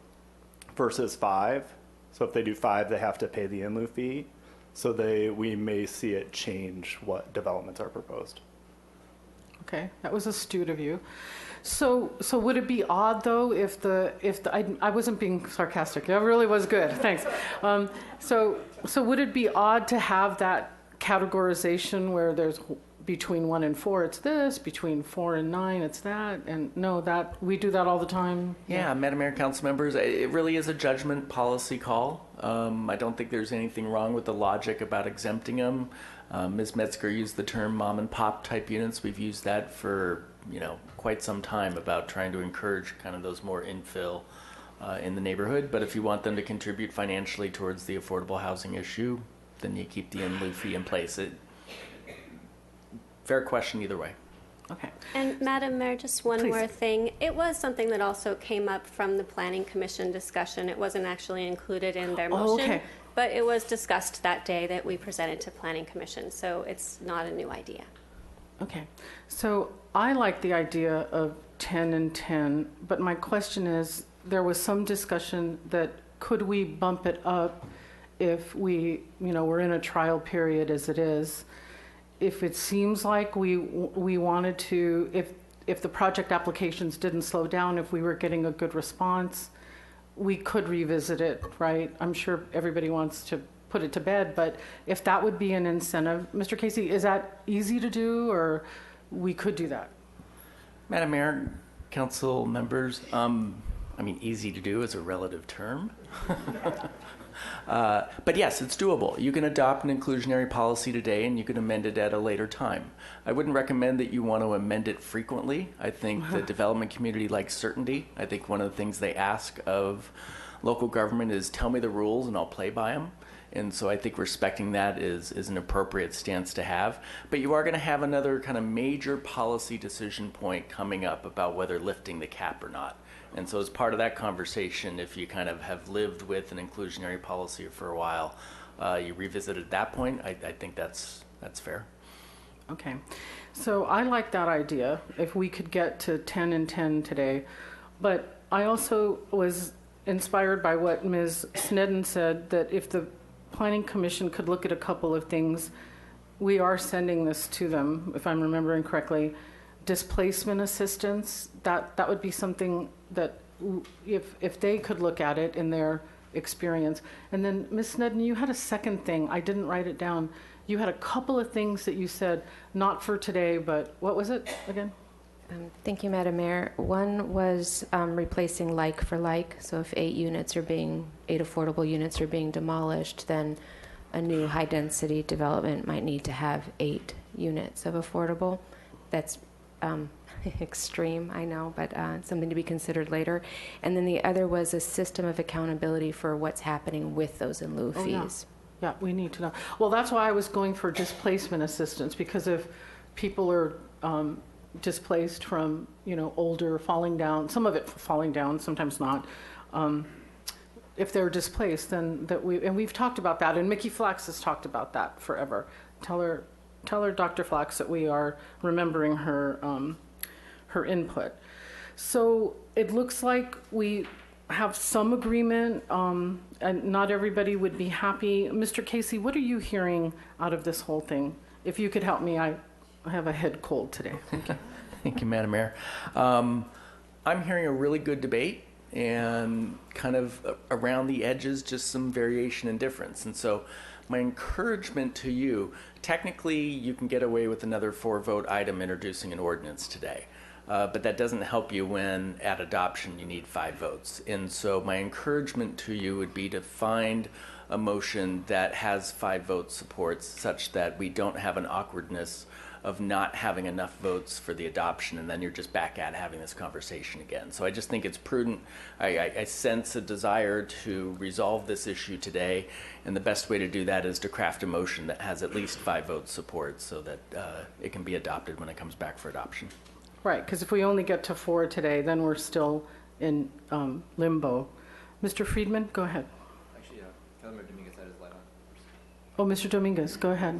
versus 5. So if they do 5, they have to pay the in lieu fee. So we may see it change what developments are proposed. Okay, that was astute of you. So would it be odd though if I wasn't being sarcastic. That really was good. Thanks. So would it be odd to have that categorization where there's between 1 and 4 it's this, between 4 and 9 it's that, and no, that we do that all the time? Yeah, Madam Mayor, council members, it really is a judgment policy call. I don't think there's anything wrong with the logic about exempting them. Ms. Metzger used the term mom and pop type units. We've used that for quite some time about trying to encourage kind of those more infill in the neighborhood. But if you want them to contribute financially towards the affordable housing issue, then you keep the in lieu fee in place. Fair question either way. Okay. And Madam Mayor, just one Please. more thing. It was something that also came up from the Planning Commission discussion. It wasn't actually included in their motion, okay. but it was discussed that day that we presented to Planning Commission, so it's not a new idea. Okay, so I like the idea of 10 and 10, but my question is, there was some discussion that could we bump it up if we're in a trial period as it is? If it seems like we wanted to, if the project applications didn't slow down, if we were getting a good response, we could revisit it, right? I'm sure everybody wants to put it to bed, but if that would be an incentive, Mr. Casey, is that easy to do, or we could do that? Madam Mayor, council members, easy to do is a relative term. But yes, it's doable. You can adopt an inclusionary policy today and you can amend it at a later time. I wouldn't recommend that you want to amend it frequently. I think the development community likes certainty. I think one of the things they ask of local government is tell me the rules and I'll play by them. And so I think respecting that is an appropriate stance to have. But you are going to have another kind of major policy decision point coming up about whether lifting the cap or not. And so as part of that conversation, if you kind of have lived with an inclusionary policy for a while, you revisit at that point, I think that's fair. Okay, so I like that idea, if we could get to 10 and 10 today. But I also was inspired by what Ms. Snedden said, that if the Planning Commission could look at a couple of things, we are sending this to them, if I'm remembering correctly. Displacement assistance, that would be something that if they could look at it in their experience. And then Ms. Snedden, you had a second thing, I didn't write it down. You had a couple of things that you said, not for today, but what was it again? Thank you, Madam Mayor. One was replacing like for like. So if 8 affordable units are being demolished, then a new high density development might need to have 8 units of affordable. That's extreme, I know, but something to be considered later. And then the other was a system of accountability for what's happening with those in lieu fees. Yeah, we need to know. Well, that's why I was going for displacement assistance, because if people are displaced from, older, falling down, some of it falling down, sometimes not, if they're displaced, then we've talked about that, and Mickey Flax has talked about that forever. Tell her, Dr. Flax, that we are remembering her input. So it looks like we have some agreement, and not everybody would be happy. Mr. Casey, what are you hearing out of this whole thing? If you could help me, I have a head cold today. Thank you. Thank you, Madam Mayor. I'm hearing a really good debate and kind of around the edges, just some variation and difference. And so my encouragement to you, technically you can get away with another 4-vote item introducing an ordinance today. But that doesn't help you when at adoption you need 5 votes. And so my encouragement to you would be to find a motion that has 5 vote support such that we don't have an awkwardness of not having enough votes for the adoption, and then you're just back at having this conversation again. So I just think it's prudent. I sense a desire to resolve this issue today, and the best way to do that is to craft a motion that has at least 5 vote support so that it can be adopted when it comes back for adoption. Right, because if we only get to 4 today, then we're still in limbo. Mr. Friedman, go ahead. Actually, Councilmember Dominguez had his light on. Oh, Mr. Dominguez, go ahead.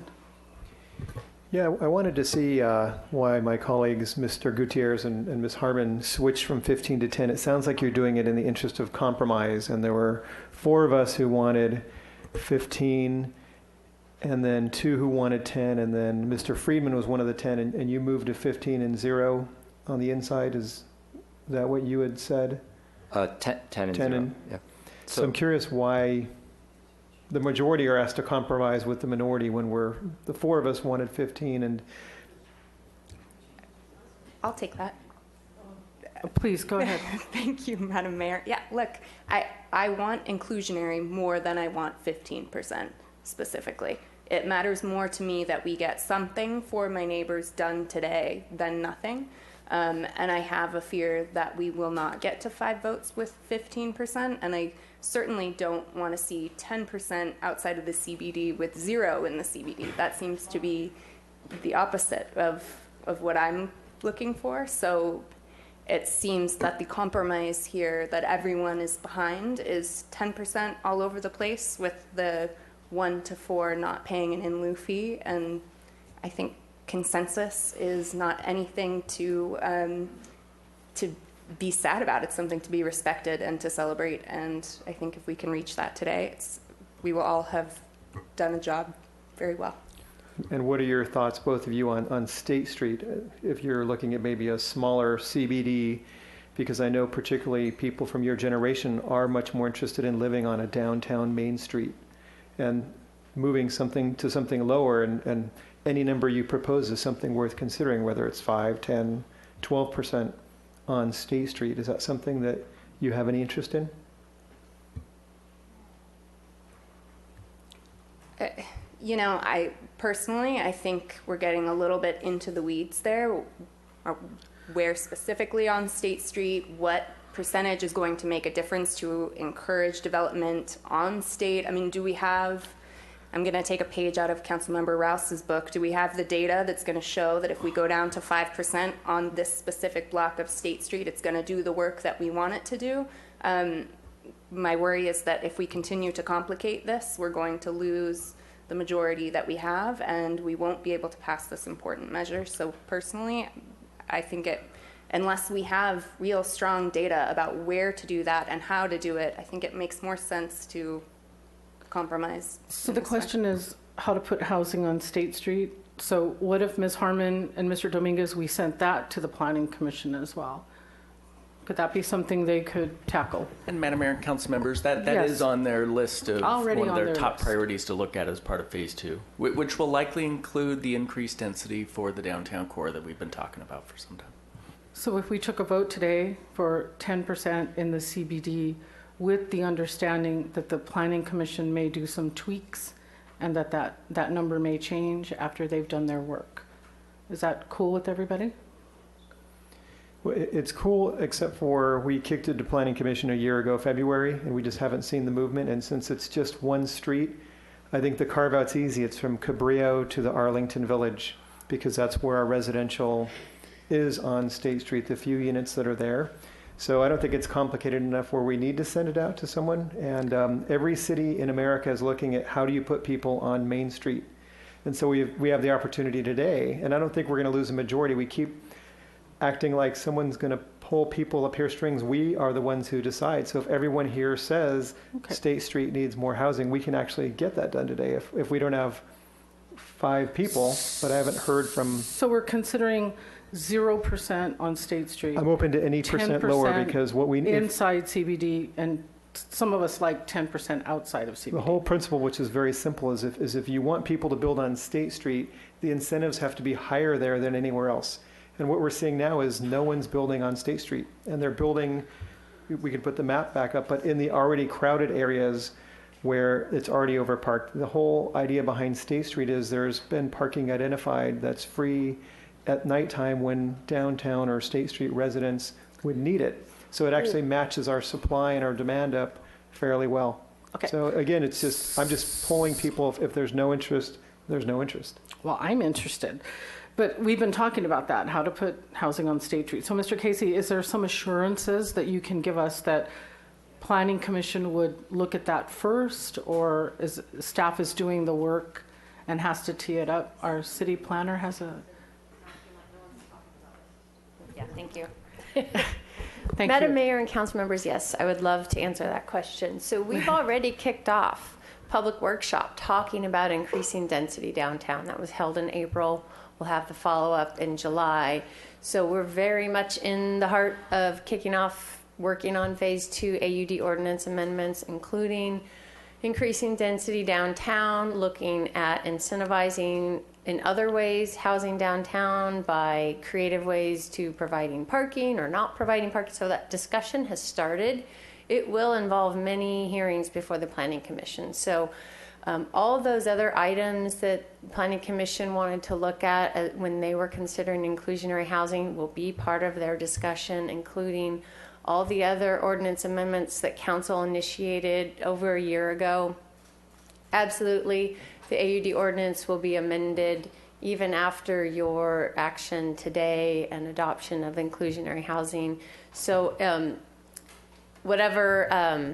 Yeah, I wanted to see why my colleagues, Mr. Gutierrez and Ms. Harmon, switched from 15 to 10. It sounds like you're doing it in the interest of compromise, and there were 4 of us who wanted 15, and then 2 who wanted 10, and then Mr. Friedman was one of the 10, and you moved to 15 and 0 on the inside. Is that what you had said? 10 and 0. Yeah. So I'm curious why the majority are asked to compromise with the minority when the 4 of us wanted 15 and... I'll take that. Please, go ahead. Thank you, Madam Mayor. Yeah, look, I want inclusionary more than I want 15% specifically. It matters more to me that we get something for my neighbors done today than nothing. And I have a fear that we will not get to 5 votes with 15%, and I certainly don't want to see 10% outside of the CBD with 0 in the CBD. That seems to be the opposite of what I'm looking for. So it seems that the compromise here that everyone is behind is 10% all over the place, with the 1 to 4 not paying an in lieu fee. And I think consensus is not anything to be sad about. It's something to be respected and to celebrate. And I think if we can reach that today, we will all have done a job very well. And what are your thoughts, both of you, on State Street, if you're looking at maybe a smaller CBD? Because I know particularly people from your generation are much more interested in living on a downtown Main Street, and moving something to something lower, and any number you propose is something worth considering, whether it's 5, 10, 12% on State Street. Is that something that you have any interest in? You know, I think we're getting a little bit into the weeds there. Where specifically on State Street, what percentage is going to make a difference to encourage development on State? I mean, do we have, I'm going to take a page out of Councilmember Rouse's book, do we have the data that's going to show that if we go down to 5% on this specific block of State Street, it's going to do the work that we want it to do? My worry is that if we continue to complicate this, we're going to lose the majority that we have, and we won't be able to pass this important measure. So personally, I think unless we have real strong data about where to do that and how to do it, I think it makes more sense to compromise. So the question is how to put housing on State Street. So what if Ms. Harmon and Mr. Dominguez, we sent that to the Planning Commission as well? Could that be something they could tackle? And Madam Mayor and council members, that Yes. is on their list of Already one of on their their top list. priorities to look at as part of Phase 2, which will likely include the increased density for the downtown core that we've been talking about for some time. So if we took a vote today for 10% in the CBD, with the understanding that the Planning Commission may do some tweaks and that number may change after they've done their work, is that cool with everybody? Well, it's cool, except for we kicked it to Planning Commission a year ago, February, and we just haven't seen the movement. And since it's just one street, I think the carve-out's easy. It's from Cabrillo to the Arlington Village, because that's where our residential is on State Street, the few units that are there. So I don't think it's complicated enough where we need to send it out to someone. And every city in America is looking at how do you put people on Main Street. And so we have the opportunity today, and I don't think we're going to lose a majority. We keep acting like someone's going to pull people up hair strings. We are the ones who decide. So if everyone here says State Street needs more housing, we can actually get that done today if we don't have 5 people, but I haven't heard from. So we're considering 0% on State Street. I'm open to any percent lower because what we need. Inside CBD, and some of us like 10% outside of CBD. The whole principle, which is very simple, is if you want people to build on State Street, the incentives have to be higher there than anywhere else. And what we're seeing now is no one's building on State Street, and they're building. We could put the map back up, but in the already crowded areas where it's already overparked. The whole idea behind State Street is there's been parking identified that's free at nighttime when downtown or State Street residents would need it. So it actually matches our supply and our demand up fairly well. Okay. So again, it's just, I'm just pulling people. If there's no interest, there's no interest. Well, I'm interested. But we've been talking about that, how to put housing on State Street. So, Mr. Casey, is there some assurances that you can give us that Planning Commission would look at that first, or is staff is doing the work and has to tee it up? Our city planner has a... Yeah, thank you. Thank Madam you. Mayor and council members, yes, I would love to answer that question. So we've already kicked off public workshop talking about increasing density downtown. That was held in April. We'll have the follow-up in July. So we're very much in the heart of kicking off working on phase 2 AUD ordinance amendments, including increasing density downtown, looking at incentivizing in other ways housing downtown by creative ways to providing parking or not providing parking. So that discussion has started. It will involve many hearings before the Planning Commission. So all of those other items that Planning Commission wanted to look at when they were considering inclusionary housing will be part of their discussion, including all the other ordinance amendments that council initiated over a year ago. Absolutely, the AUD ordinance will be amended even after your action today and adoption of inclusionary housing. So whatever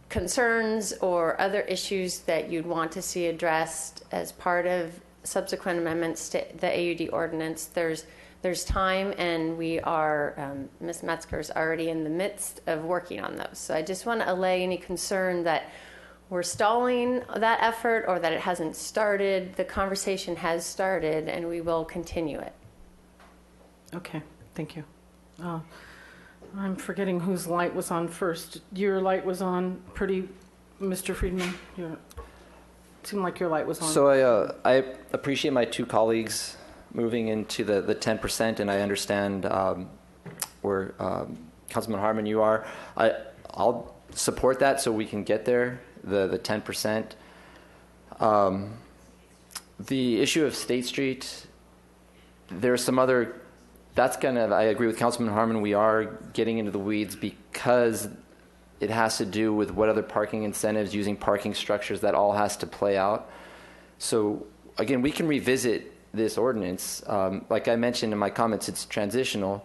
concerns or other issues that you'd want to see addressed as part of subsequent amendments to the AUD ordinance, there's time, and we are, Ms. Metzger's already in the midst of working on those. So I just want to allay any concern that we're stalling that effort or that it hasn't started. The conversation has started, and we will continue it. Okay, thank you. I'm forgetting whose light was on first. Your light was on pretty, Mr. Friedman. It seemed like your light was on. So I appreciate my 2 colleagues moving into the 10%, and I understand where Councilman Harmon you are. I'll support that so we can get there, the 10%. The issue of State Street, there's some other, I agree with Councilman Harmon, we are getting into the weeds because it has to do with what other parking incentives, using parking structures, that all has to play out. So again, we can revisit this ordinance. Like I mentioned in my comments, it's transitional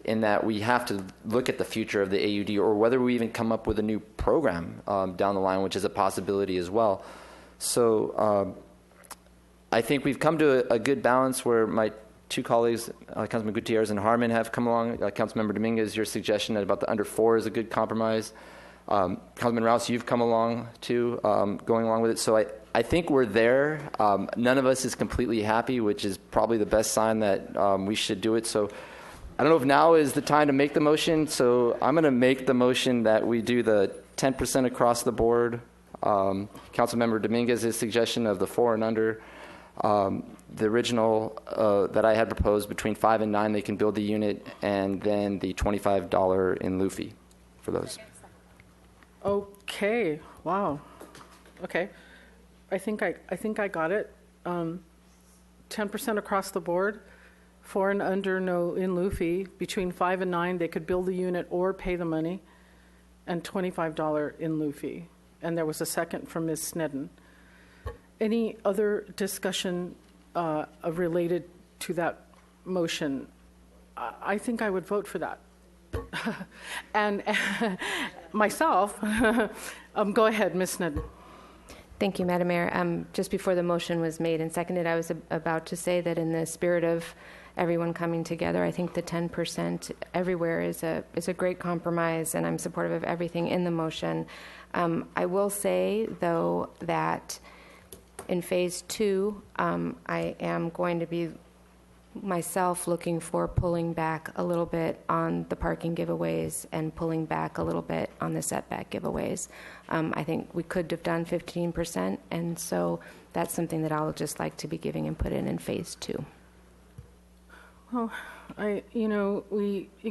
in that we have to look at the future of the AUD, or whether we even come up with a new program down the line, which is a possibility as well. So I think we've come to a good balance where my 2 colleagues, Councilman Gutierrez and Harmon, have come along. Councilmember Dominguez, your suggestion about the under 4 is a good compromise. Councilman Rouse, you've come along too, going along with it. So I think we're there. None of us is completely happy, which is probably the best sign that we should do it. So I don't know if now is the time to make the motion. So I'm going to make the motion that we do the 10% across the board. Councilmember Dominguez's suggestion of the 4 and under. The original that I had proposed, between 5 and 9, they can build the unit, and then the $25 in lieu fee for those. Okay. Wow. Okay. I think I got it. 10% across the board, 4 and under, no in lieu fee. Between 5 and 9, they could build the unit or pay the money, and $25 in lieu fee. And there was a second from Ms. Sneddon. Any other discussion related to that motion? I think I would vote for that. And myself, go ahead, Ms. Sneddon. Thank you, Madam Mayor. Just before the motion was made and seconded, I was about to say that in the spirit of everyone coming together, I think the 10% everywhere is a great compromise, and I'm supportive of everything in the motion. I will say, though, that In phase 2, I am going to be myself looking for pulling back a little bit on the parking giveaways and pulling back a little bit on the setback giveaways. I think we could have done 15%, and so that's something that I'll just like to be giving input in phase 2. Well,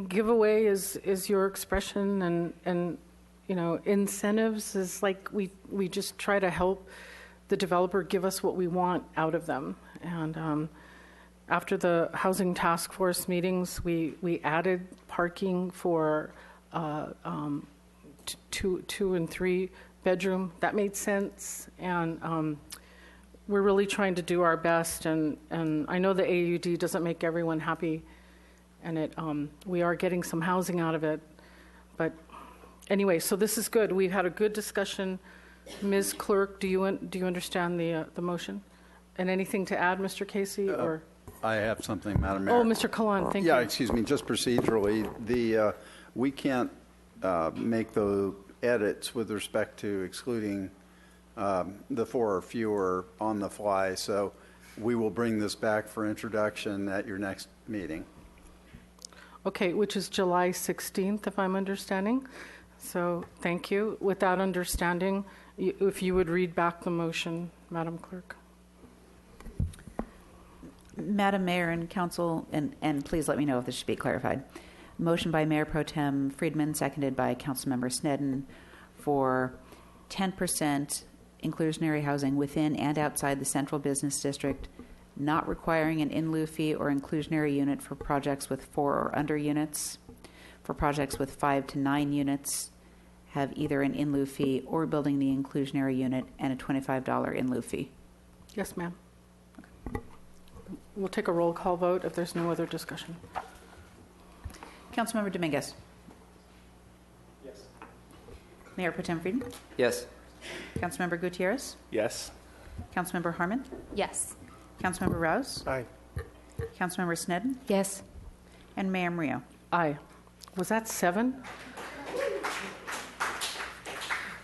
giveaway is your expression, and incentives is like we just try to help the developer give us what we want out of them. And after the housing task force meetings, we added parking for 2 and 3 bedroom. That made sense, and we're really trying to do our best. And I know the AUD doesn't make everyone happy, and we are getting some housing out of it. But anyway, so this is good. We've had a good discussion. Ms. Clerk, do you understand the motion? And anything to add, Mr. Casey, or? I have something, Madam Mayor. Oh, Mr. Kalan, thank you. Yeah, excuse me, just procedurally, we can't make the edits with respect to excluding the 4 or fewer on the fly, so we will bring this back for introduction at your next meeting. Okay, which is July 16th, if I'm understanding. So thank you. With that understanding, if you would read back the motion, Madam Clerk. Madam Mayor and Council, and please let me know if this should be clarified. Motion by Mayor Pro Tem Friedman, seconded by Councilmember Snedden, for 10% inclusionary housing within and outside the Central Business District, not requiring an in-lieu fee or inclusionary unit for projects with 4 or under units. For projects with 5 to 9 units, have either an in-lieu fee or building the inclusionary unit and a $25 in-lieu fee. Yes, ma'am. We'll take a roll call vote if there's no other discussion. Councilmember Dominguez. Yes. Mayor Pro Tem Friedman. Yes. Councilmember Gutierrez. Yes. Councilmember Harmon. Yes. Councilmember Rouse. Aye. Councilmember Snedden. Yes. And Mayor Murillo. Aye. Was that 7?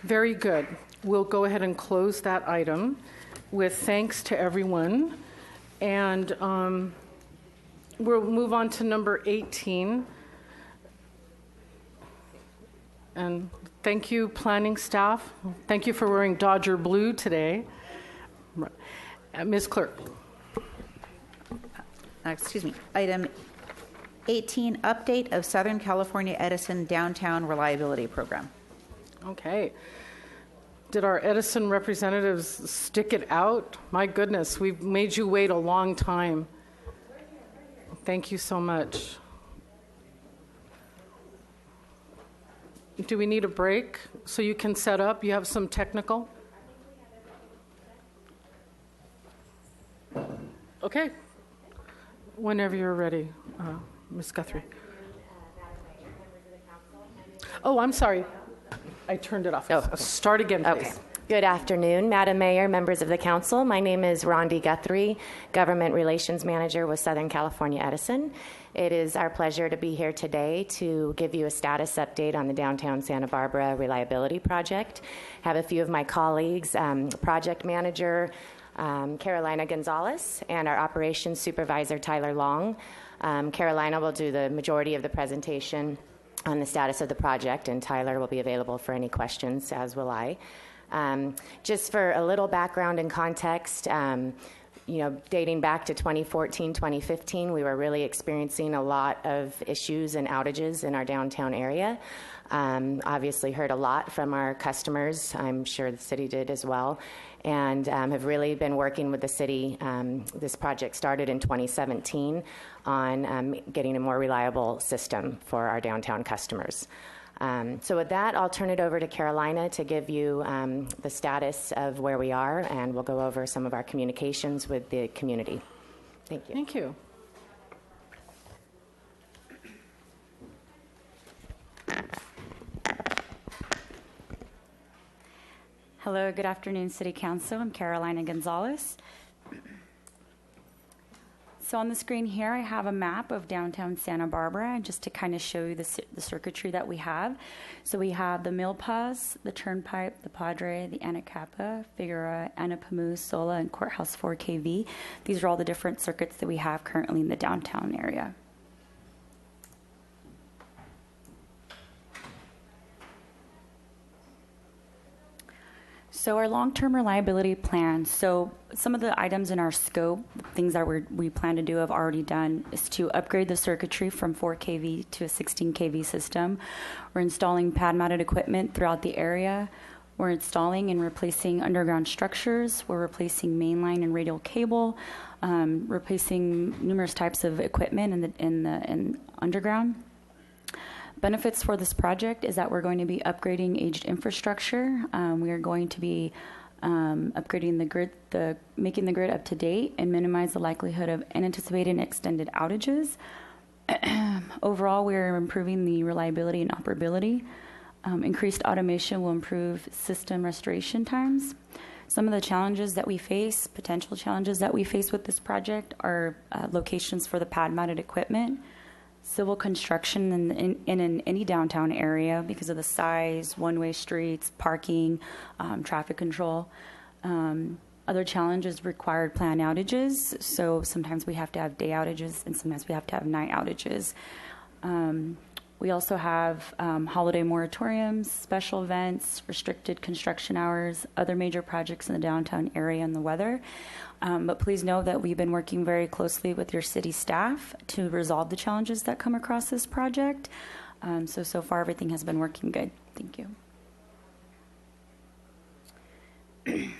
Very good. We'll go ahead and close that item with thanks to everyone. And we'll move on to number 18. And thank you, planning staff. Thank you for wearing Dodger blue today. Ms. Clerk. Excuse me. Item 18, update of Southern California Edison Downtown Reliability Program. Okay. Did our Edison representatives stick it out? My goodness, we've made you wait a long time. Thank you so much. Do we need a break so you can set up? You have some technical? Okay. Whenever you're ready, Ms. Guthrie. Oh, I'm sorry. I turned it off. Oh, okay. Start again, please. Okay. Good afternoon, Madam Mayor, members of the council. My name is Rondi Guthrie, Government Relations Manager with Southern California Edison. It is our pleasure to be here today to give you a status update on the downtown Santa Barbara reliability project. Have a few of my colleagues, project manager Carolina Gonzalez, and our operations supervisor Tyler Long. Carolina will do the majority of the presentation on the status of the project, and Tyler will be available for any questions, as will I. Just for a little background and context, dating back to 2014, 2015, we were really experiencing a lot of issues and outages in our downtown area. Obviously heard a lot from our customers. I'm sure the city did as well, and have really been working with the city. This project started in 2017 on getting a more reliable system for our downtown customers. So with that, I'll turn it over to Carolina to give you the status of where we are, and we'll go over some of our communications with the community. Thank you. Thank you. Hello, good afternoon, City Council. I'm Carolina Gonzalez. So on the screen here, I have a map of downtown Santa Barbara, just to kind of show you the circuitry that we have. So we have the Milpas, the Turnpike, the Padre, the Anacapa, Figueroa, Anapamu, Sola, and Courthouse 4 KV. These are all the different circuits that we have currently in the downtown area. So our long-term reliability plan, so some of the items in our scope, things that we plan to do, have already done, is to upgrade the circuitry from 4 kV to a 16 kV system. We're installing pad-mounted equipment throughout the area. We're installing and replacing underground structures. We're replacing mainline and radial cable, replacing numerous types of equipment in underground. Benefits for this project is that we're going to be upgrading aged infrastructure. We are going to be upgrading the grid, making the grid up to date, and minimize the likelihood of unanticipated and extended outages. Overall, we are improving the reliability and operability. Increased automation will improve system restoration times. Some of the challenges that we face, potential challenges that we face with this project, are locations for the pad-mounted equipment, civil construction in any downtown area because of the size, one-way streets, parking, traffic control. Other challenges required planned outages. So sometimes we have to have day outages and sometimes we have to have night outages. We also have holiday moratoriums, special events, restricted construction hours, other major projects in the downtown area, and the weather. But please know that we've been working very closely with your city staff to resolve the challenges that come across this project. So far everything has been working good. Thank you.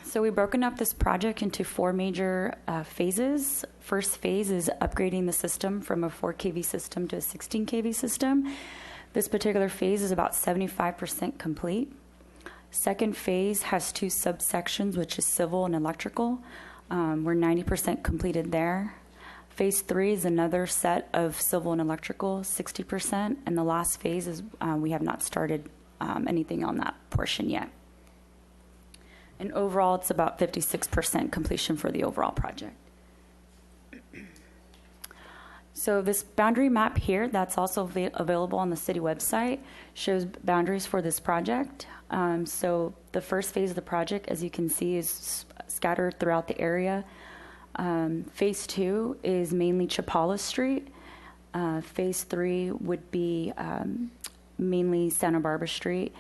So we've broken up this project into 4 major phases. First phase is upgrading the system from a 4 kV system to a 16 kV system. This particular phase is about 75% complete. Second phase has 2 subsections, which is civil and electrical. We're 90% completed there. Phase 3 is another set of civil and electrical, 60%. And the last phase is we have not started anything on that portion yet. And overall, it's about 56% completion for the overall project. So this boundary map here, that's also available on the city website, shows boundaries for this project. So the first phase of the project, as you can see, is scattered throughout the area. Phase 2 is mainly Chapala Street. Phase 3 would be mainly Santa Barbara Street.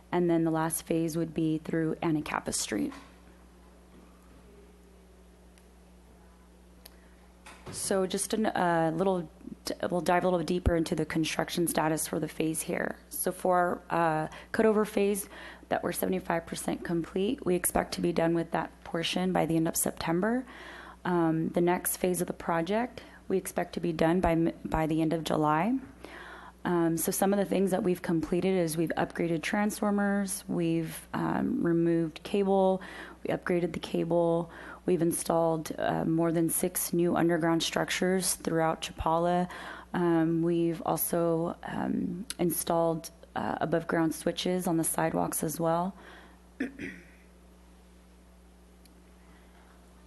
And then the last phase would be through Anacapa Street. So just we'll dive a little deeper into the construction status for the phase here. So for cutover phase that we're 75% complete, we expect to be done with that portion by the end of September. The next phase of the project, we expect to be done by the end of July. So some of the things that we've completed is we've upgraded transformers, we've removed cable, we upgraded the cable, we've installed more than 6 new underground structures throughout Chapala. We've also installed above ground switches on the sidewalks as well.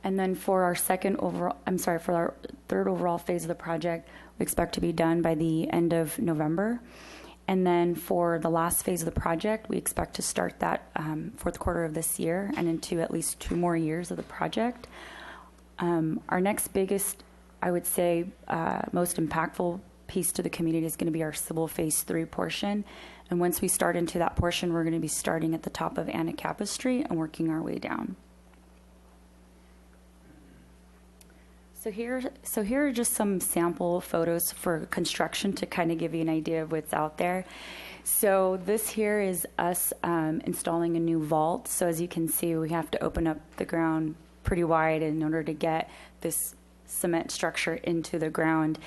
And then for our for our third overall phase of the project, we expect to be done by the end of November. And then for the last phase of the project, we expect to start that fourth quarter of this year and into at least 2 more years of the project. Our next biggest, I would say, most impactful piece to the community is going to be our civil phase 3 portion. And once we start into that portion, we're going to be starting at the top of Anacapa Street and working our way down. So here are just some sample photos for construction to kind of give you an idea of what's out there. So this here is us installing a new vault. So as you can see, we have to open up the ground pretty wide in order to get this cement structure into the ground.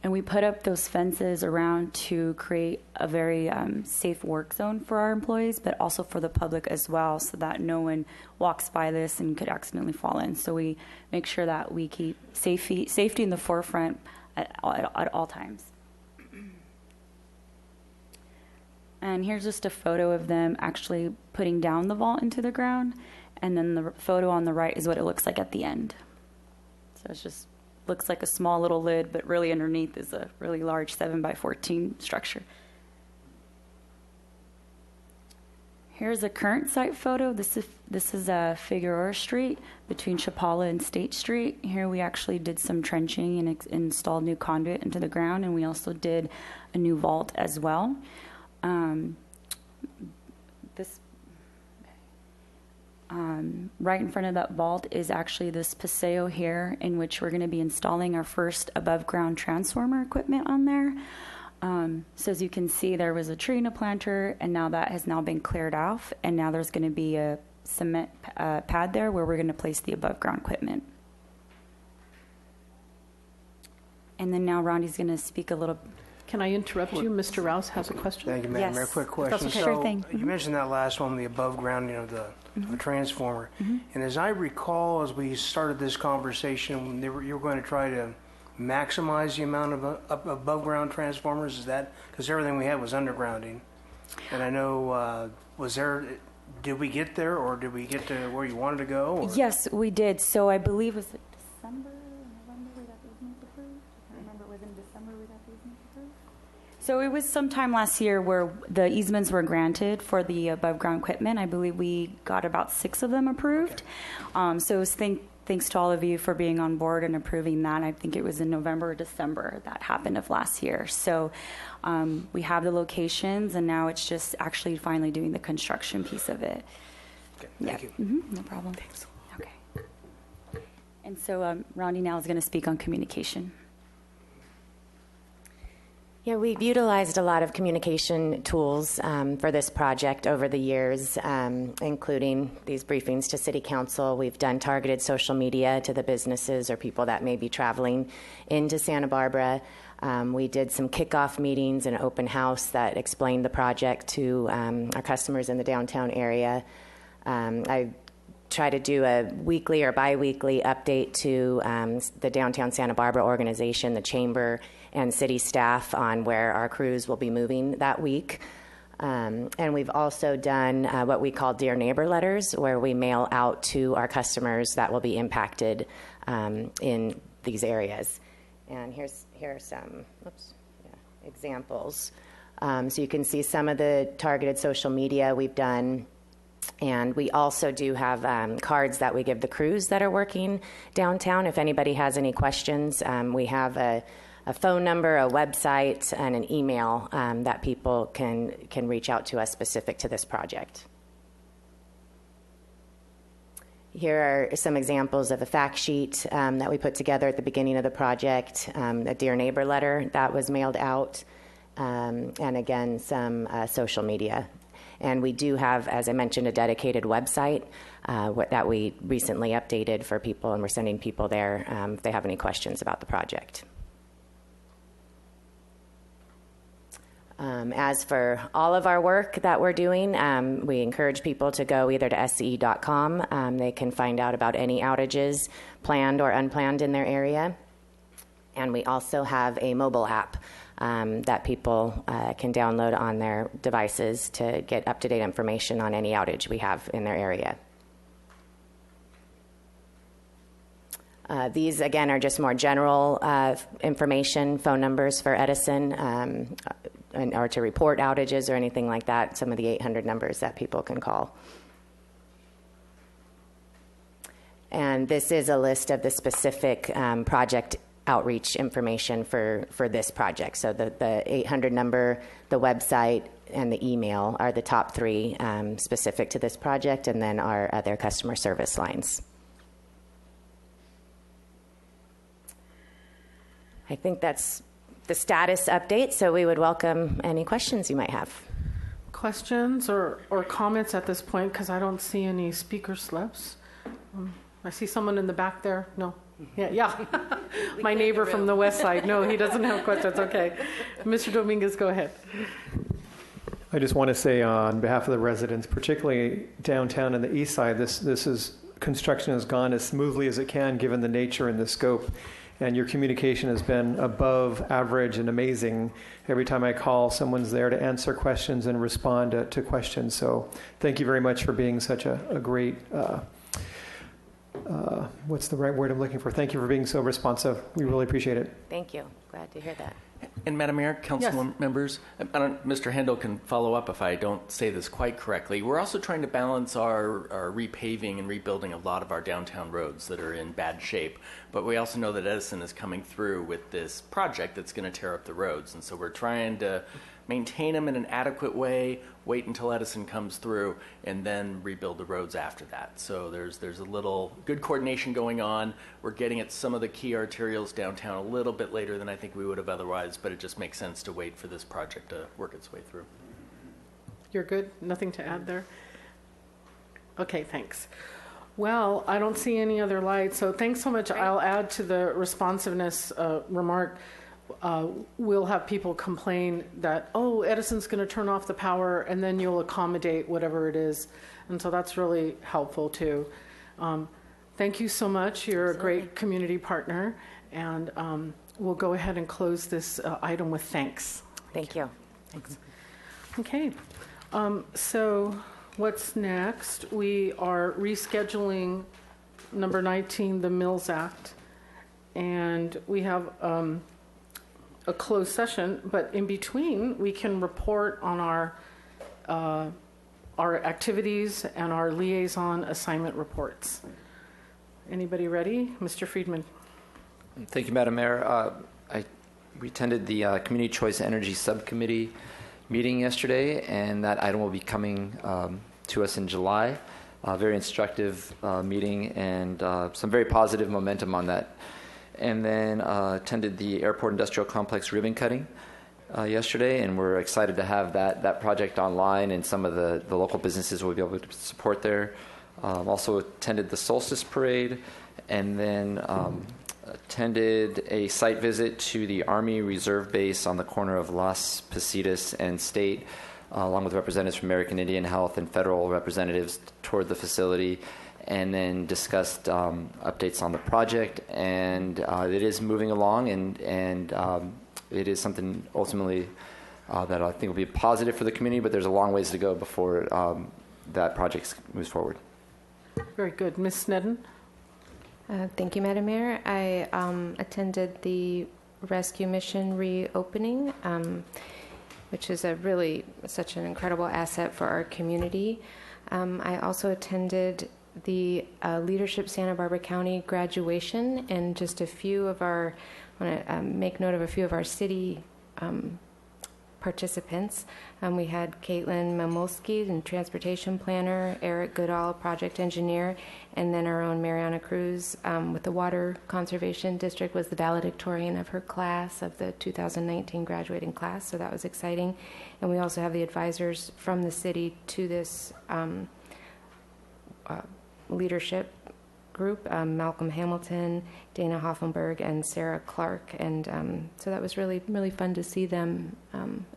And we put up those fences around to create a very safe work zone for our employees, but also for the public as well, so that no one walks by this and could accidentally fall in. So we make sure that we keep safety in the forefront at all times. And here's just a photo of them actually putting down the vault into the ground. And then the photo on the right is what it looks like at the end. So it's just looks like a small little lid, but really underneath is a really large 7x14 structure. Here's a current site photo. This is Figueroa Street between Chapala and State Street. Here we actually did some trenching and installed new conduit into the ground, and we also did a new vault as well. Right in front of that vault is actually this Paseo here, in which we're going to be installing our first above-ground transformer equipment on there. So as you can see, there was a tree and a planter, and now that has now been cleared off, and now there's going to be a cement pad there where we're going to place the above-ground equipment. And then now Rondi's going to speak a little. Can I interrupt you? Mr. Rouse has a question. Thank you, Madam Yes. Mayor. Quick question. That's okay. So Sure thing. you mentioned that last one, the above ground, the transformer. And as I recall, as we started this conversation, you were going to try to maximize the amount of above ground transformers. Is that because everything we had was undergrounding? And I know, did we get there, or did we get to where you wanted to go? Or? Yes, we did. So I believe, was it December, November we got the easements approved? I can't remember. Was it in December we got the easements approved? So it was sometime last year where the easements were granted for the above ground equipment. I believe we got about 6 of them approved. So it was thanks to all of you for being on board and approving that. I think it was in November or December that happened of last year. So we have the locations, and now it's just actually finally doing the construction piece of it. Okay, thank you. No problem. Thanks. Okay. And so Rondi now is going to speak on communication. Yeah, we've utilized a lot of communication tools for this project over the years, including these briefings to City Council. We've done targeted social media to the businesses or people that may be traveling into Santa Barbara. We did some kickoff meetings and open house that explained the project to our customers in the downtown area. I try to do a weekly or bi-weekly update to the Downtown Santa Barbara organization, the Chamber, and city staff on where our crews will be moving that week. And we've also done what we call Dear Neighbor letters, where we mail out to our customers that will be impacted in these areas. And here are some examples. So you can see some of the targeted social media we've done. And we also do have cards that we give the crews that are working downtown. If anybody has any questions, we have a phone number, a website, and an email that people can reach out to us specific to this project. Here are some examples of a fact sheet that we put together at the beginning of the project, a Dear Neighbor letter that was mailed out, and again, some social media. And we do have, as I mentioned, a dedicated website that we recently updated for people, and we're sending people there if they have any questions about the project. As for all of our work that we're doing, we encourage people to go either to SCE.com. They can find out about any outages, planned or unplanned in their area. And we also have a mobile app that people can download on their devices to get up-to-date information on any outage we have in their area. These, again, are just more general information, phone numbers for Edison, or to report outages or anything like that, some of the 800 numbers that people can call. And this is a list of the specific project outreach information for this project. So the 800 number, the website, and the email are the top 3 specific to this project, and then our other customer service lines. I think that's the status update, so we would welcome any questions you might have. Questions or comments at this point, because I don't see any speaker slips. I see someone in the back there. No. Yeah. My neighbor from the west side. No, he doesn't have questions. Okay. Mr. Dominguez, go ahead. I just want to say on behalf of the residents, particularly downtown and the east side, construction has gone as smoothly as it can given the nature and the scope. And your communication has been above average and amazing. Every time I call, someone's there to answer questions and respond to questions. So thank you very much for being such a great what's the right word I'm looking for? Thank you for being so responsive. We really appreciate it. Thank you. Glad to hear that. And Madam Mayor, council Yes. members, Mr. Hendel can follow up if I don't say this quite correctly. We're also trying to balance our repaving and rebuilding a lot of our downtown roads that are in bad shape. But we also know that Edison is coming through with this project that's going to tear up the roads. And so we're trying to maintain them in an adequate way, wait until Edison comes through, and then rebuild the roads after that. So there's a little good coordination going on. We're getting at some of the key arterials downtown a little bit later than I think we would have otherwise, but it just makes sense to wait for this project to work its way through. You're good? Nothing to add there? Okay, thanks. Well, I don't see any other lights, so thanks so much. I'll add to the responsiveness remark. We'll have people complain that, oh, Edison's going to turn off the power, and then you'll accommodate whatever it is. And so that's really helpful, too. Thank you so much. You're a great community partner. And we'll go ahead and close this item with thanks. Thank you. Thanks. Okay. So what's next? We are rescheduling number 19, the Mills Act. And we have a closed session, but in between, we can report on our activities and our liaison assignment reports. Anybody ready? Mr. Friedman. Thank you, Madam Mayor. We attended the Community Choice Energy Subcommittee meeting yesterday, and that item will be coming to us in July. Very instructive meeting and some very positive momentum on that. And then attended the Airport Industrial Complex ribbon cutting yesterday, and we're excited to have that project online, and some of the local businesses will be able to support there. Also attended the Solstice Parade, and then attended a site visit to the Army Reserve Base on the corner of Las Positas and State, along with representatives from American Indian Health and federal representatives toward the facility, and then discussed updates on the project. And it is moving along, and it is something ultimately that I think will be positive for the community, but there's a long ways to go before that project moves forward. Very good. Ms. Sneddon? Thank you, Madam Mayor. I attended the rescue mission reopening, which is such an incredible asset for our community. I also attended the Leadership Santa Barbara County graduation, and just a few of I want to make note of a few of our city participants. We had Caitlin Mamolsky, and transportation planner, Eric Goodall, project engineer, and then our own Mariana Cruz with the Water Conservation District was the valedictorian of her class, of the 2019 graduating class, so that was exciting. And we also have the advisors from the city to this leadership group, Malcolm Hamilton, Dana Hoffenberg, and Sarah Clark. And so that was really, really fun to see them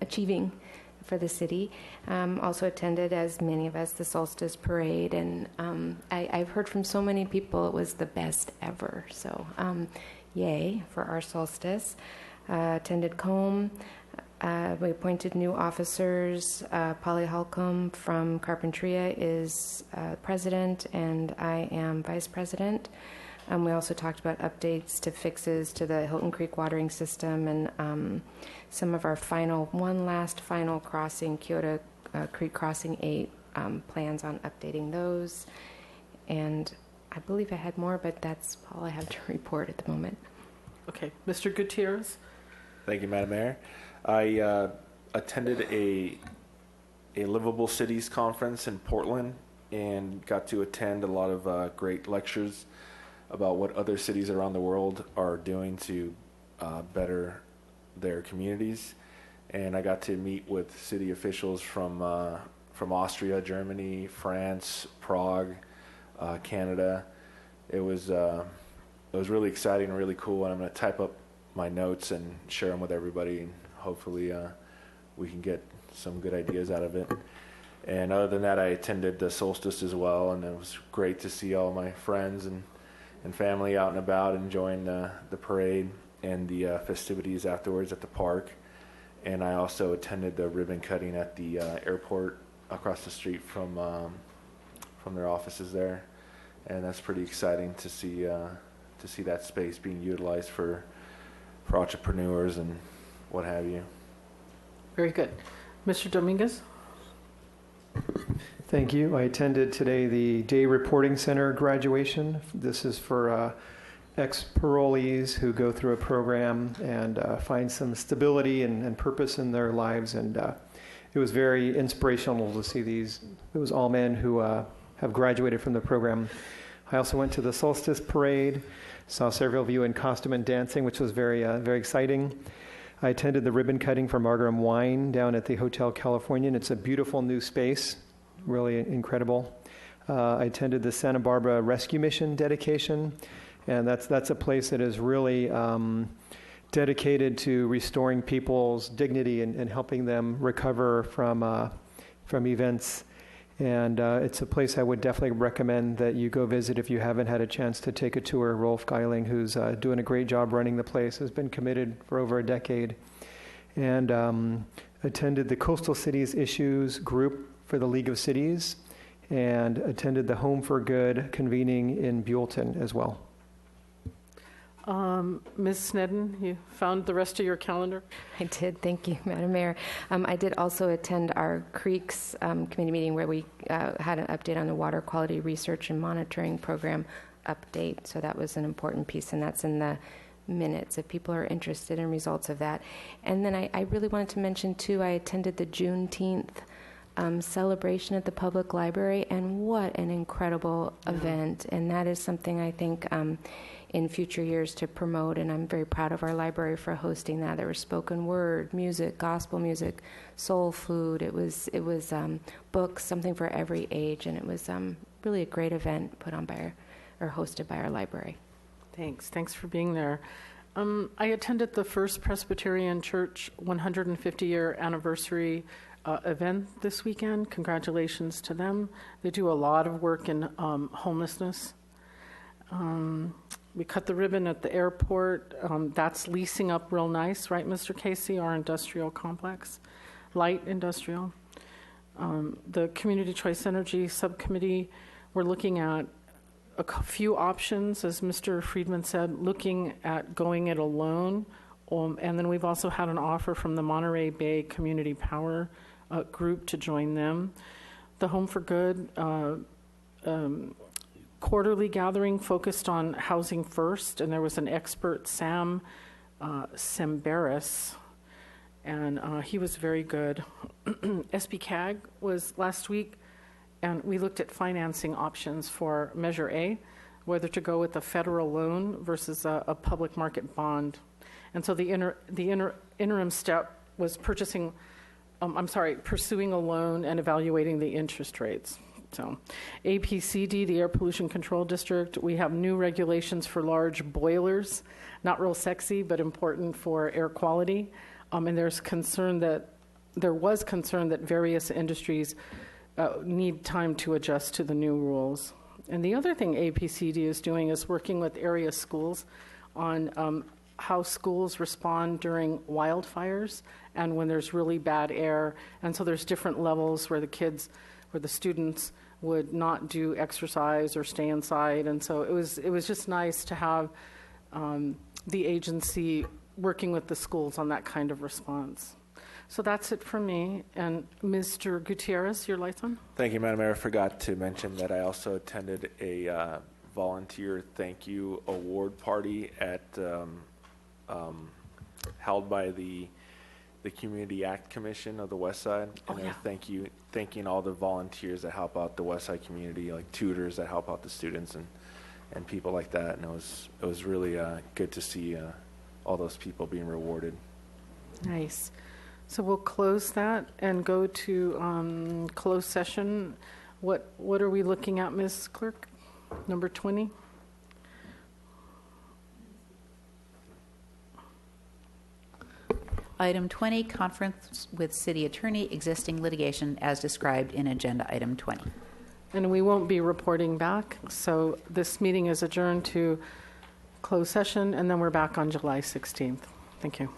achieving for the city. Also attended, as many of us, the Solstice Parade. And I've heard from so many people it was the best ever. So yay for our solstice. Attended COMB. We appointed new officers. Polly Holcomb from Carpinteria is president, and I am vice president. We also talked about updates to fixes to the Hilton Creek watering system, and some of our one last final crossing, Kyoto Creek Crossing 8, plans on updating those. And I believe I had more, but that's all I have to report at the moment. Okay. Mr. Gutierrez? Thank you, Madam Mayor. I attended a Livable Cities conference in Portland and got to attend a lot of great lectures about what other cities around the world are doing to better their communities. And I got to meet with city officials from Austria, Germany, France, Prague, Canada. It was really exciting and really cool, and I'm going to type up my notes and share them with everybody, and hopefully we can get some good ideas out of it. And other than that, I attended the Solstice as well, and it was great to see all my friends and family out and about enjoying the parade and the festivities afterwards at the park. And I also attended the ribbon cutting at the airport across the street from their offices there. and that's pretty exciting to see that space being utilized for entrepreneurs and what have you. Very good. Mr. Dominguez? Thank you. I attended today the Day Reporting Center graduation. This is for ex-parolees who go through a program and find some stability and purpose in their lives. And it was very inspirational to see these. It was all men who have graduated from the program. I also went to the Solstice Parade, saw several of you in costume and dancing, which was very exciting. I attended the ribbon cutting for Marjoram Wine down at the Hotel California, and it's a beautiful new space, really incredible. I attended the Santa Barbara Rescue Mission dedication, and that's a place that is really dedicated to restoring people's dignity and helping them recover from events. And it's a place I would definitely recommend that you go visit if you haven't had a chance to take a tour. Rolf Geiling, who's doing a great job running the place, has been committed for over a decade. And attended the Coastal Cities Issues group for the League of Cities, and attended the Home for Good convening in Buellton as well. Ms. Snedden, you found the rest of your calendar? I did. Thank you, Madam Mayor. I did also attend our Creeks committee meeting where we had an update on the Water Quality Research and Monitoring Program update. So that was an important piece, and that's in the minutes if people are interested in results of that. And then I really wanted to mention, too, I attended the Juneteenth celebration at the public library, and what an incredible event. And that is something I think in future years to promote, and I'm very proud of our library for hosting that. There was spoken word, music, gospel music, soul food. It was books, something for every age, and it was really a great event put on by or hosted by our library. Thanks for being there. I attended the First Presbyterian Church 150-year anniversary event this weekend. Congratulations to them. They do a lot of work in homelessness. We cut the ribbon at the airport. That's leasing up real nice, right, Mr. Casey, our industrial complex, light industrial. The Community Choice Energy Subcommittee, we're looking at a few options, as Mr. Friedman said, looking at going it alone. And then we've also had an offer from the Monterey Bay Community Power group to join them. The Home for Good quarterly gathering focused on housing first, and there was an expert, Sam Semberis, and he was very good. SB CAG was last week, and we looked at financing options for Measure A, whether to go with a federal loan versus a public market bond. And so the interim step was pursuing a loan and evaluating the interest rates. So APCD, the Air Pollution Control District, we have new regulations for large boilers, not real sexy, but important for air quality. And there was concern that various industries need time to adjust to the new rules. And the other thing APCD is doing is working with area schools on how schools respond during wildfires and when there's really bad air. And so there's different levels where the students would not do exercise or stay inside. And so it was just nice to have the agency working with the schools on that kind of response. So that's it for me. And Mr. Gutierrez, your lights on? Thank you, Madam Mayor. I forgot to mention that I also attended a volunteer thank you award party at held by the Community Act Commission of the West Side. Oh, yeah. Thanking all the volunteers that help out the West Side community, like tutors that help out the students and people like that. And it was really good to see all those people being rewarded. Nice. So we'll close that and go to closed session. What are we looking at, Ms. Clerk? Number 20? Item 20, conference with city attorney, existing litigation as described in agenda item 20. And we won't be reporting back. So this meeting is adjourned to closed session, and then we're back on July 16th. Thank you.